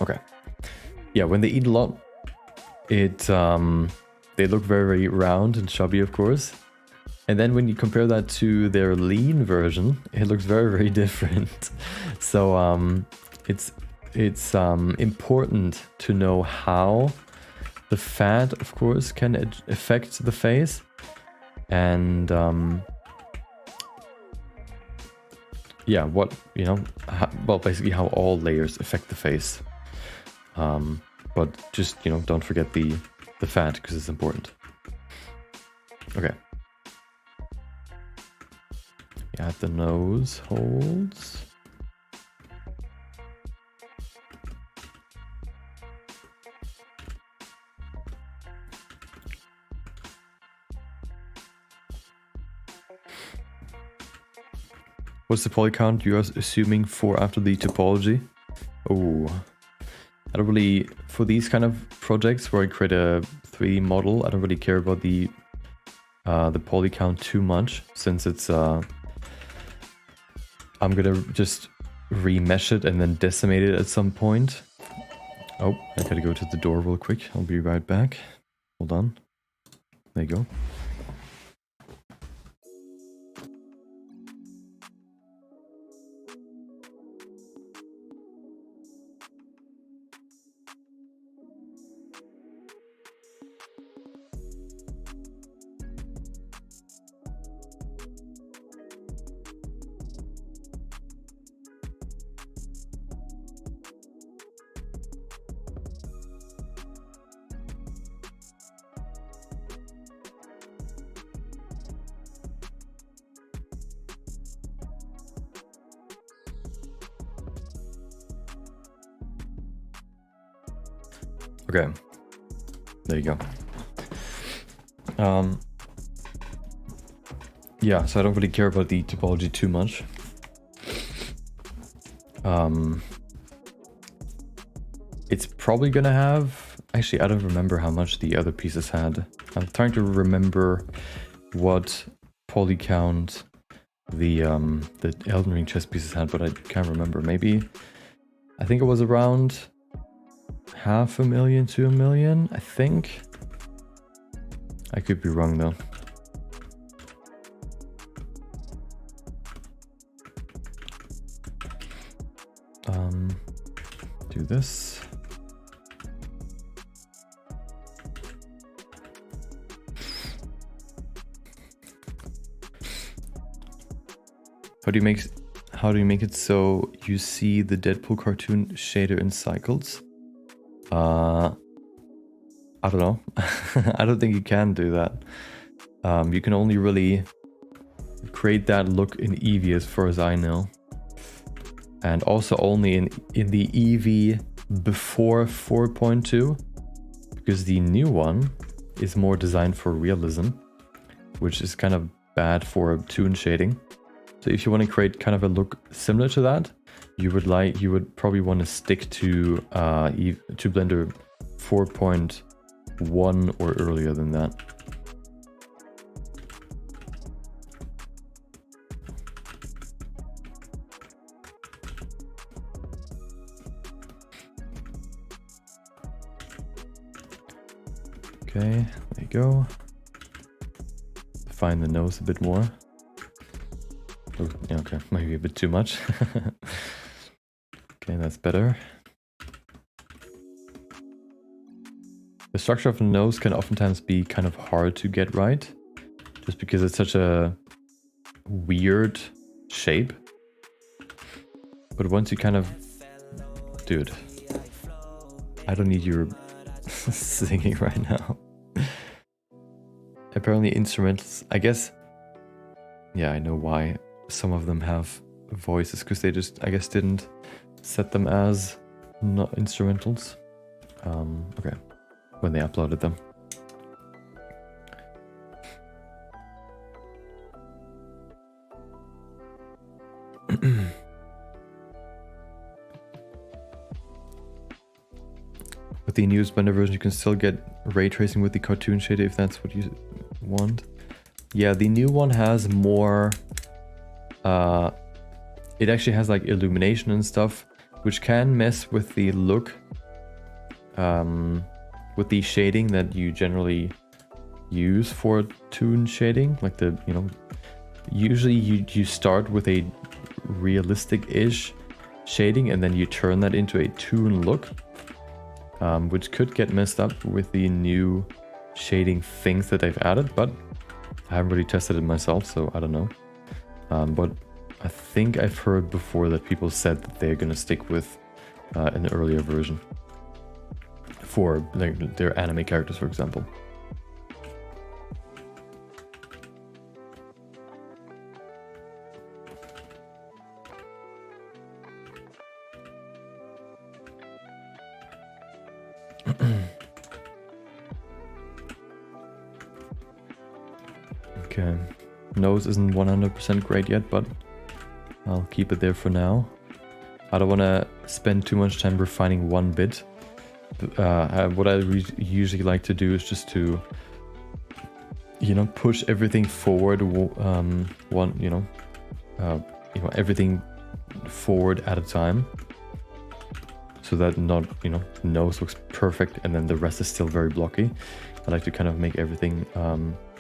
Okay. Yeah, when they eat a lot, they look very, very round and chubby, of course. And then when you compare that to their lean version, it looks very, very different. So it's important to know how the fat, of course, can affect the face, and yeah, what, you know, well, basically how all layers affect the face. But just, you know, don't forget the fat because it's important. Okay. Add the nose holes. What's the poly count you are assuming for after the topology? Oh, I don't really, for these kind of projects where I create a 3D model, I don't really care about the poly count too much, since it's I'm gonna just remesh it and then decimate it at some point. Oh, I gotta go to the door real quick. I'll be right back. Hold on. There you go. Okay. There you go. Yeah, so I don't really care about the topology too much. It's probably gonna have... Actually, I don't remember how much the other pieces had. I'm trying to remember what poly count the Elden Ring chess pieces had, but I can't remember. Maybe... I think it was around 500,000 to 1 million, I think. I could be wrong though. Do this. How do you make it so you see the Deadpool cartoon shader in cycles? I don't know. I don't think you can do that. You can only really create that look in Eevee as far as I know. And also only in the Eevee before 4.2. Because the new one is more designed for realism, which is kind of bad for toon shading. So if you want to create kind of a look similar to that, you would probably want to stick to Blender 4.1 or earlier than that. Okay, there you go. Define the nose a bit more. Oh, yeah, okay, maybe a bit too much. Okay, that's better. The structure of the nose can oftentimes be kind of hard to get right, just because it's such a weird shape. But once you kind of... Dude, I don't need your singing right now. Apparently instrumentals, I guess... Yeah, I know why some of them have voices, because they just, I guess, didn't set them as not instrumentals. Okay, when they uploaded them. With the newest Blender version, you can still get ray tracing with the cartoon shader if that's what you want. Yeah, the new one has more... it actually has like illumination and stuff, which can mess with the look. With the shading that you generally use for toon shading. Like the, you know... Usually you start with a realistic-ish shading and then you turn that into a toon look. Which could get messed up with the new shading things that they've added, but I haven't really tested it myself, so I don't know. But I think I've heard before that people said that they're gonna stick with an earlier version for like, their anime characters, for example. Okay, nose isn't 100% great yet, but I'll keep it there for now. I don't want to spend too much time refining one bit. What I usually like to do is just to, you know, push everything forward. Everything forward at a time, so that not, you know, nose looks perfect and then the rest is still very blocky. I like to kind of make everything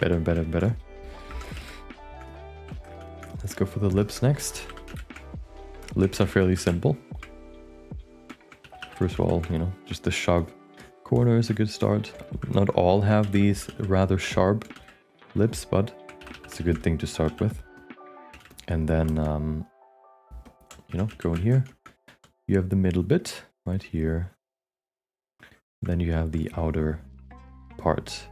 better and better and better. Let's go for the lips next. Lips are fairly simple. First of all, you know, just the sharp corner is a good start. Not all have these rather sharp lips, but it's a good thing to start with. And then, you know, go in here. You have the middle bit right here. Then you have the outer part.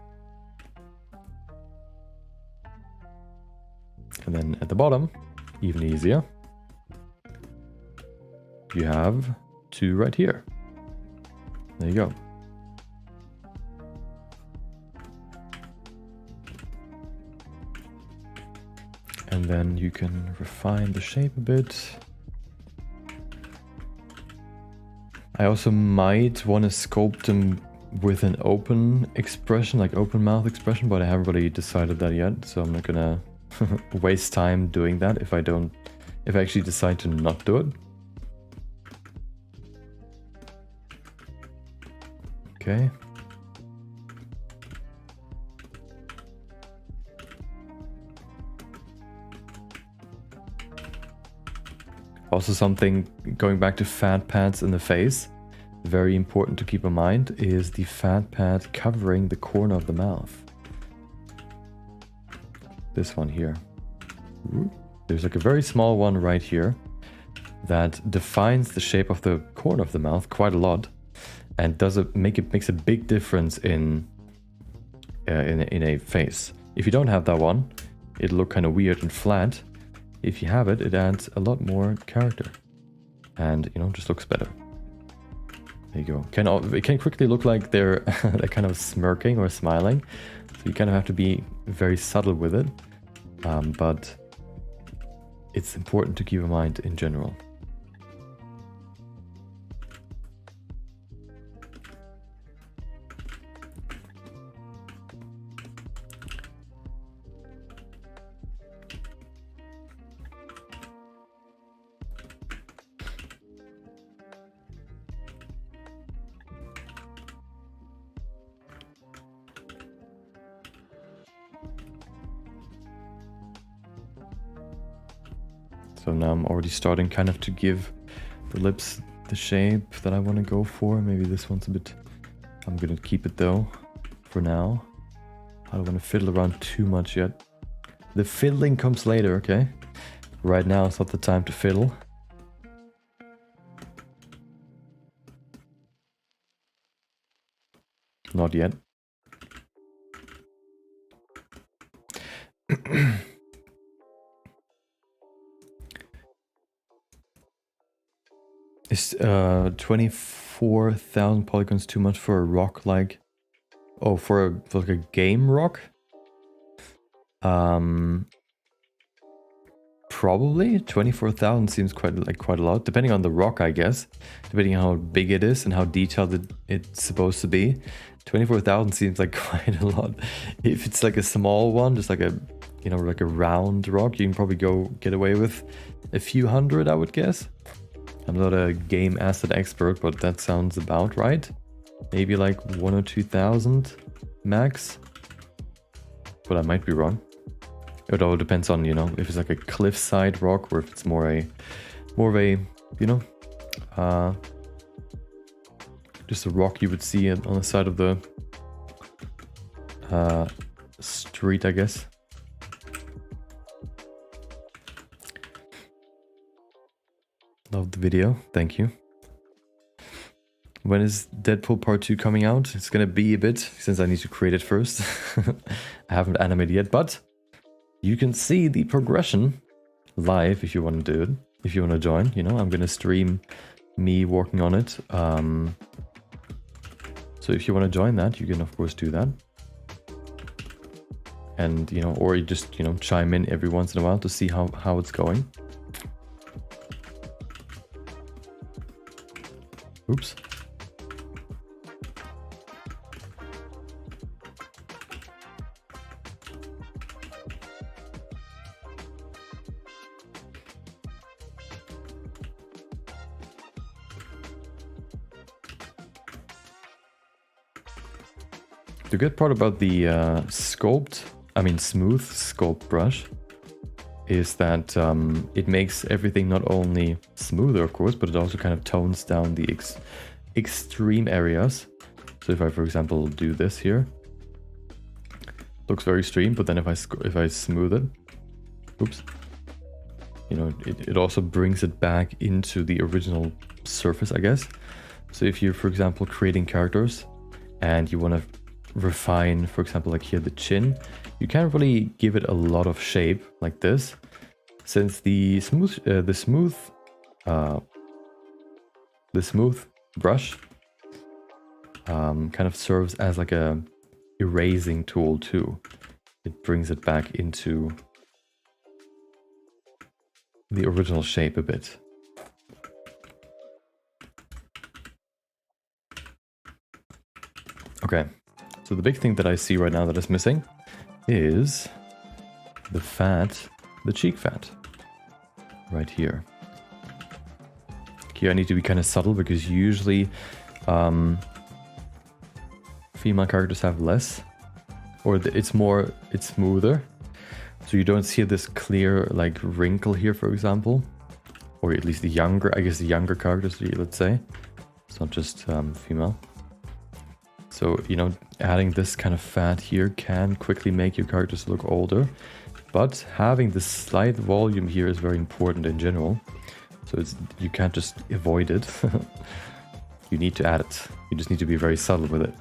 And then at the bottom, even easier, you have two right here. There you go. then you can refine the shape a bit. I also might want to sculpt them with an open expression, like open mouth expression, but I haven't really decided that yet, so I'm not gonna waste time doing that if I actually decide to not do it. Okay. Also something, going back to fat pads in the face, very important to keep in mind is the fat pad covering the corner of the mouth. This one here. There's like a very small one right here that defines the shape of the corner of the mouth quite a lot, and makes a big difference in a face. If you don't have that one, it'll look kind of weird and flat. If you have it, it adds a lot more character, and just looks better. There you go. It can quickly look like they're kind of smirking or smiling, so you kind of have to be very subtle with it, but it's important to keep in mind in general. So now I'm already starting kind of to give the lips the shape that I want to go for. Maybe this one's a bit... I'm going to keep it though, for now. I don't want to fiddle around too much yet. The fiddling comes later, okay? Right now it's not the time to fiddle. Not yet. Is 24,000 polygons too much for a rock like... Oh, for like a game rock? Probably 24,000 seems quite a lot, depending on the rock, I guess. Depending on how big it is and how detailed it's supposed to be. 24,000 seems like quite a lot. If it's like a small one, just like a like a round rock, you can probably get away with a few hundred, I would guess. I'm not a game asset expert, but that sounds about right. Maybe like 1,000 or 2,000 max, but I might be wrong. It all depends on, if it's like a cliffside rock or if it's more of a, just a rock you would see on the side of the street, I guess. Love the video, thank you. When is Deadpool Part 2 coming out? It's gonna be a bit, since I need to create it first. I haven't animated yet, but you can see the progression live if you want to do it. If you want to join, I'm gonna stream me working on it. So if you want to join that, you can of course do that. And, or you just, chime in every once in a while to see how it's going. Oops. The good part about the smooth sculpt brush is that it makes everything not only smoother, of course, but it also kind of tones down the extreme areas. So if I, for example, do this here, looks very extreme, but then if I smooth it, oops, it also brings it back into the original surface, I guess. So if you're, for example, creating characters and you want to refine, for example, like here the chin, you can't really give it a lot of shape like this, since the smooth brush kind of serves as like a erasing tool too. It brings it back into the original shape a bit. Okay, so the big thing that I see right now that is missing is the fat, the cheek fat, right here. Here I need to be kind of subtle because usually female characters have less, or it's smoother. So you don't see this clear like wrinkle here, for example, or at least the younger characters, let's say. It's not just female. So, you know, adding this kind of fat here can quickly make your characters look older, but having this slight volume here is very important in general. So you can't just avoid it. You need to add it. You just need to be very subtle with it.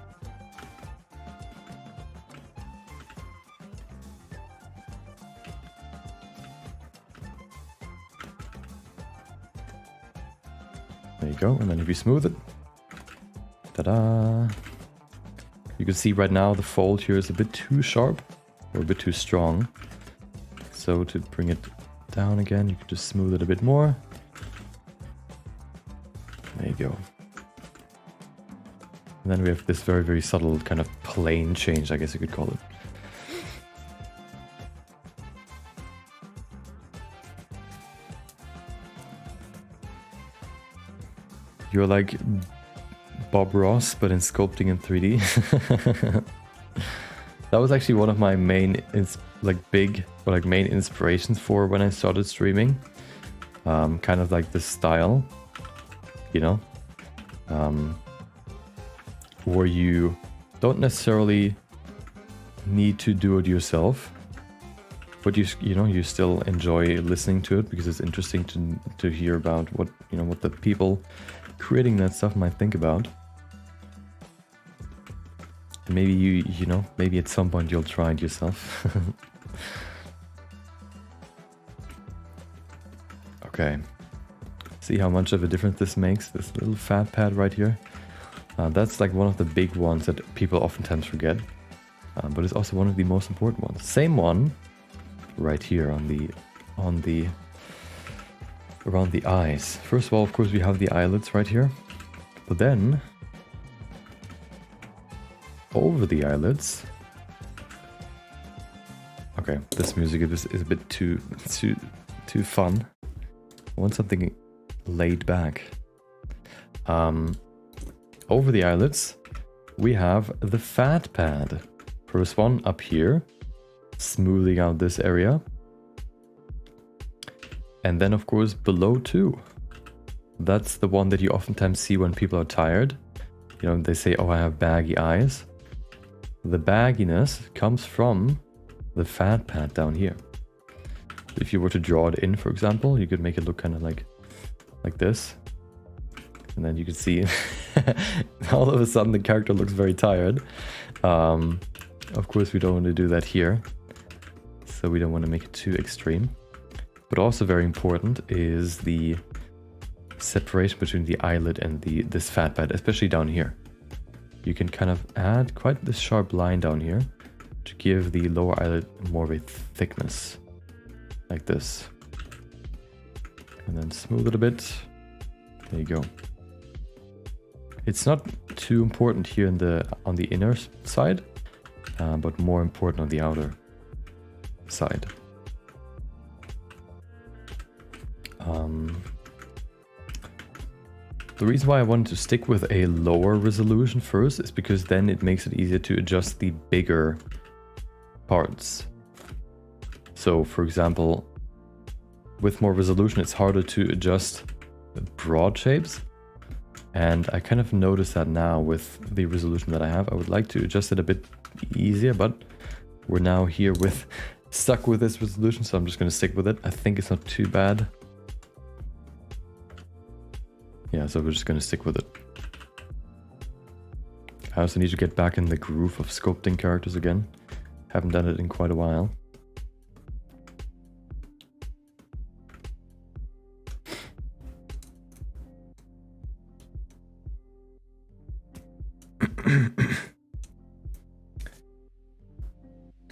There you go, and then if you smooth it, ta-da! You can see right now the fold here is a bit too sharp, or a bit too strong. So to bring it down again, you can just smooth it a bit more. There you go. And then we have this very, very subtle kind of plane change, I guess you could call it. You're like Bob Ross, but in sculpting in 3D. That was actually one of my main, main inspirations for when I started streaming. Kind of like this style, you know, where you don't necessarily need to do it yourself, but you still enjoy listening to it because it's interesting to hear about what the people creating that stuff might think about. And maybe maybe at some point you'll try it yourself. Okay, see how much of a difference this makes, this little fat pad right here. That's like one of the big ones that people oftentimes forget, but it's also one of the most important ones. Same one right here around the eyes. First of all, of course, we have the eyelids right here, but then over the eyelids. Okay, this music is a bit too fun. I want something laid back. Over the eyelids, we have the fat pad. First one up here, smoothing out this area. And then, of course, below too. That's the one that you oftentimes see when people are tired. You know, they say, oh, I have baggy eyes. The bagginess comes from the fat pad down here. If you were to draw it in, for example, you could make it look kind of like this. And then you can see all of a sudden the character looks very tired. Of course, we don't want to do that here. So we don't want to make it too extreme. But also very important is the separation between the eyelid and this fat pad, especially down here. You can kind of add quite this sharp line down here to give the lower eyelid more of a thickness, like this. And then smooth it a bit. There you go. It's not too important here on the inner side, but more important on the outer side. The reason why I wanted to stick with a lower resolution first is because then it makes it easier to adjust the bigger parts. So, for example, with more resolution, it's harder to adjust broad shapes. And I kind of notice that now with the resolution that I have. I would like to adjust it a bit easier, but we're now here stuck with this resolution, so I'm just going to stick with it. I think it's not too bad. Yeah, so we're just going to stick with it. I also need to get back in the groove of sculpting characters again. Haven't done it in quite a while.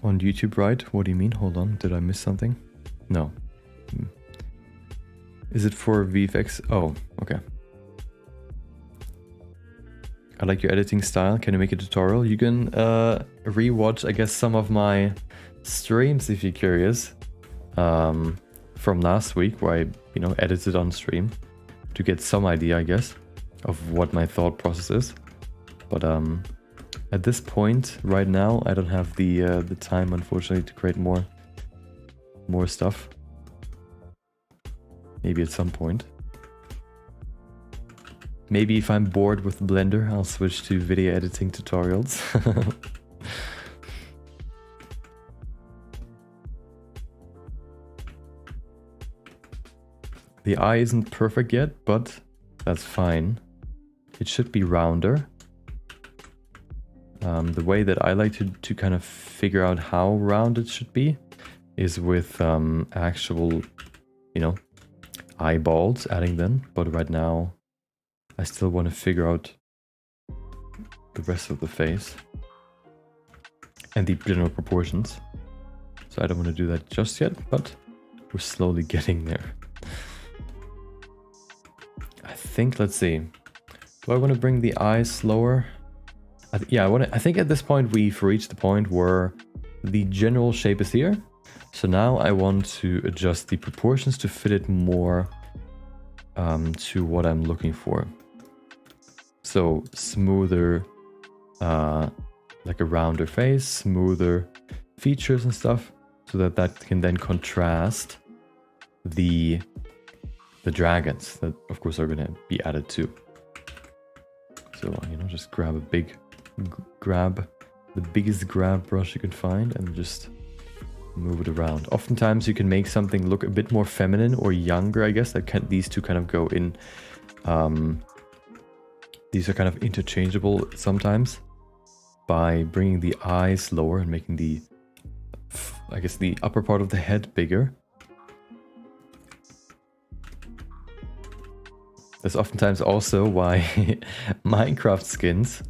On YouTube, right? What do you mean? Hold on, did I miss something? No. Is it for VFX? Oh, okay. I like your editing style. Can you make a tutorial? You can rewatch, I guess, some of my streams if you're curious. From last week where I, edited on stream to get some idea, I guess, of what my thought process is. But at this point, right now, I don't have the time, unfortunately, to create more stuff. Maybe at some point. Maybe if I'm bored with Blender, I'll switch to video editing tutorials. The eye isn't perfect yet, but that's fine. It should be rounder. The way that I like to kind of figure out how round it should be is with actual, eyeballs, adding them. But right now, I still want to figure out the rest of the face and the general proportions. So I don't want to do that just yet, but we're slowly getting there. I think, let's see. Do I want to bring the eyes slower? I think at this point we've reached the point where the general shape is here. So now I want to adjust the proportions to fit it more to what I'm looking for. So smoother, like a rounder face, smoother features and stuff, so that can then contrast the dragons that of course are going to be added too. So, just grab the biggest grab brush you can find and just move it around. Oftentimes you can make something look a bit more feminine or younger, I guess. These two kind of go in. These are kind of interchangeable sometimes by bringing the eyes lower and making the upper part of the head bigger. That's oftentimes also why Minecraft skins,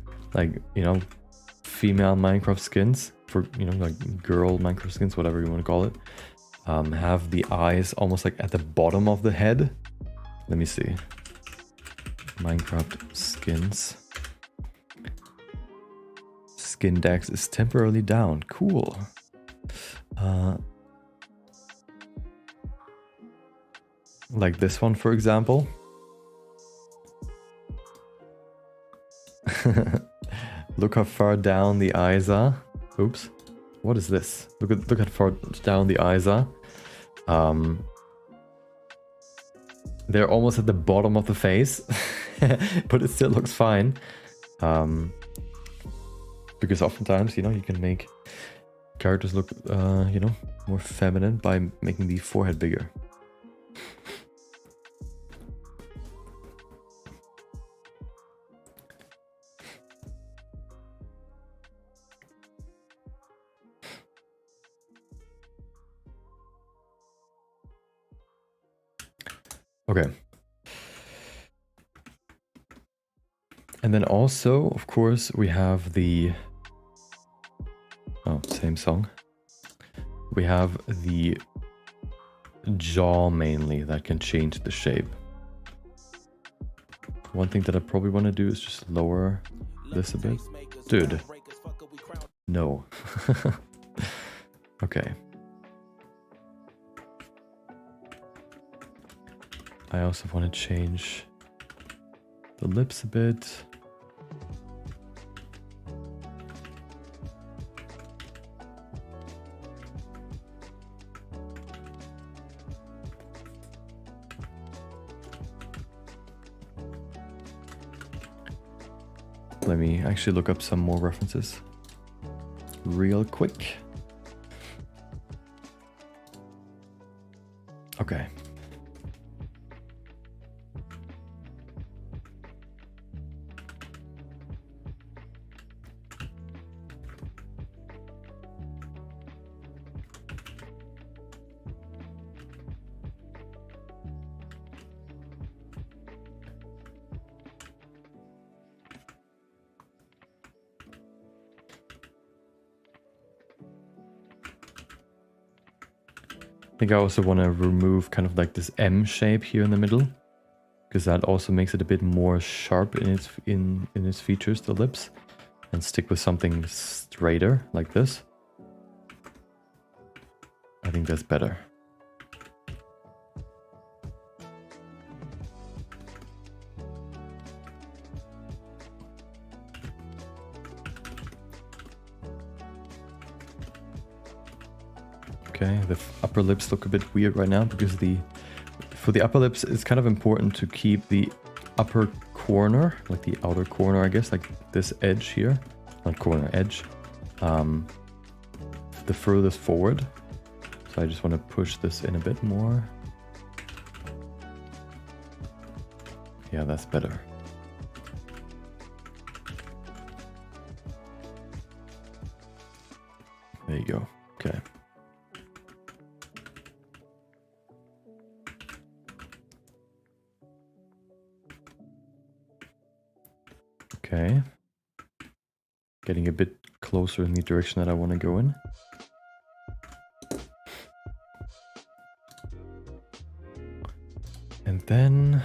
female Minecraft skins, for, like girl Minecraft skins, whatever you want to call it, have the eyes almost like at the bottom of the head. Let me see. Minecraft skins. Skin dex is temporarily down. Cool. Like this one, for example. Look how far down the eyes are. Oops. What is this? Look how far down the eyes are. They're almost at the bottom of the face, but it still looks fine. Because oftentimes, you can make characters look, more feminine by making the forehead bigger. Okay. And then also, of course, we have the... Oh, same song. We have the jaw mainly that can change the shape. One thing that I probably want to do is just lower this a bit. Dude. No. Okay. I also want to change the lips a bit. Let me actually look up some more references real quick. Okay. think I also want to remove kind of like this M shape here in the middle, because that also makes it a bit more sharp in its features, the lips, and stick with something straighter like this. I think that's better. Okay, the upper lips look a bit weird right now because for the upper lips it's kind of important to keep the upper corner, like the outer corner, I guess, like this edge here, not corner, edge, the furthest forward. So I just want to push this in a bit more. Yeah, that's better. There you go. Okay. Okay. Getting a bit closer in the direction that I want to go in. And then...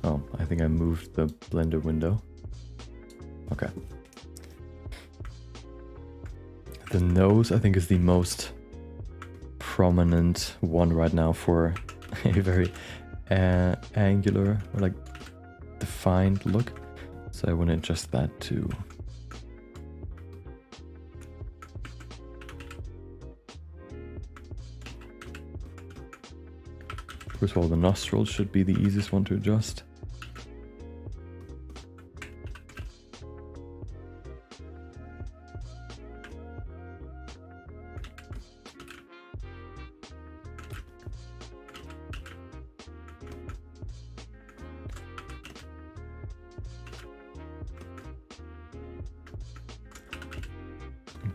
oh, I think I moved the blender window. Okay. The nose, I think, is the most prominent one right now for a very angular or like defined look. So I want to adjust that too. First of all, the nostrils should be the easiest one to adjust.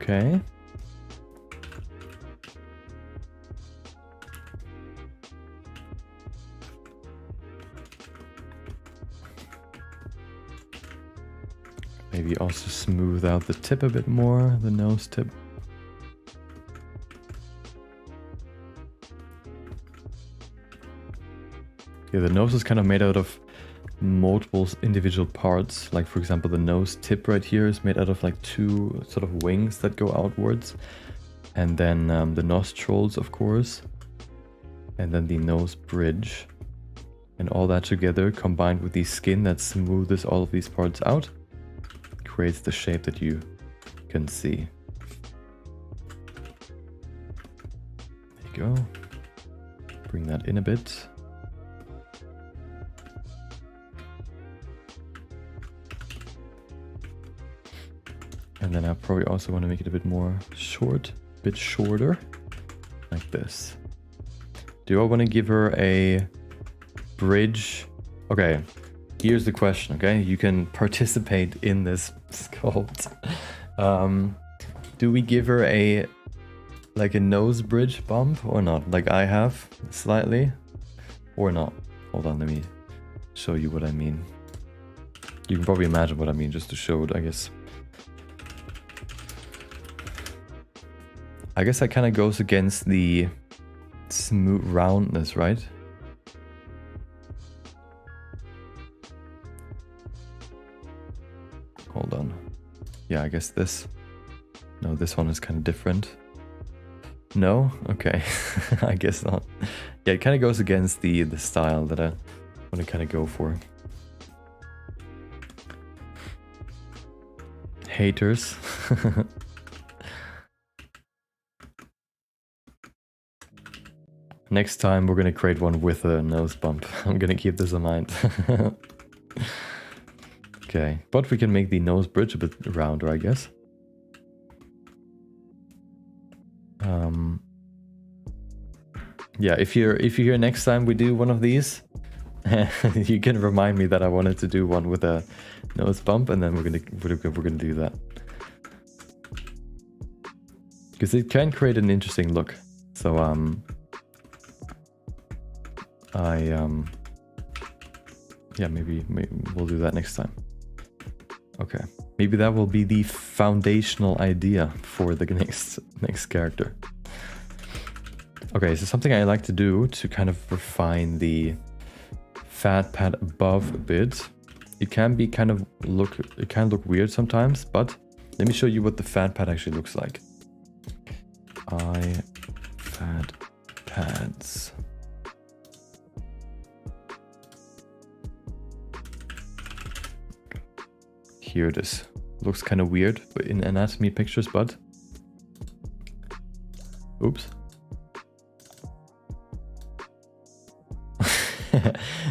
Okay. Maybe also smooth out the tip a bit more, the nose tip. Yeah, the nose is kind of made out of multiple individual parts. Like, for example, the nose tip right here is made out of like two sort of wings that go outwards. And then the nostrils, of course. And then the nose bridge. And all that together, combined with the skin that smoothes all of these parts out, creates the shape that you can see. There you go. Bring that in a bit. And then I probably also want to make it a bit more short, a bit shorter, like this. Do I want to give her a bridge? Okay, here's the question, okay? You can participate in this sculpt. Do we give her a, like a nose bridge bump or not? Like I have, slightly, or not? Hold on, let me show you what I mean. You can probably imagine what I mean just to show it, I guess. I guess that kind of goes against the smooth roundness, right? Hold on. Yeah, I guess this. No, this one is kind of different. No? Okay. I guess not. Yeah, it kind of goes against the style that I want to kind of go for. Haters. Next time we're gonna create one with a nose bump. I'm gonna keep this in mind. Okay, but we can make the nose bridge a bit rounder, I guess. Yeah, if you're here next time we do one of these, you can remind me that I wanted to do one with a nose bump, and then we're gonna do that. Because it can create an interesting look. So yeah, maybe we'll do that next time. Okay, maybe that will be the foundational idea for the next character. Okay, so something I like to do to kind of refine the fat pad above a bit. It can be kind of look weird sometimes, but let me show you what the fat pad actually looks like. Fat pads. Here it is. Looks kind of weird in anatomy pictures, but oops.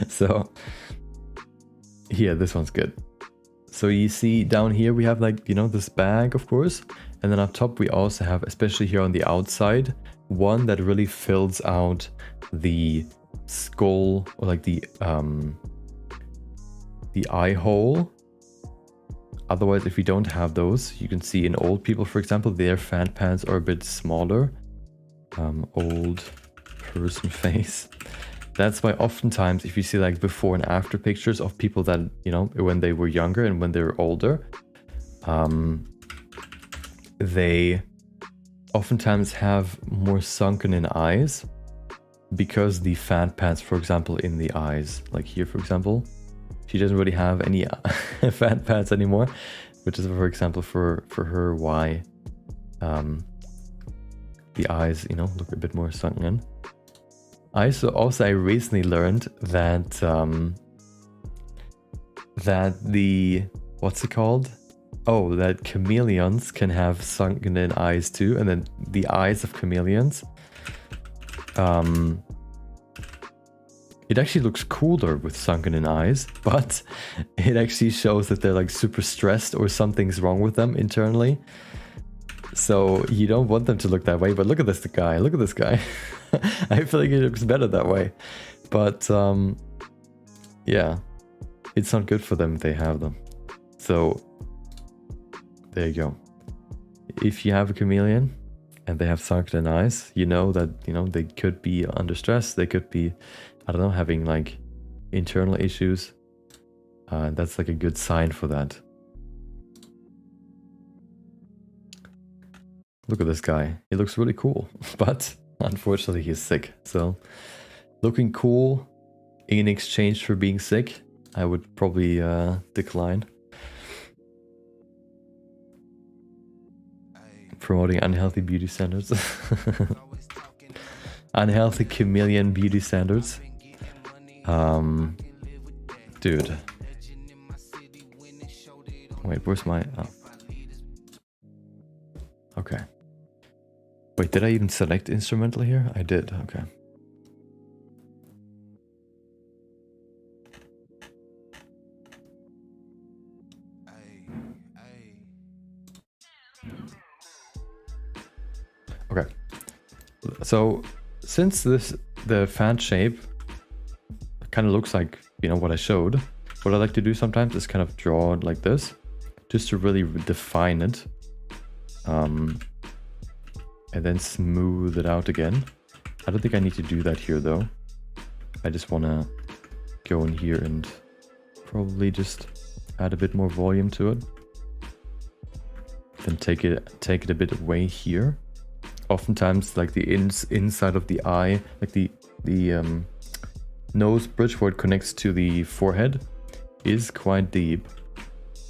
So here, this one's good. So you see down here we have, like, you know, this bag, of course, and then up top we also have, especially here on the outside, one that really fills out the skull, or like the eye hole. Otherwise, if we don't have those, you can see in old people, for example, their fat pads are a bit smaller. Old person face. That's why oftentimes if you see like before and after pictures of people that, you know, when they were younger and when they're older, they oftentimes have more sunken in eyes because the fat pads, for example, in the eyes, like here, for example, she doesn't really have any fat pads anymore, which is, for example, for her why the eyes, you know, look a bit more sunken in. I recently learned that that the, what's it called? Oh, that chameleons can have sunken in eyes too, and then the eyes of chameleons, it actually looks cooler with sunken in eyes, but it actually shows that they're like super stressed or something's wrong with them internally. So you don't want them to look that way, but look at this guy, look at this guy. I feel like it looks better that way. But yeah, it's not good for them if they have them. So there you go. If you have a chameleon and they have sunken eyes, you know that, you know, they could be under stress, they could be, I don't know, having like internal issues. That's like a good sign for that. Look at this guy. He looks really cool, but unfortunately he's sick. So looking cool in exchange for being sick, I would probably decline. Promoting unhealthy beauty standards. Unhealthy chameleon beauty standards. Dude. Wait, where's my... Oh. Okay. Wait, did I even select instrumental here? I did, okay. Okay. So, since the fan shape kind of looks like, you know, what I showed, what I like to do sometimes is kind of draw it like this, just to really define it. And then smooth it out again. I don't think I need to do that here though. I just want to go in here and probably just add a bit more volume to it. Then take it a bit away here. Oftentimes, like the inside of the eye, like the nose bridge where it connects to the forehead, is quite deep,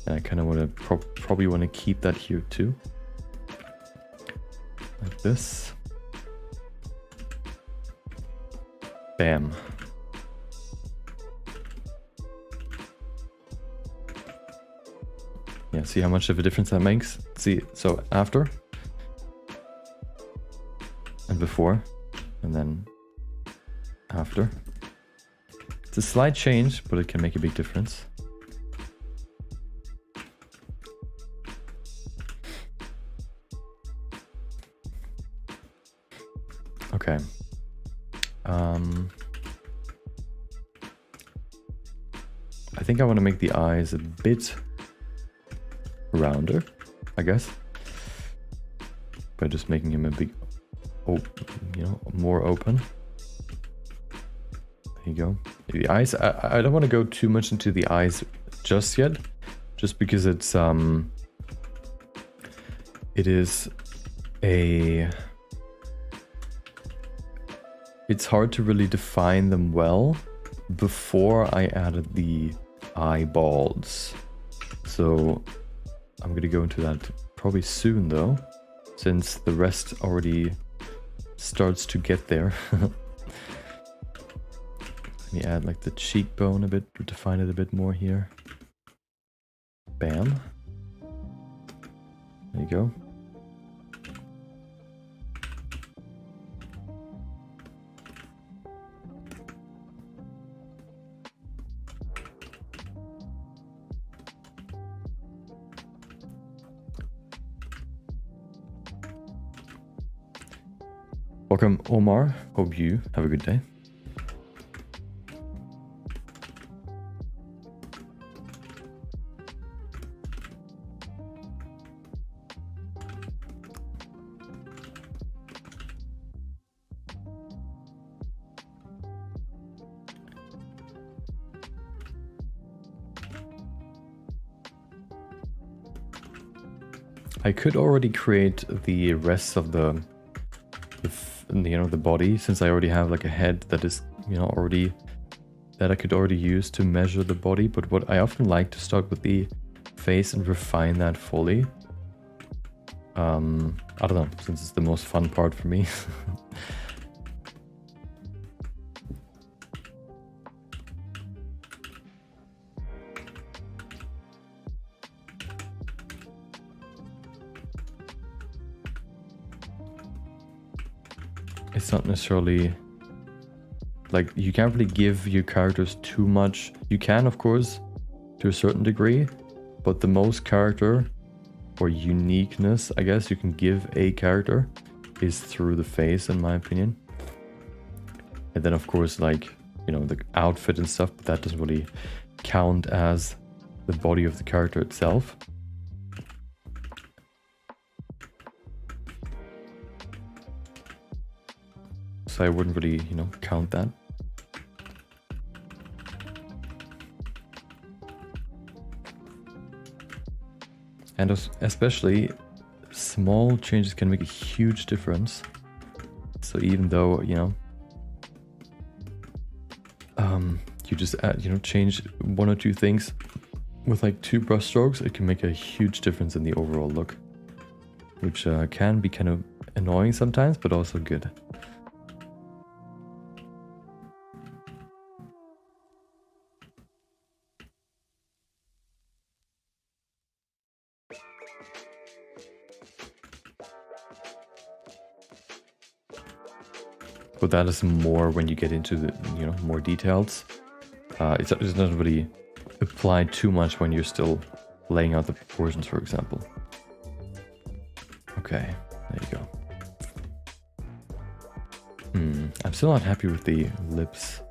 and I kind of want to probably want to keep that here too. Like this. Bam. Yeah, see how much of a difference that makes? See, so after and before, and then after. It's a slight change, but it can make a big difference. Okay. I think I want to make the eyes a bit rounder, I guess, by just making him a big, you know, more open. There you go. The eyes. I don't want to go too much into the eyes just yet, just because it's it is a it's hard to really define them well before I added the eyeballs. So I'm gonna go into that probably soon though, since the rest already starts to get there. Let me add like the cheekbone a bit to define it a bit more here. Bam. There you go. Welcome, Omar. Hope you have a good day. I could already create the rest of the body, since I already have like a head that is, already, that I could already use to measure the body. But what I often like to start with the face and refine that fully. I don't know, since it's the most fun part for me. It's not necessarily like you can't really give your characters too much. You can, of course, to a certain degree, but the most character or uniqueness, I guess, you can give a character is through the face, in my opinion. And then, of course, like, the outfit and stuff, but that doesn't really count as the body of the character itself. So I wouldn't really, count that. And especially small changes can make a huge difference. So even though, you just add, change one or two things with like 2 brush strokes, it can make a huge difference in the overall look, which can be kind of annoying sometimes, but also good. But that is more when you get into the, more details. It doesn't really apply too much when you're still laying out the proportions, for example. Okay, there you go. I'm still not happy with the lips,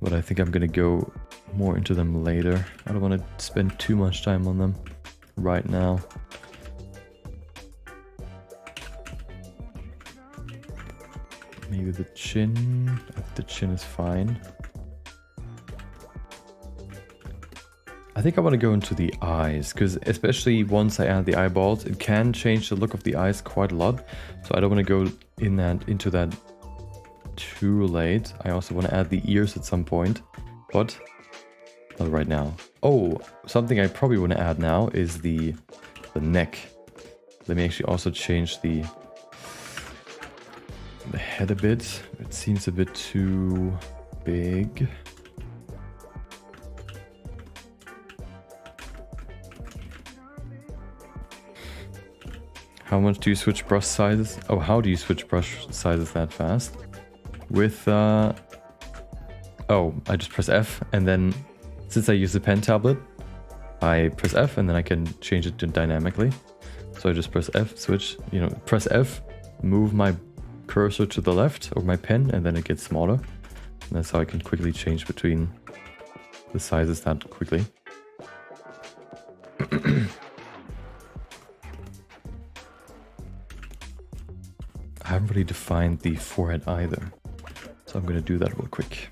but I think I'm gonna go more into them later. I don't want to spend too much time on them right now. Maybe the chin. I think the chin is fine. I think I want to go into the eyes, because especially once I add the eyeballs, it can change the look of the eyes quite a lot. So I don't want to go into that too late. I also want to add the ears at some point, but not right now. Oh, something I probably want to add now is the neck. Let me actually also change the head a bit. It seems a bit too big. How much do you switch brush sizes? Oh, how do you switch brush sizes that fast? With oh, I just press F, and then since I use the pen tablet, I press F and then I can change it dynamically. So I just press F, switch, press F, move my cursor to the left of my pen, and then it gets smaller. And that's how I can quickly change between the sizes that quickly. I haven't really defined the forehead either, so I'm going to do that real quick.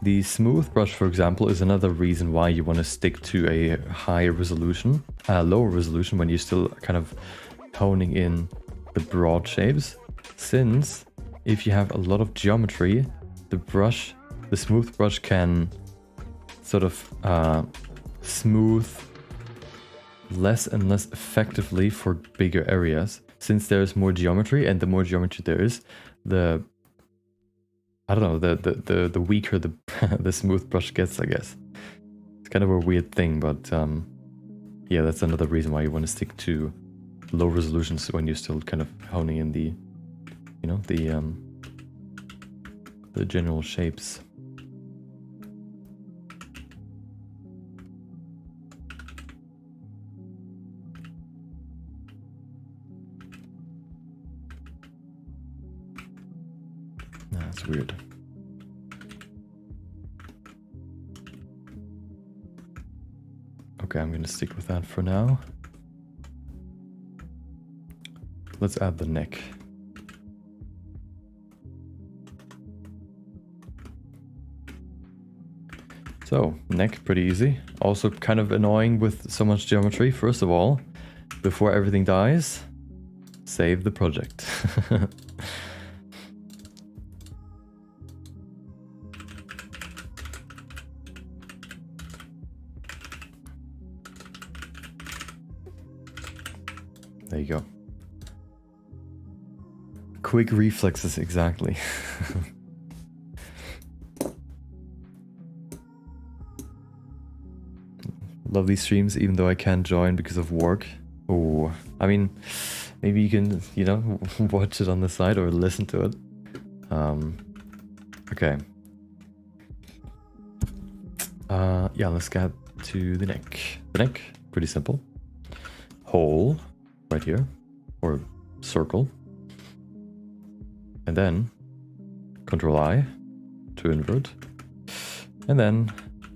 The smooth brush, for example, is another reason why you want to stick to a higher resolution, lower resolution when you're still kind of honing in the broad shapes, since if you have a lot of geometry, the smooth brush can sort of smooth less and less effectively for bigger areas. Since there's more geometry, and the more geometry there is, the weaker the the smooth brush gets, I guess. It's kind of a weird thing, but yeah, that's another reason why you want to stick to low resolutions when you're still kind of honing in the, you know, the general shapes. That's weird. Okay, I'm gonna stick with that for now. Let's add the neck. So, neck, pretty easy. Also kind of annoying with so much geometry. First of all, before everything dies, save the project. There you go. Quick reflexes, exactly. Love these streams, even though I can't join because of work. Oh, I mean, maybe you can, you know, watch it on the side or listen to it. Okay. Yeah, let's get to the neck. The neck, pretty simple. Hole, right here, or circle. And then Control I to invert. And then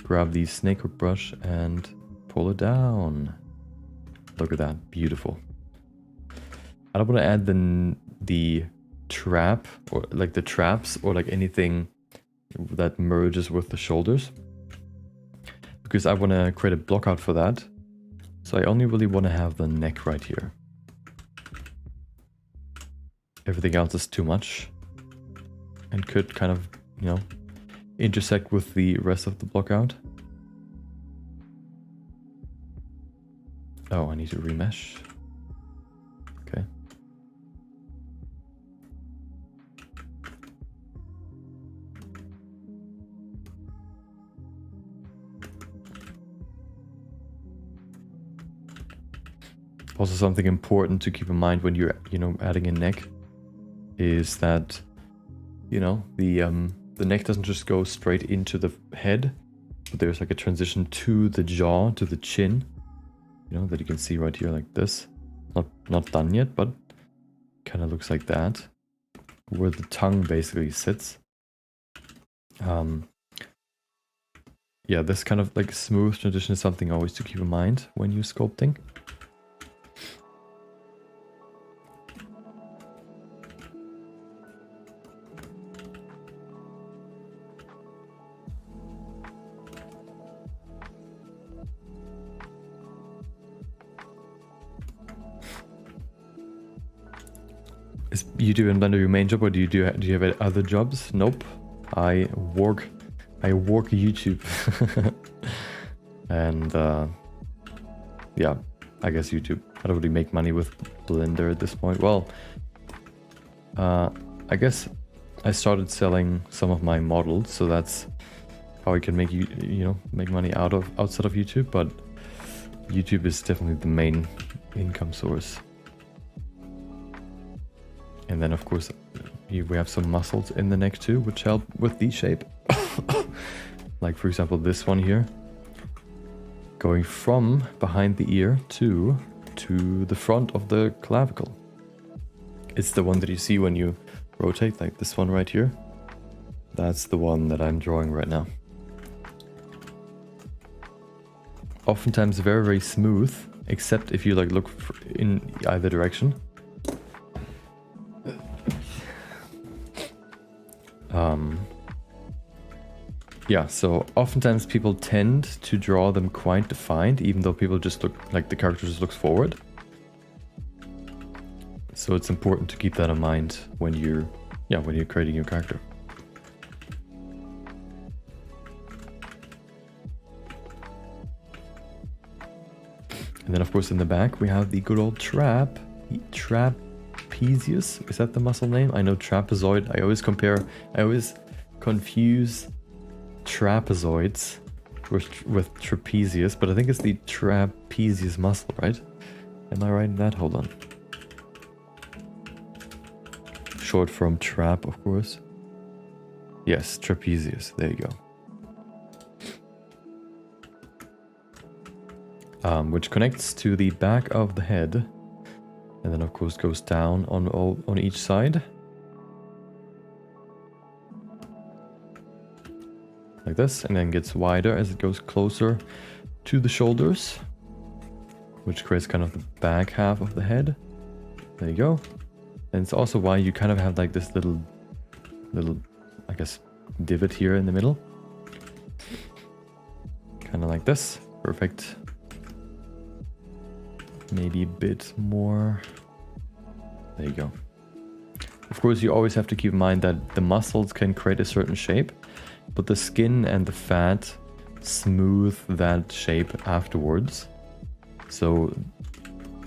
grab the snake hook brush and pull it down. Look at that, beautiful. I don't want to add the trap, or like the traps, or like anything that merges with the shoulders, because I want to create a block out for that. So I only really want to have the neck right here. Everything else is too much and could kind of, you know, intersect with the rest of the block out. Oh, I need to remesh. Okay. Also, something important to keep in mind when you're, you know, adding a neck is that, you know, the neck doesn't just go straight into the head, but there's like a transition to the jaw, to the chin, you know, that you can see right here like this. Not done yet, but kind of looks like that, where the tongue basically sits. Yeah, this kind of like smooth transition is something always to keep in mind when you're sculpting. Is YouTube and Blender your main job, or do you have other jobs? Nope. I work YouTube. And yeah, I guess YouTube. I don't really make money with Blender at this point. Well, I guess I started selling some of my models, so that's how I can make make money outside of YouTube, but YouTube is definitely the main income source. And then of course we have some muscles in the neck too, which help with the shape. Like for example this one here, going from behind the ear to the front of the clavicle. It's the one that you see when you rotate, like this one right here. That's the one that I'm drawing right now. Oftentimes very, very smooth, except if you like look in either direction. Yeah, so oftentimes people tend to draw them quite defined, even though people just look like the character just looks forward. So it's important to keep that in mind when you're yeah, when you're creating your character. And then of course in the back we have the good old trap. The trapezius, is that the muscle name? I know trapezoid. I always confuse trapezoids with trapezius, but I think it's the trapezius muscle, right? Am I right in that? Hold on. Short from trap, of course. Yes, trapezius. There you go. Which connects to the back of the head, and then of course goes down on each side, like this, and then gets wider as it goes closer to the shoulders, which creates kind of the back half of the head. There you go. And it's also why you kind of have like this little, I guess, divot here in the middle, kind of like this. Perfect. Maybe a bit more. There you go. Of course, you always have to keep in mind that the muscles can create a certain shape, but the skin and the fat smooth that shape afterwards. So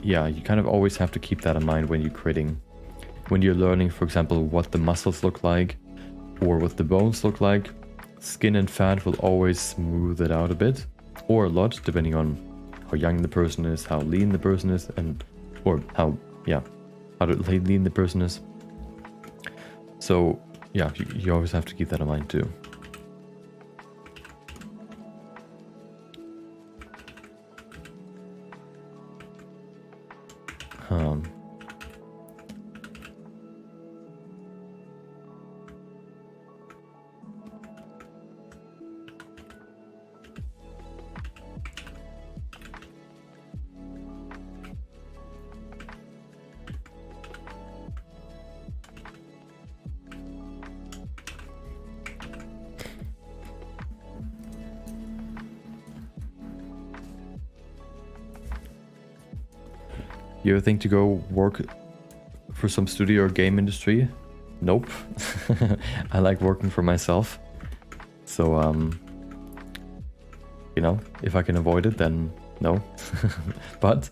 yeah, you kind of always have to keep that in mind when you're learning, for example, what the muscles look like or what the bones look like. Skin and fat will always smooth it out a bit, or a lot, depending on how young the person is, how lean the person is, or how lean the person is. So yeah, you always have to keep that in mind too. You ever think to go work for some studio or game industry? Nope. I like working for myself. So, you know, if I can avoid it, then no. But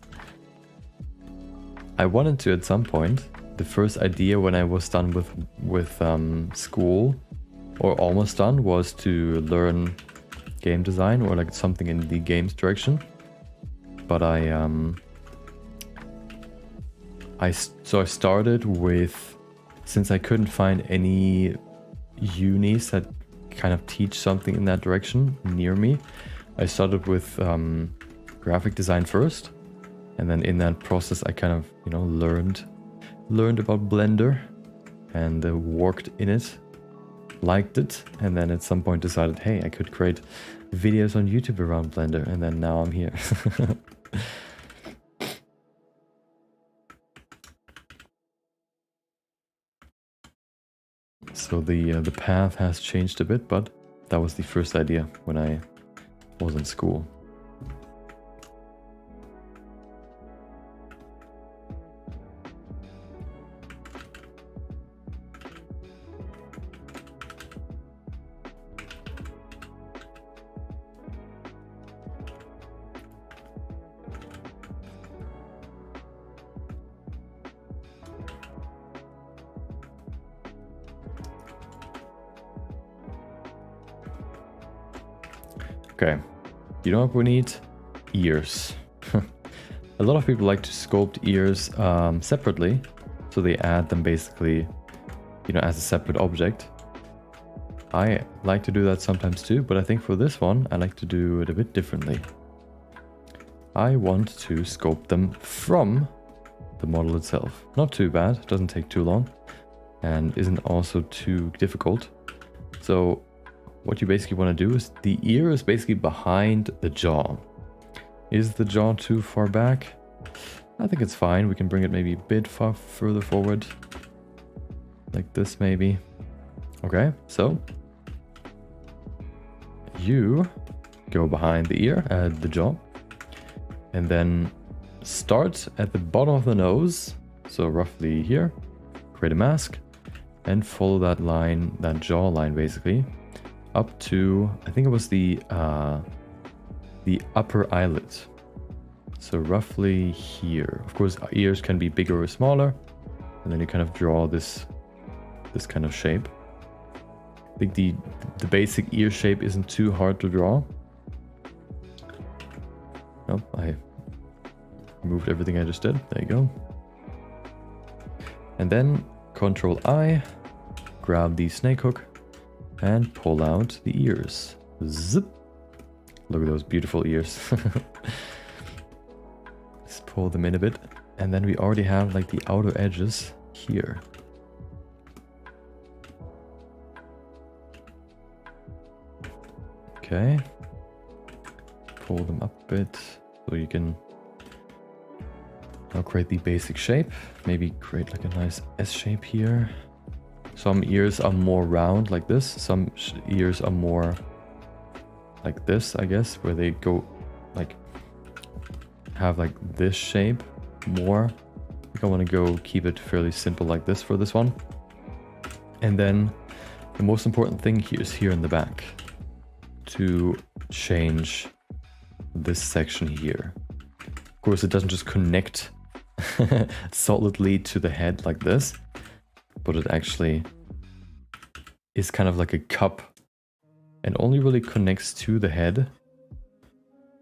I wanted to at some point. The first idea when I was done with school, or almost done, was to learn game design or like something in the games direction. But I started with, since I couldn't find any unis that kind of teach something in that direction near me, I started with graphic design first, and then in that process I kind of, you know, learned about Blender and worked in it, liked it, and then at some point decided, hey, I could create videos on YouTube around Blender, and then now I'm here. So the path has changed a bit, but that was the first idea when I was in school. Okay, you know what we need? Ears. A lot of people like to sculpt ears separately, so they add them basically, you know, as a separate object. I like to do that sometimes too, but I think for this one, I like to do it a bit differently. I want to sculpt them from the model itself. Not too bad, doesn't take too long, and isn't also too difficult. So what you basically want to do is, the ear is basically behind the jaw. Is the jaw too far back? I think it's fine. We can bring it maybe a bit further forward. Like this maybe. Okay, so you go behind the ear, add the jaw, and then start at the bottom of the nose, so roughly here, create a mask, and follow that line, that jaw line basically, up to, I think it was the upper eyelid. So roughly here. Of course, ears can be bigger or smaller, and then you kind of draw this kind of shape. I think the basic ear shape isn't too hard to draw. Nope, I removed everything I just did. There you go. And then Control I, grab the snake hook, and pull out the ears. Zip. Look at those beautiful ears. Let's pull them in a bit. And then we already have like the outer edges here. Okay. Pull them up a bit so you can now create the basic shape. Maybe create like a nice S shape here. Some ears are more round like this. Some ears are more like this, I guess, where they go like have like this shape more. I think I want to go keep it fairly simple like this for this one. And then the most important thing here is here in the back to change this section here. Of course, it doesn't just connect solidly to the head like this, but it actually is kind of like a cup and only really connects to the head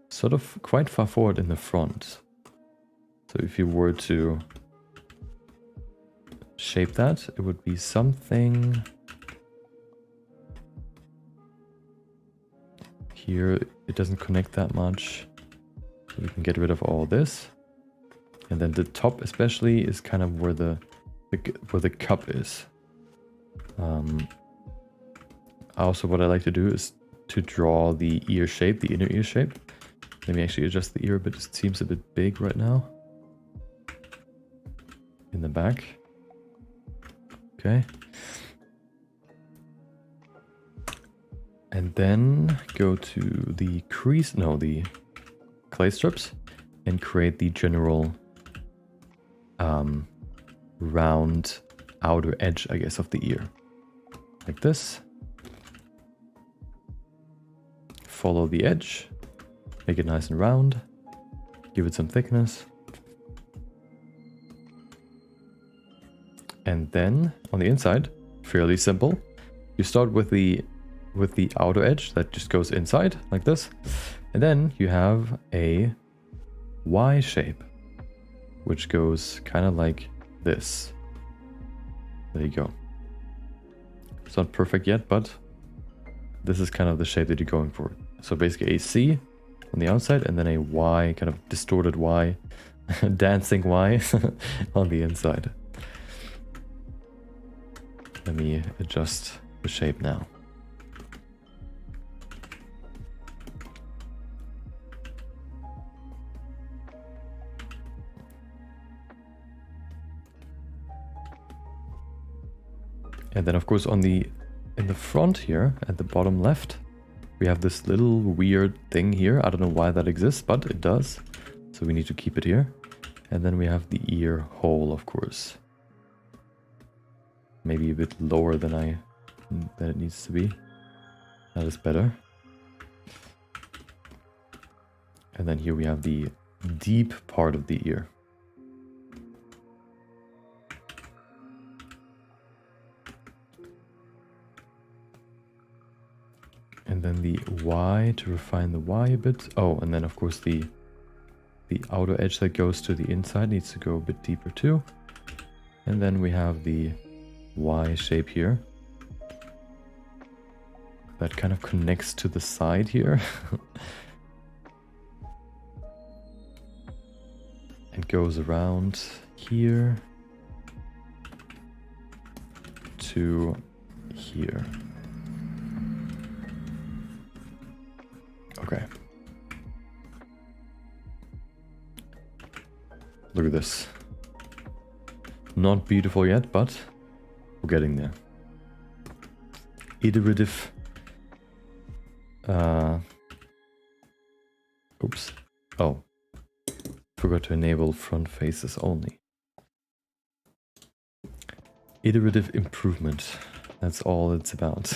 sort of quite far forward in the front. So if you were to shape that, it would be something here. It doesn't connect that much, so we can get rid of all this. And then the top especially is kind of where the cup is. Also, what I like to do is to draw the ear shape, the inner ear shape. Let me actually adjust the ear a bit. It seems a bit big right now. In the back. Okay. And then go to the crease, no, the clay strips, and create the general round outer edge, I guess, of the ear. Like this. Follow the edge. Make it nice and round. Give it some thickness. And then on the inside, fairly simple. You start with the outer edge that just goes inside like this. And then you have a Y shape, which goes kind of like this. There you go. It's not perfect yet, but this is kind of the shape that you're going for. So basically a C on the outside and then a Y, kind of distorted Y, dancing Y on the inside. Let me adjust the shape now. And then of course in the front here at the bottom left, we have this little weird thing here. I don't know why that exists, but it does. So we need to keep it here. And then we have the ear hole, of course. Maybe a bit lower than it needs to be. That is better. And then here we have the deep part of the ear. And then the Y to refine the Y a bit. Oh, and then of course the outer edge that goes to the inside needs to go a bit deeper too. And then we have the Y shape here. That kind of connects to the side here. And goes around here to here. Okay. Look at this. Not beautiful yet, but we're getting there. Iterative. Oops. Oh. Forgot to enable front faces only. iterative improvement. That's all it's about.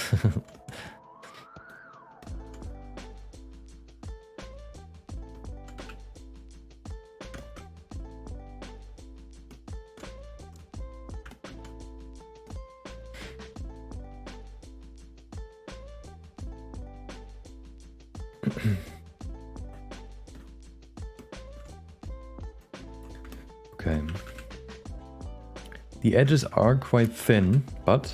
Okay. The edges are quite thin, but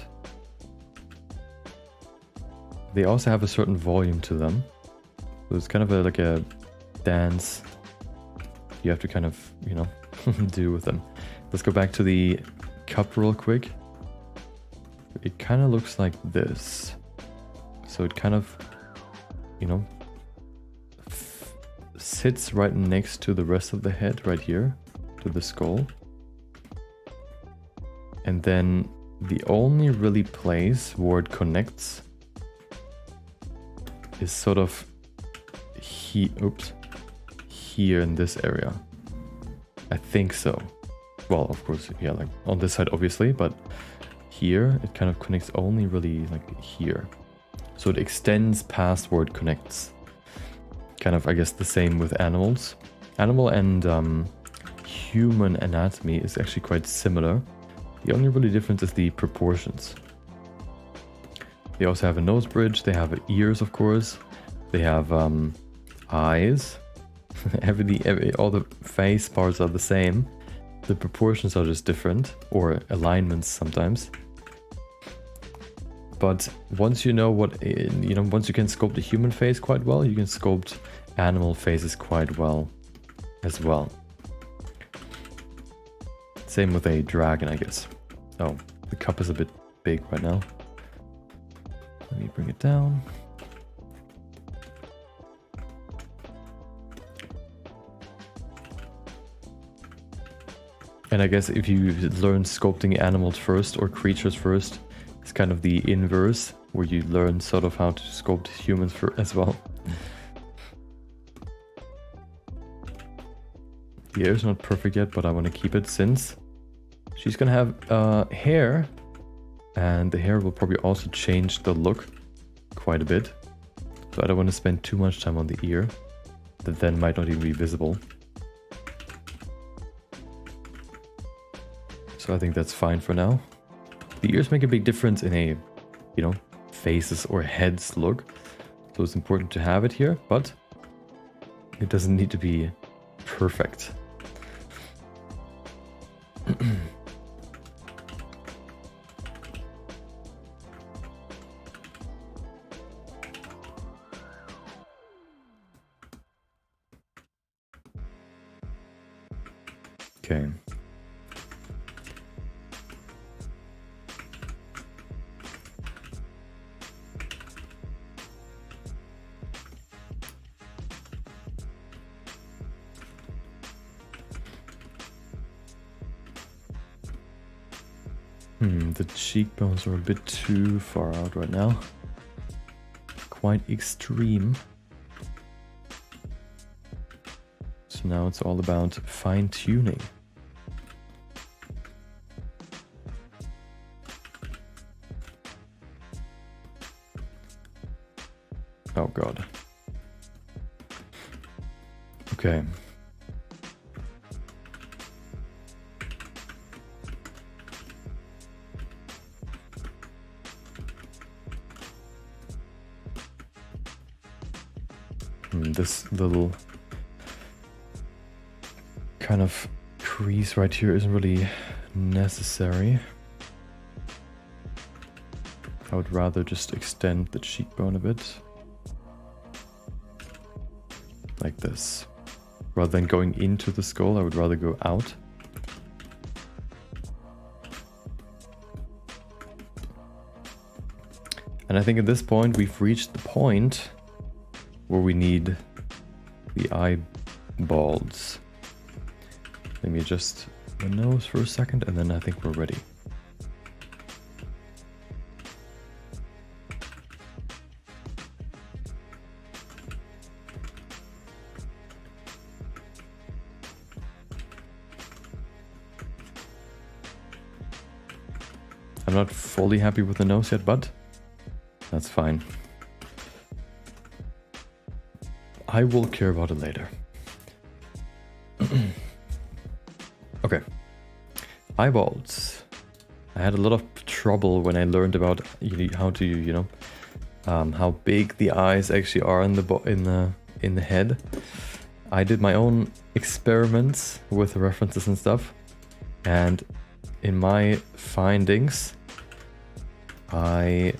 they also have a certain volume to them. So it's kind of like a dance you have to kind of, you know, do with them. Let's go back to the cup real quick. It kind of looks like this. So it kind of, you know, sits right next to the rest of the head right here, to the skull. And then the only really place where it connects is sort of here in this area. I think so. Well, of course, yeah, like on this side obviously, but here it kind of connects only really like here. So it extends past where it connects. Kind of, I guess, the same with animals. Animal and human anatomy is actually quite similar. The only really difference is the proportions. They also have a nose bridge, they have ears, of course. They have eyes. All the face parts are the same. The proportions are just different, or alignments sometimes. But once you know once you can sculpt a human face quite well, you can sculpt animal faces quite well as well. Same with a dragon, I guess. Oh, the cup is a bit big right now. Let me bring it down. And I guess if you learn sculpting animals first or creatures first, it's kind of the inverse, where you learn sort of how to sculpt humans as well. The hair is not perfect yet, but I want to keep it since she's gonna have hair, and the hair will probably also change the look quite a bit. So I don't want to spend too much time on the ear, that then might not even be visible. So I think that's fine for now. The ears make a big difference in a, you know, faces or heads look. So it's important to have it here, but it doesn't need to be perfect. Okay. The cheekbones are a bit too far out right now. Quite extreme. So now it's all about fine-tuning. Oh god. Okay. This little kind of crease right here isn't really necessary. I would rather just extend the cheekbone a bit. Like this. Rather than going into the skull, I would rather go out. And I think at this point we've reached the point where we need the eyeballs. Let me adjust the nose for a second, and then I think we're ready. I'm not fully happy with the nose yet, but that's fine. I will care about it later. Okay. Eyeballs. I had a lot of trouble when I learned about how to, how big the eyes actually are in the head. I did my own experiments with the references and stuff, and in my findings, I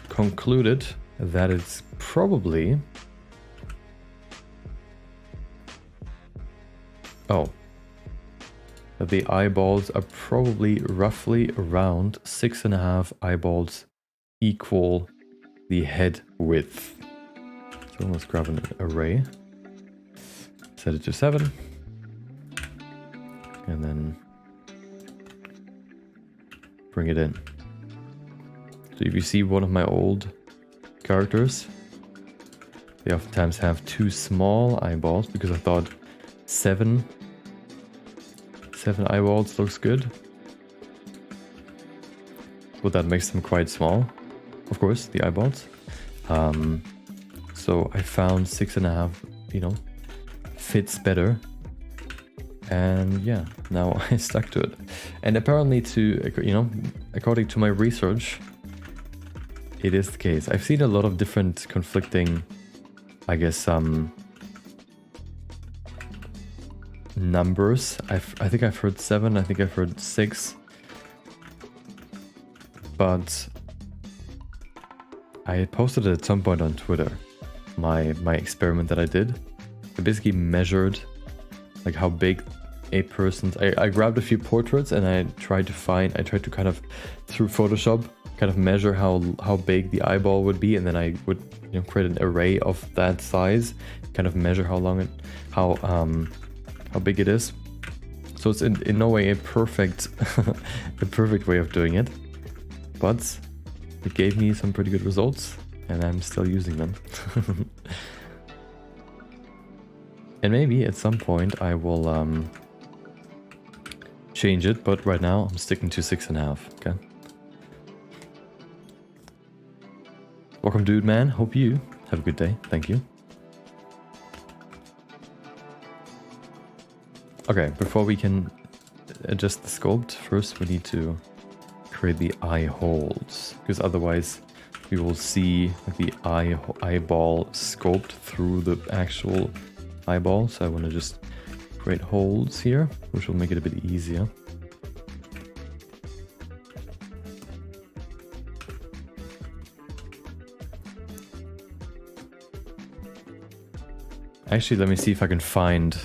concluded that it's probably... that the eyeballs are probably roughly around 6.5 eyeballs equal the head width. So let's grab an array, set it to 7, and then bring it in. So if you see one of my old characters, they oftentimes have too small eyeballs because I thought 7 eyeballs looks good. But that makes them quite small, of course, the eyeballs. So I found 6.5, fits better. And yeah, now I stuck to it. And apparently according to my research, it is the case. I've seen a lot of different conflicting, I guess, numbers. I think I've heard 7, I think I've heard 6. But I posted it at some point on Twitter, my experiment that I did. I basically measured like how big a person's... I grabbed a few portraits and I tried to kind of, through Photoshop, kind of measure how big the eyeball would be, and then I would create an array of that size, kind of measure how big it is. So it's in no way a perfect way of doing it, but it gave me some pretty good results, and I'm still using them. And maybe at some point I will change it, but right now I'm sticking to 6.5. Okay. Welcome, dude, man. Hope you have a good day. Thank you. Okay, before we can adjust the sculpt, first we need to create the eye holes, because otherwise we will see the eyeball sculpt through the actual eyeball. So I want to just create holes here, which will make it a bit easier. Actually, let me see if I can find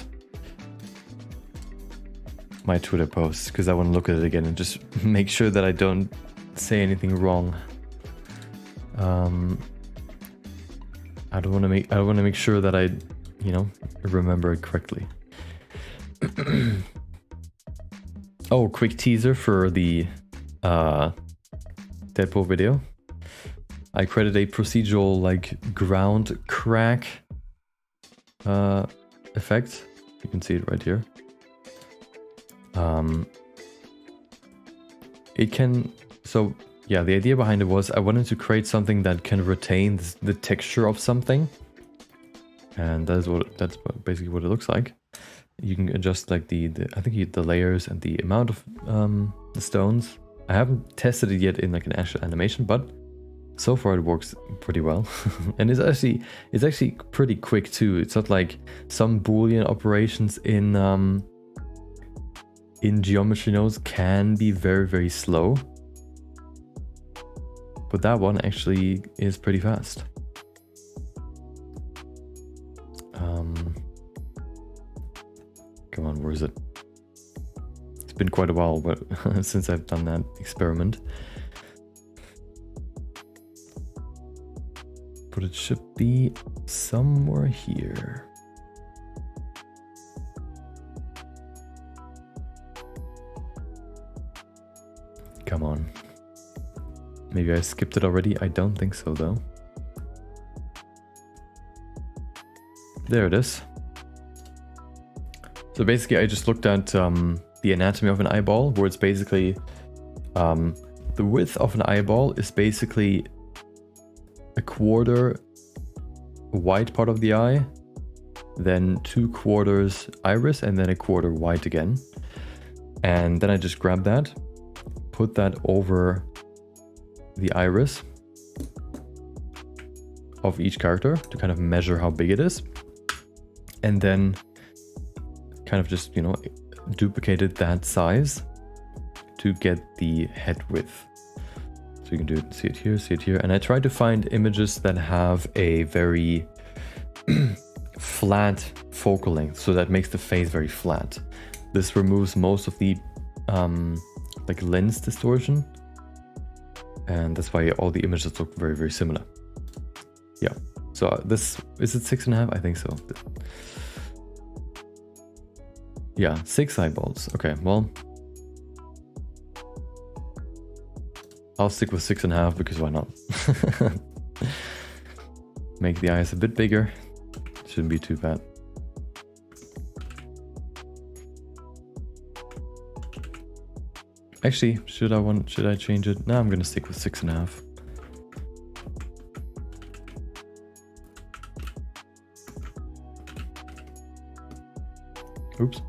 my Twitter post, because I want to look at it again and just make sure that I don't say anything wrong. I don't want to make sure that I, remember it correctly. Oh, quick teaser for the Deadpool video. I created a procedural ground crack effect. You can see it right here. The idea behind it was I wanted to create something that can retain the texture of something, and that's basically what it looks like. You can adjust the layers and the amount of the stones. I haven't tested it yet in an actual animation, but so far it works pretty well. And it's actually pretty quick too. It's not like some Boolean operations in geometry nodes can be very, very slow, but that one actually is pretty fast. Come on, where is it? It's been quite a while, but since I've done that experiment. But it should be somewhere here. Come on. Maybe I skipped it already. I don't think so, though. There it is. So basically, I just looked at the anatomy of an eyeball, where it's basically the width of an eyeball is basically a quarter white part of the eye, then 2/4 iris, and then a quarter white again. And then I just grab that, put that over the iris of each character to kind of measure how big it is. And then kind of just, you know, duplicated that size to get the head width. So you can do it, see it here. And I try to find images that have a very flat focal length, so that makes the face very flat. This removes most of the like lens distortion, and that's why all the images look very, very similar. Yeah, so this, is it 6.5? I think so. Yeah, 6 eyeballs. Okay, well, I'll stick with 6.5 because why not? Make the eyes a bit bigger. Shouldn't be too bad. Actually, should I change it? No, I'm gonna stick with 6.5. Oops.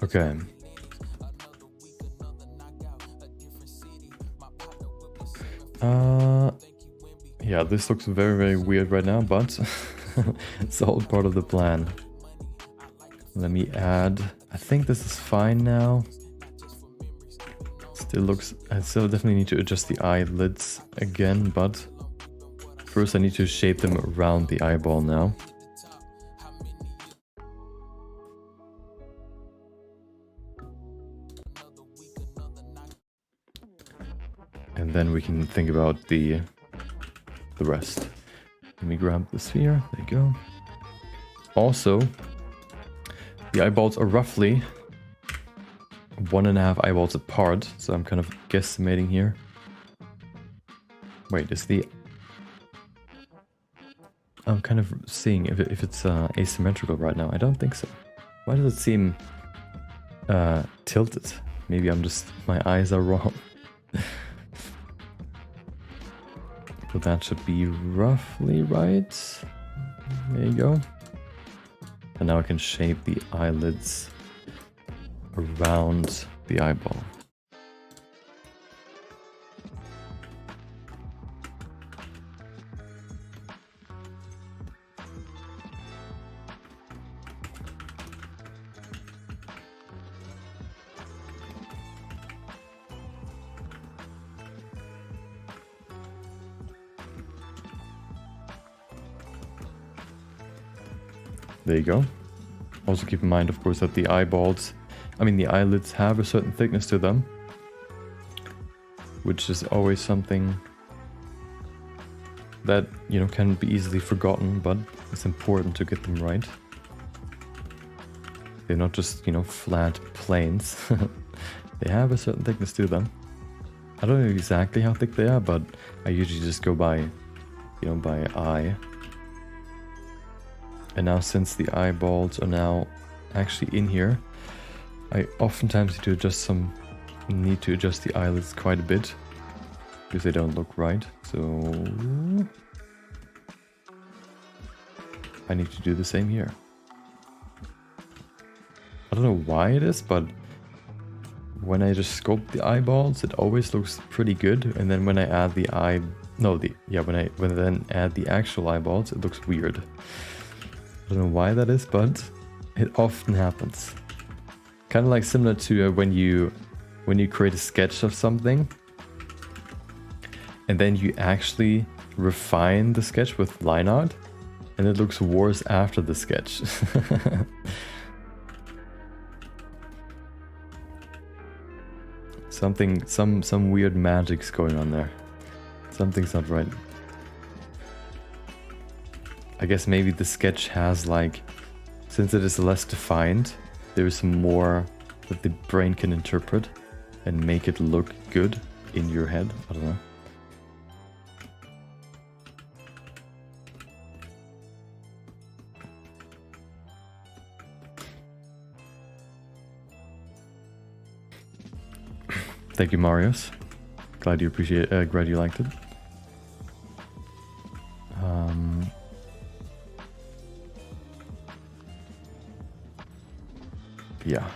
Okay. Yeah, this looks very, very weird right now, but it's all part of the plan. Let me add, I think this is fine now. Still looks, I still definitely need to adjust the eyelids again, but first I need to shape them around the eyeball now. And then we can think about the rest. Let me grab the sphere. There you go. Also, the eyeballs are roughly 1.5 eyeballs apart, so I'm kind of guesstimating here. Wait, is the... I'm kind of seeing if it's asymmetrical right now. I don't think so. Why does it seem tilted? Maybe I'm just... my eyes are wrong. So that should be roughly right. There you go. And now I can shape the eyelids around the eyeball. There you go. Also keep in mind, of course, that the eyeballs, the eyelids have a certain thickness to them, which is always something that, you know, can be easily forgotten, but it's important to get them right. They're not just, you know, flat planes. They have a certain thickness to them. I don't know exactly how thick they are, but I usually just go by, you know, by eye. And now since the eyeballs are now actually in here, I oftentimes need to adjust the eyelids quite a bit because they don't look right. So I need to do the same here. I don't know why it is, but when I just sculpt the eyeballs, it always looks pretty good. And then when I add the when I then add the actual eyeballs, it looks weird. I don't know why that is, but it often happens. Kind of like similar to when you create a sketch of something and then you actually refine the sketch with line art and it looks worse after the sketch. Some weird magic's going on there. Something's not right. I guess maybe the sketch has like, since it is less defined, there's more that the brain can interpret and make it look good in your head. I don't know. Thank you, Marius. Glad you glad you liked it. Yeah.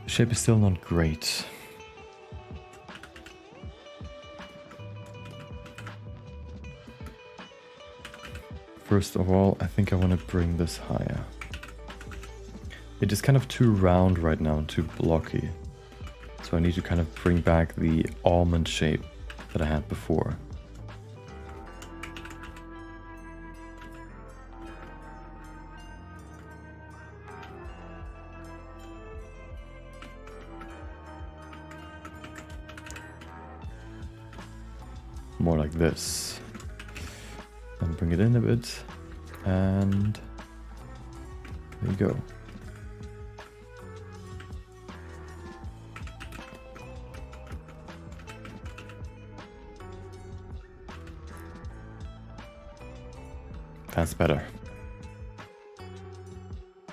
The shape is still not great. First of all, I think I want to bring this higher. It is kind of too round right now, too blocky. So I need to kind of bring back the almond shape that I had before. More like this. And bring it in a bit. And there you go. That's better.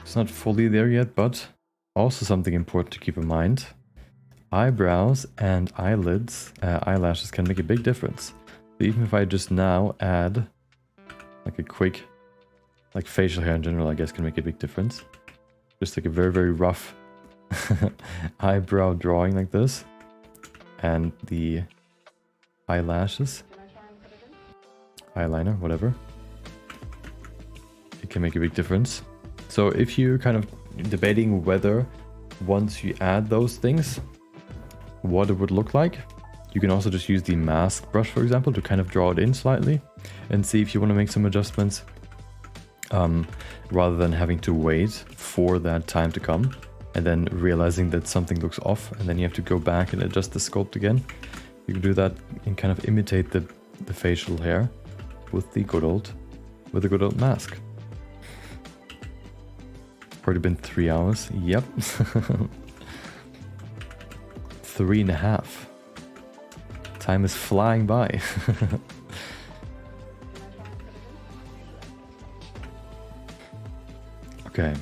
It's not fully there yet, but also something important to keep in mind. Eyebrows and eyelids, eyelashes can make a big difference. So even if I just now add like a quick, like facial hair in general, I guess can make a big difference. Just like a very, very rough eyebrow drawing like this. And the eyelashes, eyeliner, whatever. It can make a big difference. So if you're kind of debating whether once you add those things, what it would look like, you can also just use the mask brush, for example, to kind of draw it in slightly and see if you want to make some adjustments, rather than having to wait for that time to come and then realizing that something looks off and then you have to go back and adjust the sculpt again. You can do that and kind of imitate the facial hair with the good old mask. Already been 3 hours. Yep. 3.5. Time is flying by. Okay.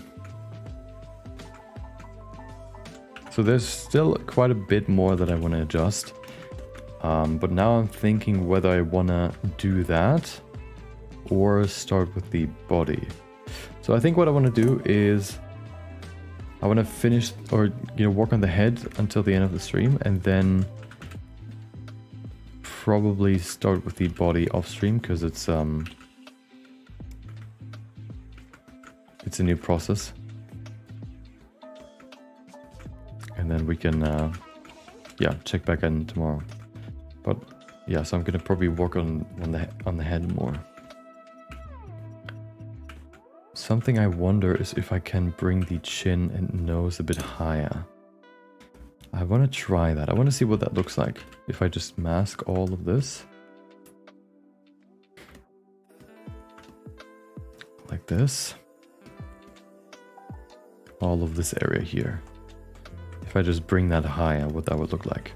So there's still quite a bit more that I want to adjust. But now I'm thinking whether I want to do that or start with the body. So I think what I want to do is I want to finish or work on the head until the end of the stream and then probably start with the body off stream because it's a new process. And then we can check back in tomorrow. But yeah, so I'm gonna probably work on the head more. Something I wonder is if I can bring the chin and nose a bit higher. I want to try that. I want to see what that looks like if I just mask all of this. Like this. All of this area here. If I just bring that higher, what that would look like.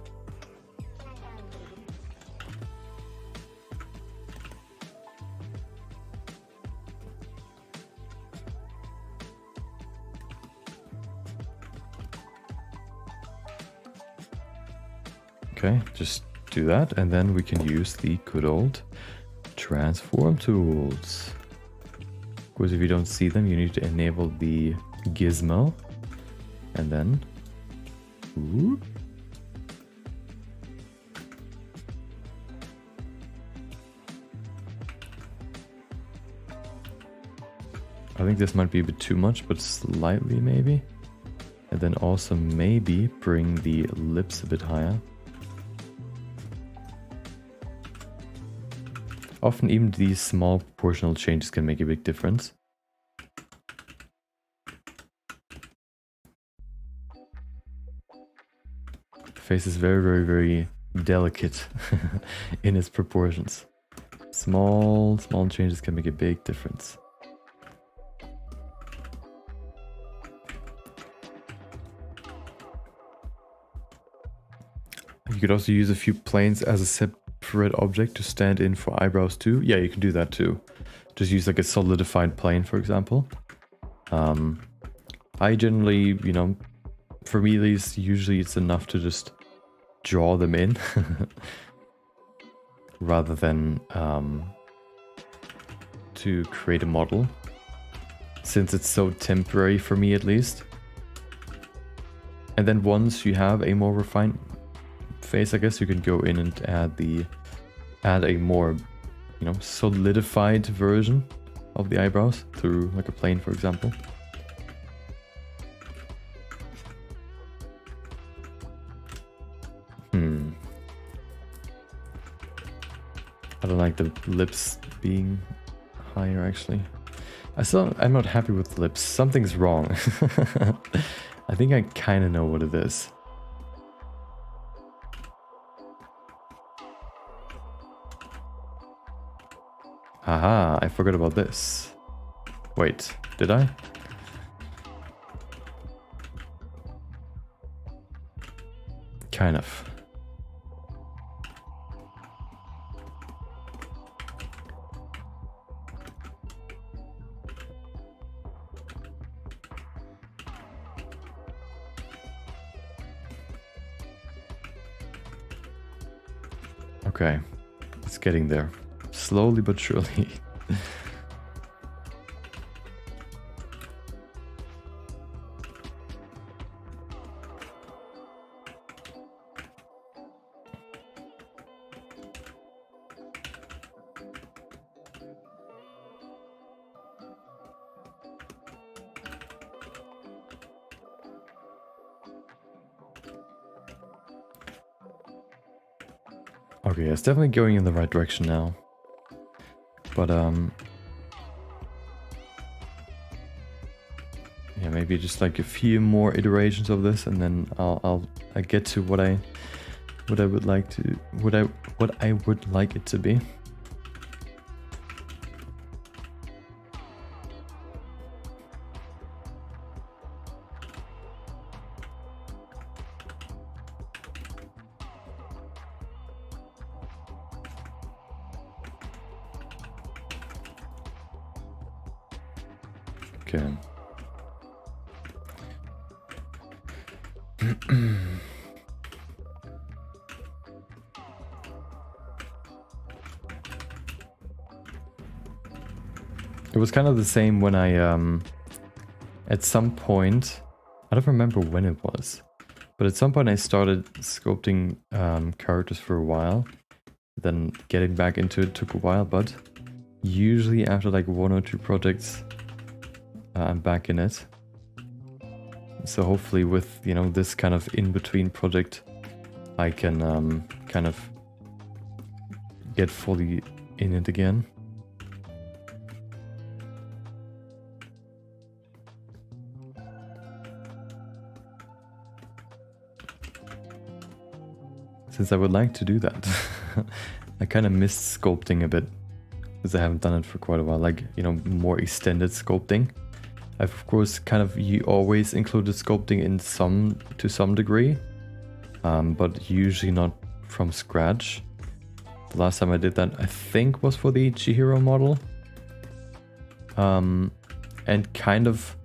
Okay, just do that, and then we can use the good old transform tools. Of course, if you don't see them, you need to enable the gizmo, and then ooh. I think this might be a bit too much, but slightly maybe. And then also maybe bring the lips a bit higher. Often even these small proportional changes can make a big difference. face is very, very, very delicate in its proportions. Small changes can make a big difference. You could also use a few planes as a separate object to stand in for eyebrows too. Yeah, you can do that too. Just use like a solidified plane, for example. I generally, you know, for me at least, usually it's enough to just draw them in rather than to create a model, since it's so temporary for me at least. And then once you have a more refined face, I guess you can go in and add a more, you know, solidified version of the eyebrows through like a plane, for example. I don't like the lips being higher, actually. I'm not happy with the lips. Something's wrong. I think I kind of know what it is. Haha, I forgot about this. Wait, did I? Kind of. Okay, it's getting there. Slowly but surely. Okay, it's definitely going in the right direction now. But yeah, maybe just like a few more iterations of this, and then I get to what I would like to what I would like it to be. Okay. It was kind of the same when I at some point, I don't remember when it was, but at some point I started sculpting characters for a while. Then getting back into it took a while, but usually after like 1 or 2 projects, I'm back in it. So hopefully with, you know, this kind of in-between project, I can kind of get fully in it again. Since I would like to do that. I kind of missed sculpting a bit, because I haven't done it for quite a while, like, you know, more extended sculpting. I've of course kind of always included sculpting in to some degree, but usually not from scratch. The last time I did that, I think, was for the Chihiro model, and kind of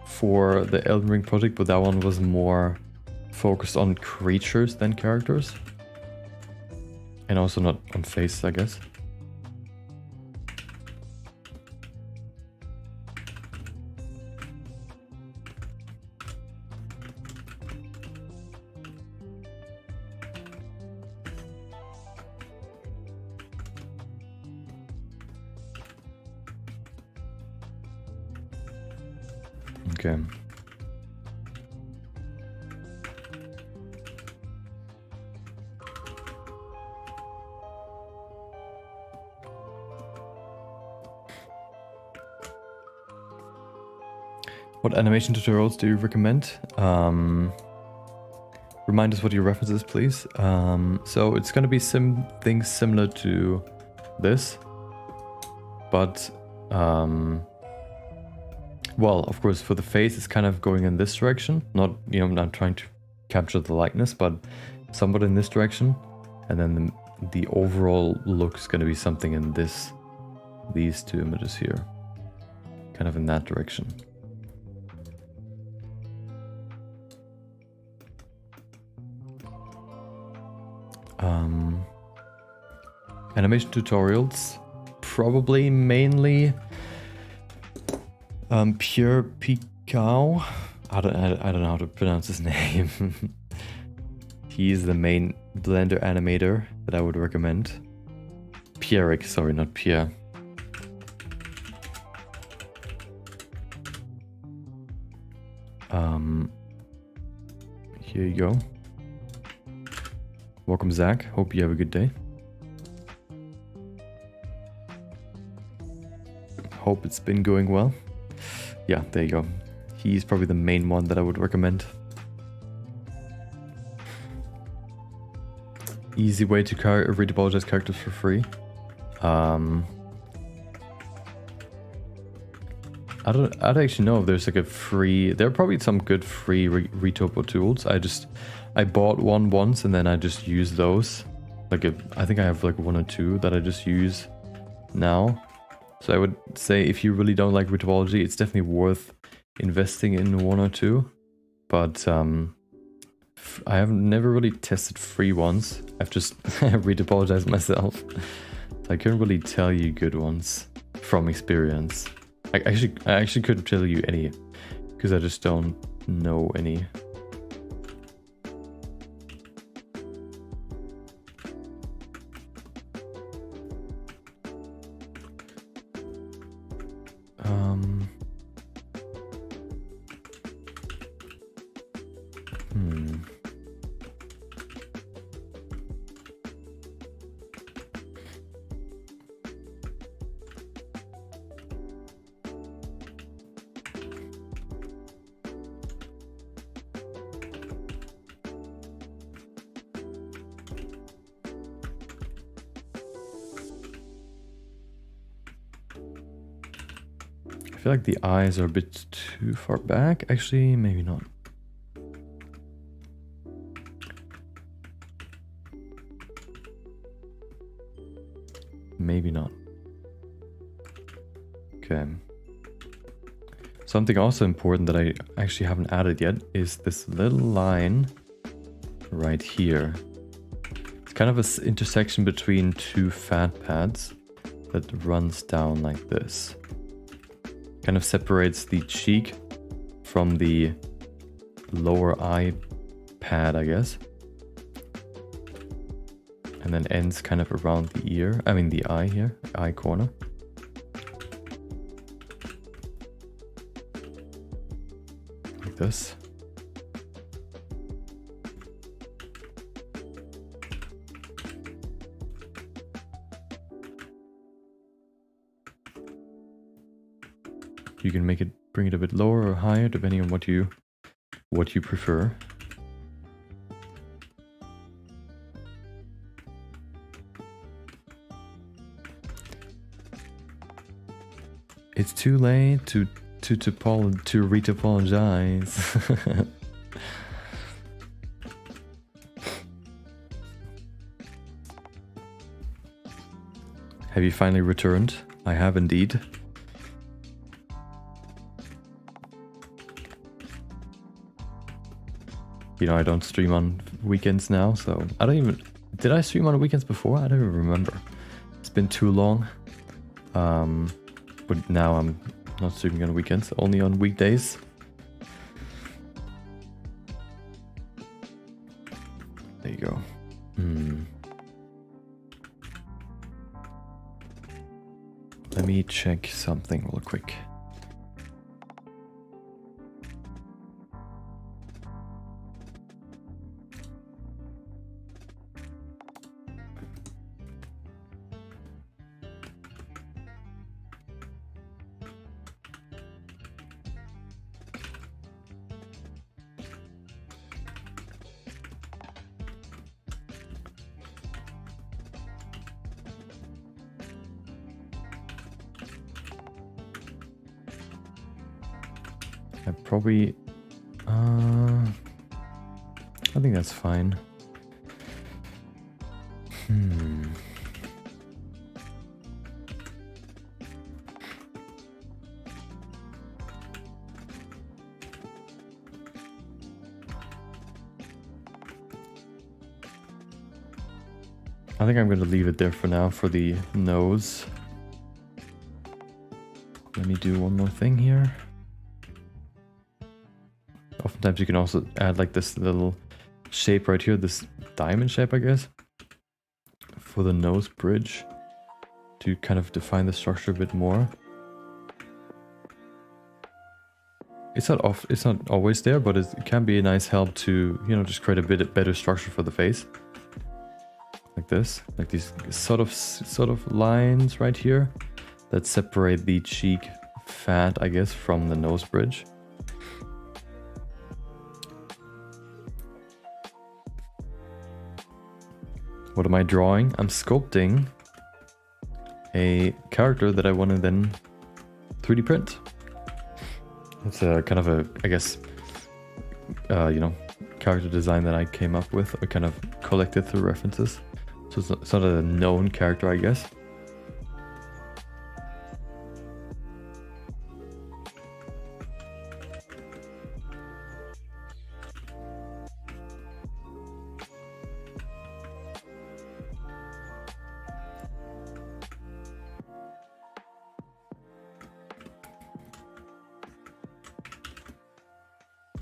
for the Elden Ring project, but that one was more focused on creatures than characters, and also not on face, I guess. Okay. What animation tutorials do you recommend? remind us what your reference is, please. So it's going to be things similar to this, but well, of course, for the face, it's kind of going in this direction. Not, you know, not trying to capture the likeness, but somewhat in this direction. And then the overall look is going to be something in these two images here, kind of in that direction. Animation tutorials, probably mainly Pure Picao. I don't know how to pronounce his name. He's the main Blender animator that I would recommend. Pierrick, sorry, not Pierre. Here you go. Welcome, Zach. Hope you have a good day. Hope it's been going well. Yeah, there you go. He's probably the main one that I would recommend. Easy way to retopologize characters for free. I don't actually know if there's like a free. There are probably some good free retopo tools. I bought one once and then I just use those. Like I think I have like one or two that I just use now. So I would say if you really don't like retopology, it's definitely worth investing in one or two. But I have never really tested free ones. I've just retopologized myself. So I couldn't really tell you good ones from experience. I actually couldn't tell you any because I just don't know any. I feel like the eyes are a bit too far back. Actually, maybe not. Maybe not. Okay. Something also important that I actually haven't added yet is this little line right here. It's kind of an intersection between two fat pads that runs down like this. Kind of separates the cheek from the lower eye pad, I guess. And then ends kind of around the ear, I mean the eye here, eye corner. Like this. You can bring it a bit lower or higher depending on what you prefer. It's too late to retopologize. Have you finally returned? I have indeed. You know, I don't stream on weekends now, so I don't even... Did I stream on weekends before? I don't even remember. It's been too long. But now I'm not streaming on weekends, only on weekdays. There you go. Let me check something real quick. I probably... I think that's fine. I think I'm going to leave it there for now for the nose. Let me do one more thing here. Oftentimes you can also add like this little shape right here, this diamond shape, I guess, for the nose bridge to kind of define the structure a bit more. It's not always there, but it can be a nice help to, you know, just create a bit better structure for the face. Like this, like these sort of lines right here that separate the cheek fat, I guess, from the nose bridge. What am I drawing? I'm sculpting a character that I want to then 3D print. It's a kind of a, I guess, you know, character design that I came up with, or kind of collected through references. So it's not a known character, I guess.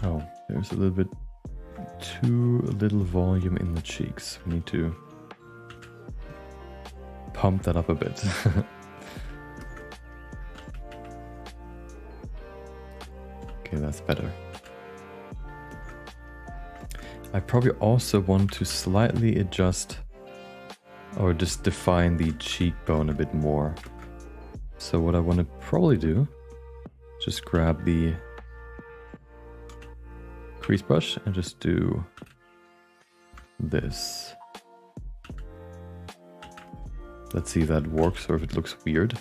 Oh, there's a little bit too little volume in the cheeks. We need to pump that up a bit. Okay, that's better. I probably also want to slightly adjust or just define the cheekbone a bit more. So what I want to probably do, just grab the crease brush and just do this. Let's see if that works or if it looks weird.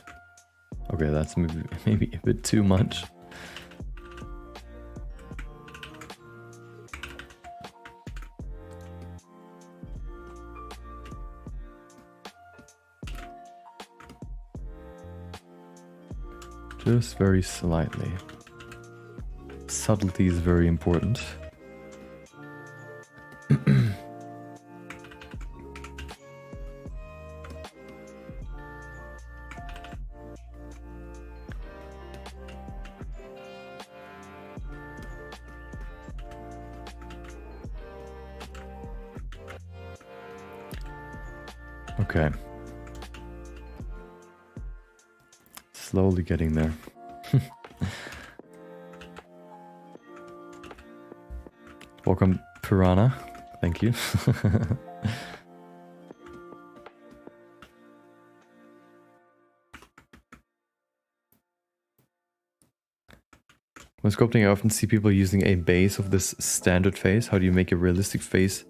Okay, that's maybe a bit too much. Just very slightly. Subtlety is very important. Okay. Slowly getting there. Welcome, Piranha. Thank you. When sculpting, I often see people using a base of this standard face. How do you make a realistic face?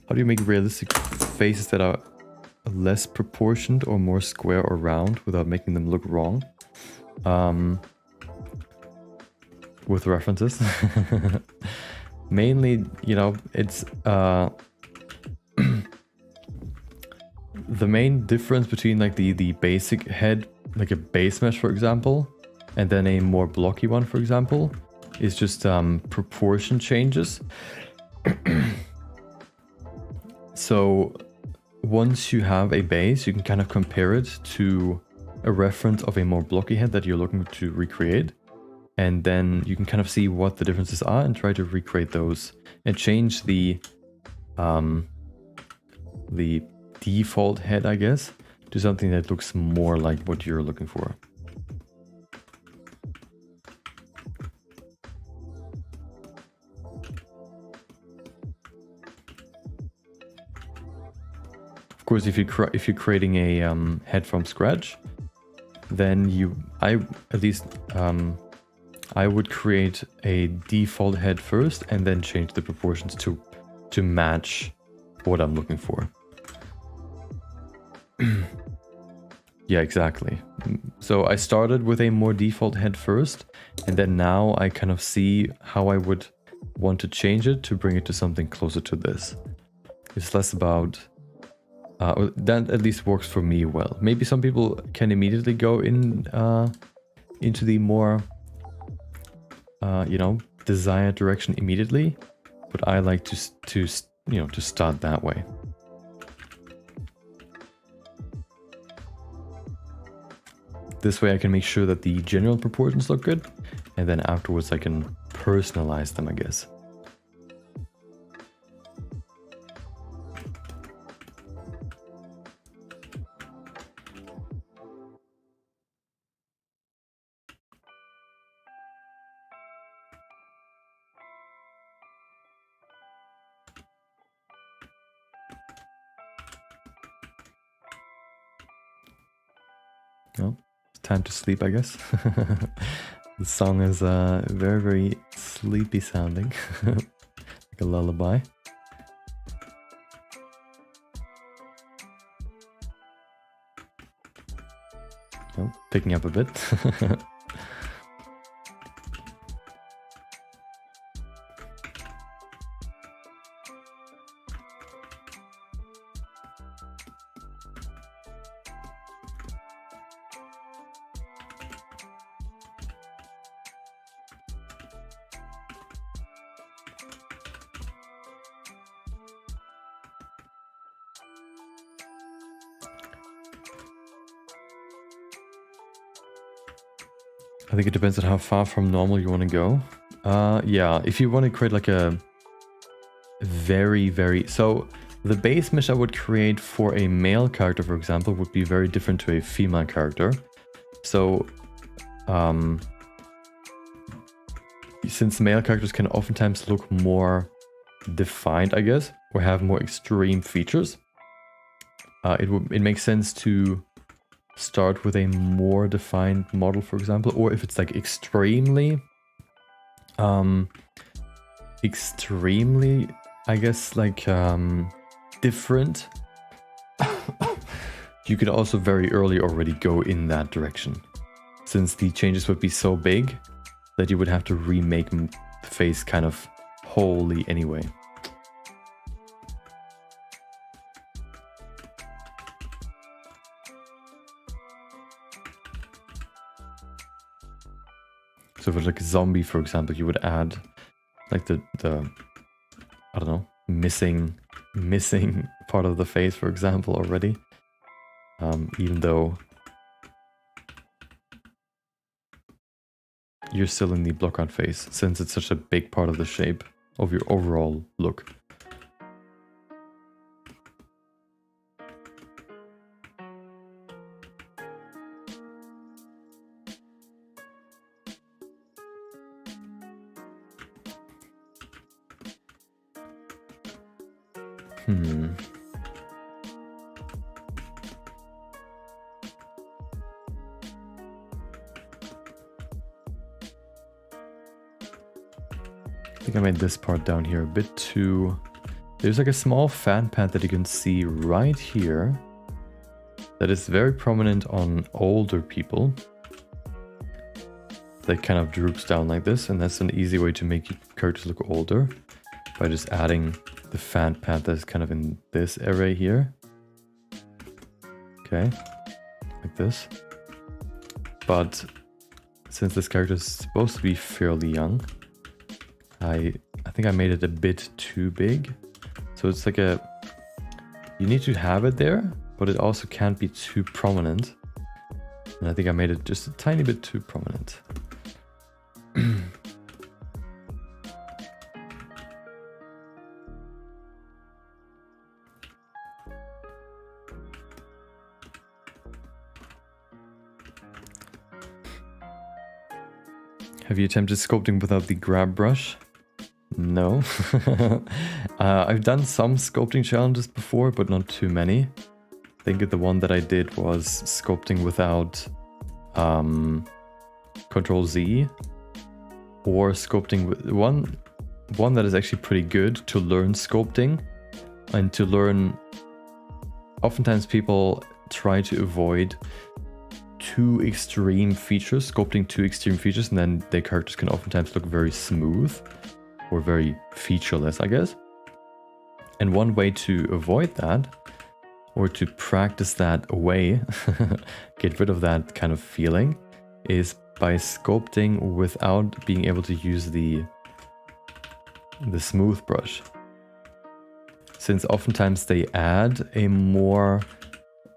How do you make realistic faces that are less proportioned or more square or round without making them look wrong? With references. Mainly, you know, it's the main difference between like the basic head, like a base mesh, for example, and then a more blocky one, for example, is just proportion changes. So once you have a base, you can kind of compare it to a reference of a more blocky head that you're looking to recreate. And then you can kind of see what the differences are and try to recreate those and change the default head, I guess, to something that looks more like what you're looking for. Of course, if you're creating a head from scratch, then I would create a default head first and then change the proportions to match what I'm looking for. Yeah, exactly. So I started with a more default head first, and then now I kind of see how I would want to change it to bring it to something closer to this. It's less about... that at least works for me well. Maybe some people can immediately go in into the more, you know, desired direction immediately, but I like to start that way. This way I can make sure that the general proportions look good, and then afterwards I can personalize them, I guess. Well, it's time to sleep, I guess. The song is very, very sleepy sounding, like a lullaby. Oh, picking up a bit. I think it depends on how far from normal you want to go. Yeah, if you want to create like a very... So the base mesh I would create for a male character, for example, would be very different to a female character. So, since male characters can oftentimes look more defined, I guess, or have more extreme features, it makes sense to start with a more defined model, for example, or if it's like extremely, I guess, like, different, you could also very early already go in that direction, since the changes would be so big that you would have to remake the face kind of wholly anyway. So for like a zombie, for example, you would add like the I don't know, missing part of the face, for example, already. Even though you're still in the block-out phase, since it's such a big part of the shape of your overall look. I think I made this part down here a bit too... There's like a small fan pad that you can see right here that is very prominent on older people. That kind of droops down like this, and that's an easy way to make your characters look older by just adding the fan pad that's kind of in this area here. Okay, like this. But since this character is supposed to be fairly young, I think I made it a bit too big. So it's like a... You need to have it there, but it also can't be too prominent. And I think I made it just a tiny bit too prominent. Have you attempted sculpting without the grab brush? No. I've done some sculpting challenges before, but not too many. I think the one that I did was sculpting without Control Z, or sculpting with one that is actually pretty good to learn sculpting and to learn. Oftentimes people try to avoid too extreme features, sculpting too extreme features, and then their characters can oftentimes look very smooth or very featureless, I guess. And one way to avoid that, or to practice that away, get rid of that kind of feeling, is by sculpting without being able to use the smooth brush. Since oftentimes they add a more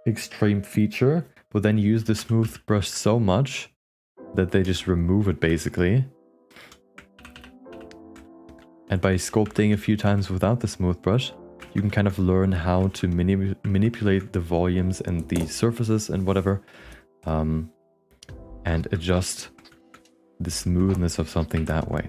extreme feature, but then use the smooth brush so much that they just remove it basically. And by sculpting a few times without the smooth brush, you can kind of learn how to manipulate the volumes and the surfaces and whatever, and adjust the smoothness of something that way.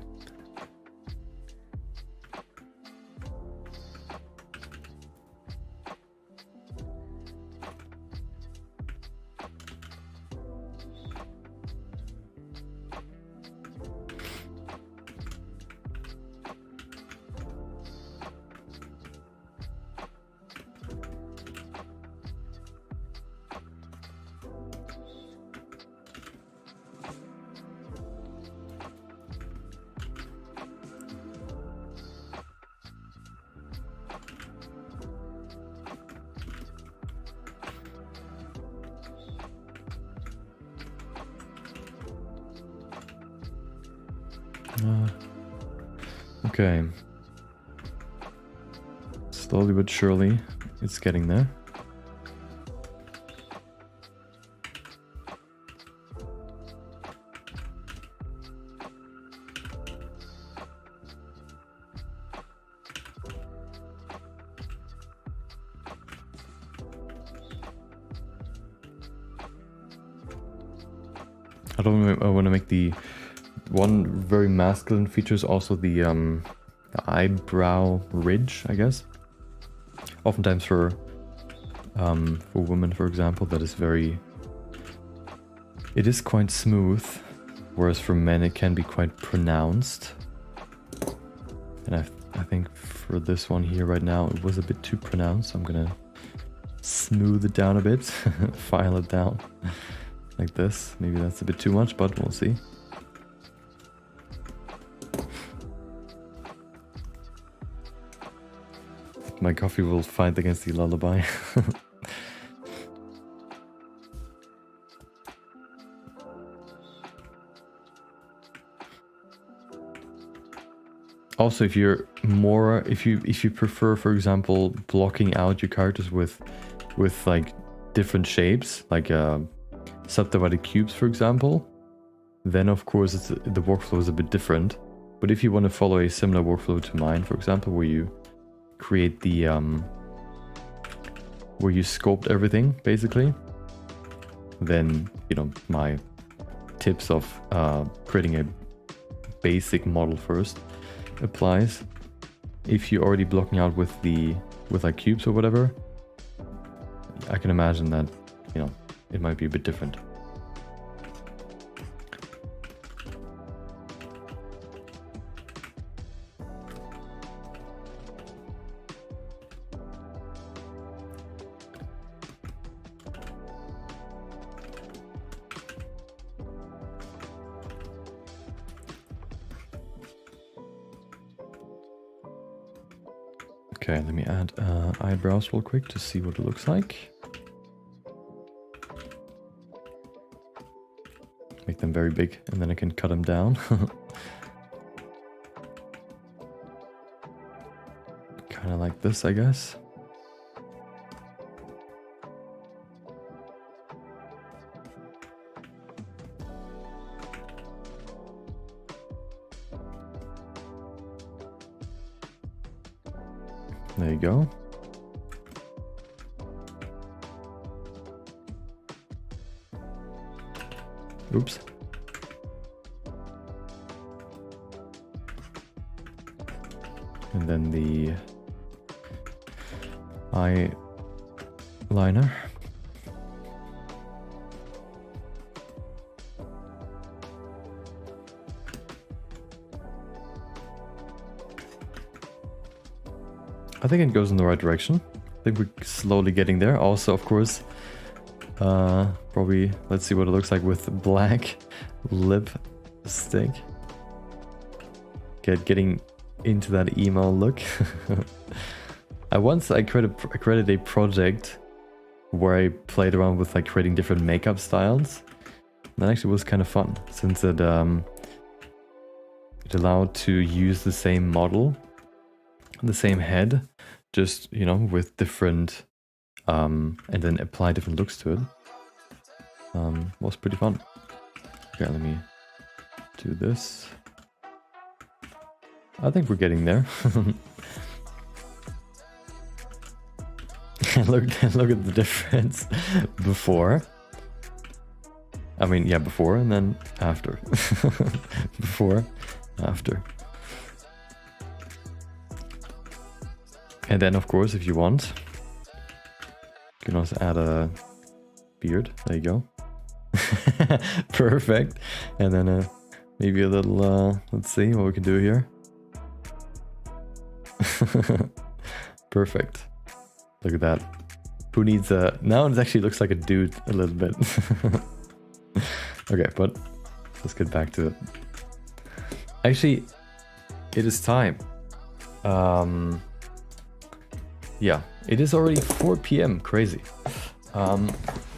Okay. Slowly but surely, it's getting there. I want to make the one very masculine feature is also the eyebrow ridge, I guess. Oftentimes for women, for example, that is it is quite smooth, whereas for men it can be quite pronounced. And I think for this one here right now it was a bit too pronounced, so I'm gonna smooth it down a bit, file it down like this. Maybe that's a bit too much, but we'll see. My coffee will fight against the lullaby. Also, if you prefer, for example, blocking out your characters with like different shapes, like subdivided cubes, for example, then of course the workflow is a bit different. But if you want to follow a similar workflow to mine, for example, where you create the where you sculpt everything basically, then my tips of creating a basic model first applies. If you're already blocking out with like cubes or whatever, I can imagine that it might be a bit different. Okay, let me add eyebrows real quick to see what it looks like. Make them very big, and then I can cut them down. Kind of like this, I guess. There you go. Oops. And then the eyeliner. I think it goes in the right direction. I think we're slowly getting there. Also, of course, Probably, let's see what it looks like with black lipstick. Getting into that emo look. I created a project where I played around with like creating different makeup styles. That actually was kind of fun, since it allowed to use the same model, the same head, just, you know, with different, and then apply different looks to it. Was pretty fun. Okay, let me do this. I think we're getting there. look at the difference before. I mean, yeah, before and then after. Before, after. And then, of course, if you want, you can also add a beard. There you go. Perfect. And then maybe a little, let's see what we can do here. Perfect. Look at that. Who needs a... Now it actually looks like a dude a little bit. Okay, but let's get back to it. Actually, it is time. Yeah, it is already 4 p.m. Crazy.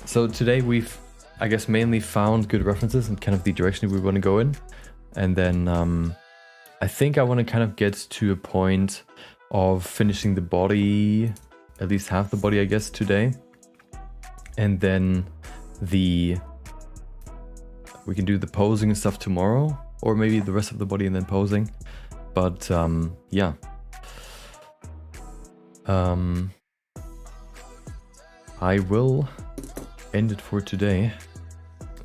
So today we've, I guess, mainly found good references and kind of the direction we want to go in. And then I think I want to kind of get to a point of finishing the body, at least half the body, I guess, today. And then we can do the posing and stuff tomorrow, or maybe the rest of the body and then posing. But yeah. I will end it for today,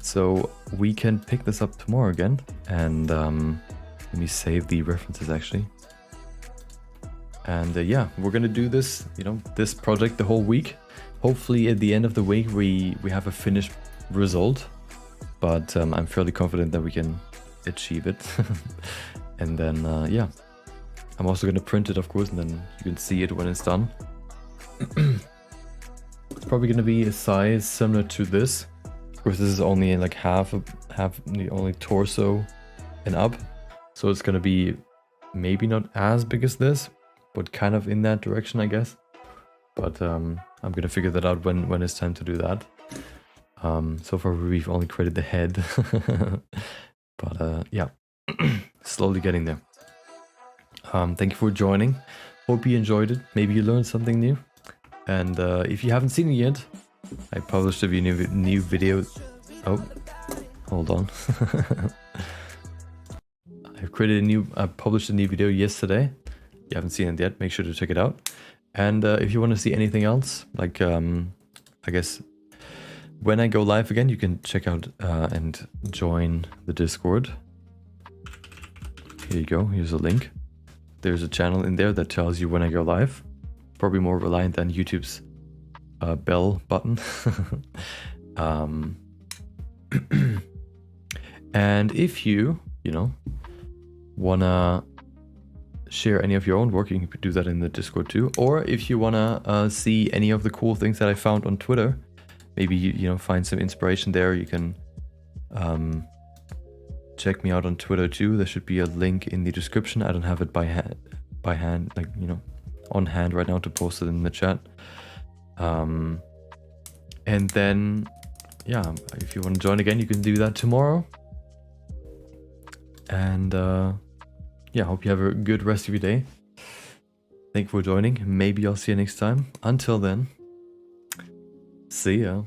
so we can pick this up tomorrow again. And let me save the references actually. And yeah, we're gonna do this, you know, this project the whole week. Hopefully at the end of the week we have a finished result, but I'm fairly confident that we can achieve it. And then yeah, I'm also gonna print it, of course, and then you can see it when it's done. It's probably gonna be a size similar to this. Of course, this is only like half the only torso and up, so it's gonna be maybe not as big as this, but kind of in that direction, I guess. But I'm gonna figure that out when it's time to do that. So far we've only created the head, but yeah, slowly getting there. Thank you for joining. Hope you enjoyed it. Maybe you learned something new. And if you haven't seen it yet, I published a new video. Oh, hold on. I published a new video yesterday. If you haven't seen it yet, make sure to check it out. And if you want to see anything else, like I guess when I go live again, you can check out and join the Discord. Here you go. Here's a link. There's a channel in there that tells you when I go live. Probably more reliant than YouTube's bell button. And if you know, wanna share any of your own work, you can do that in the Discord too. Or if you wanna see any of the cool things that I found on Twitter, maybe you know, find some inspiration there, you can check me out on Twitter too. There should be a link in the description. I don't have it by hand, like, you know, on hand right now to post it in the chat. And then yeah, if you want to join again, you can do that tomorrow. And yeah, hope you have a good rest of your day. Thank you for joining. Maybe I'll see you next time. Until then, see ya.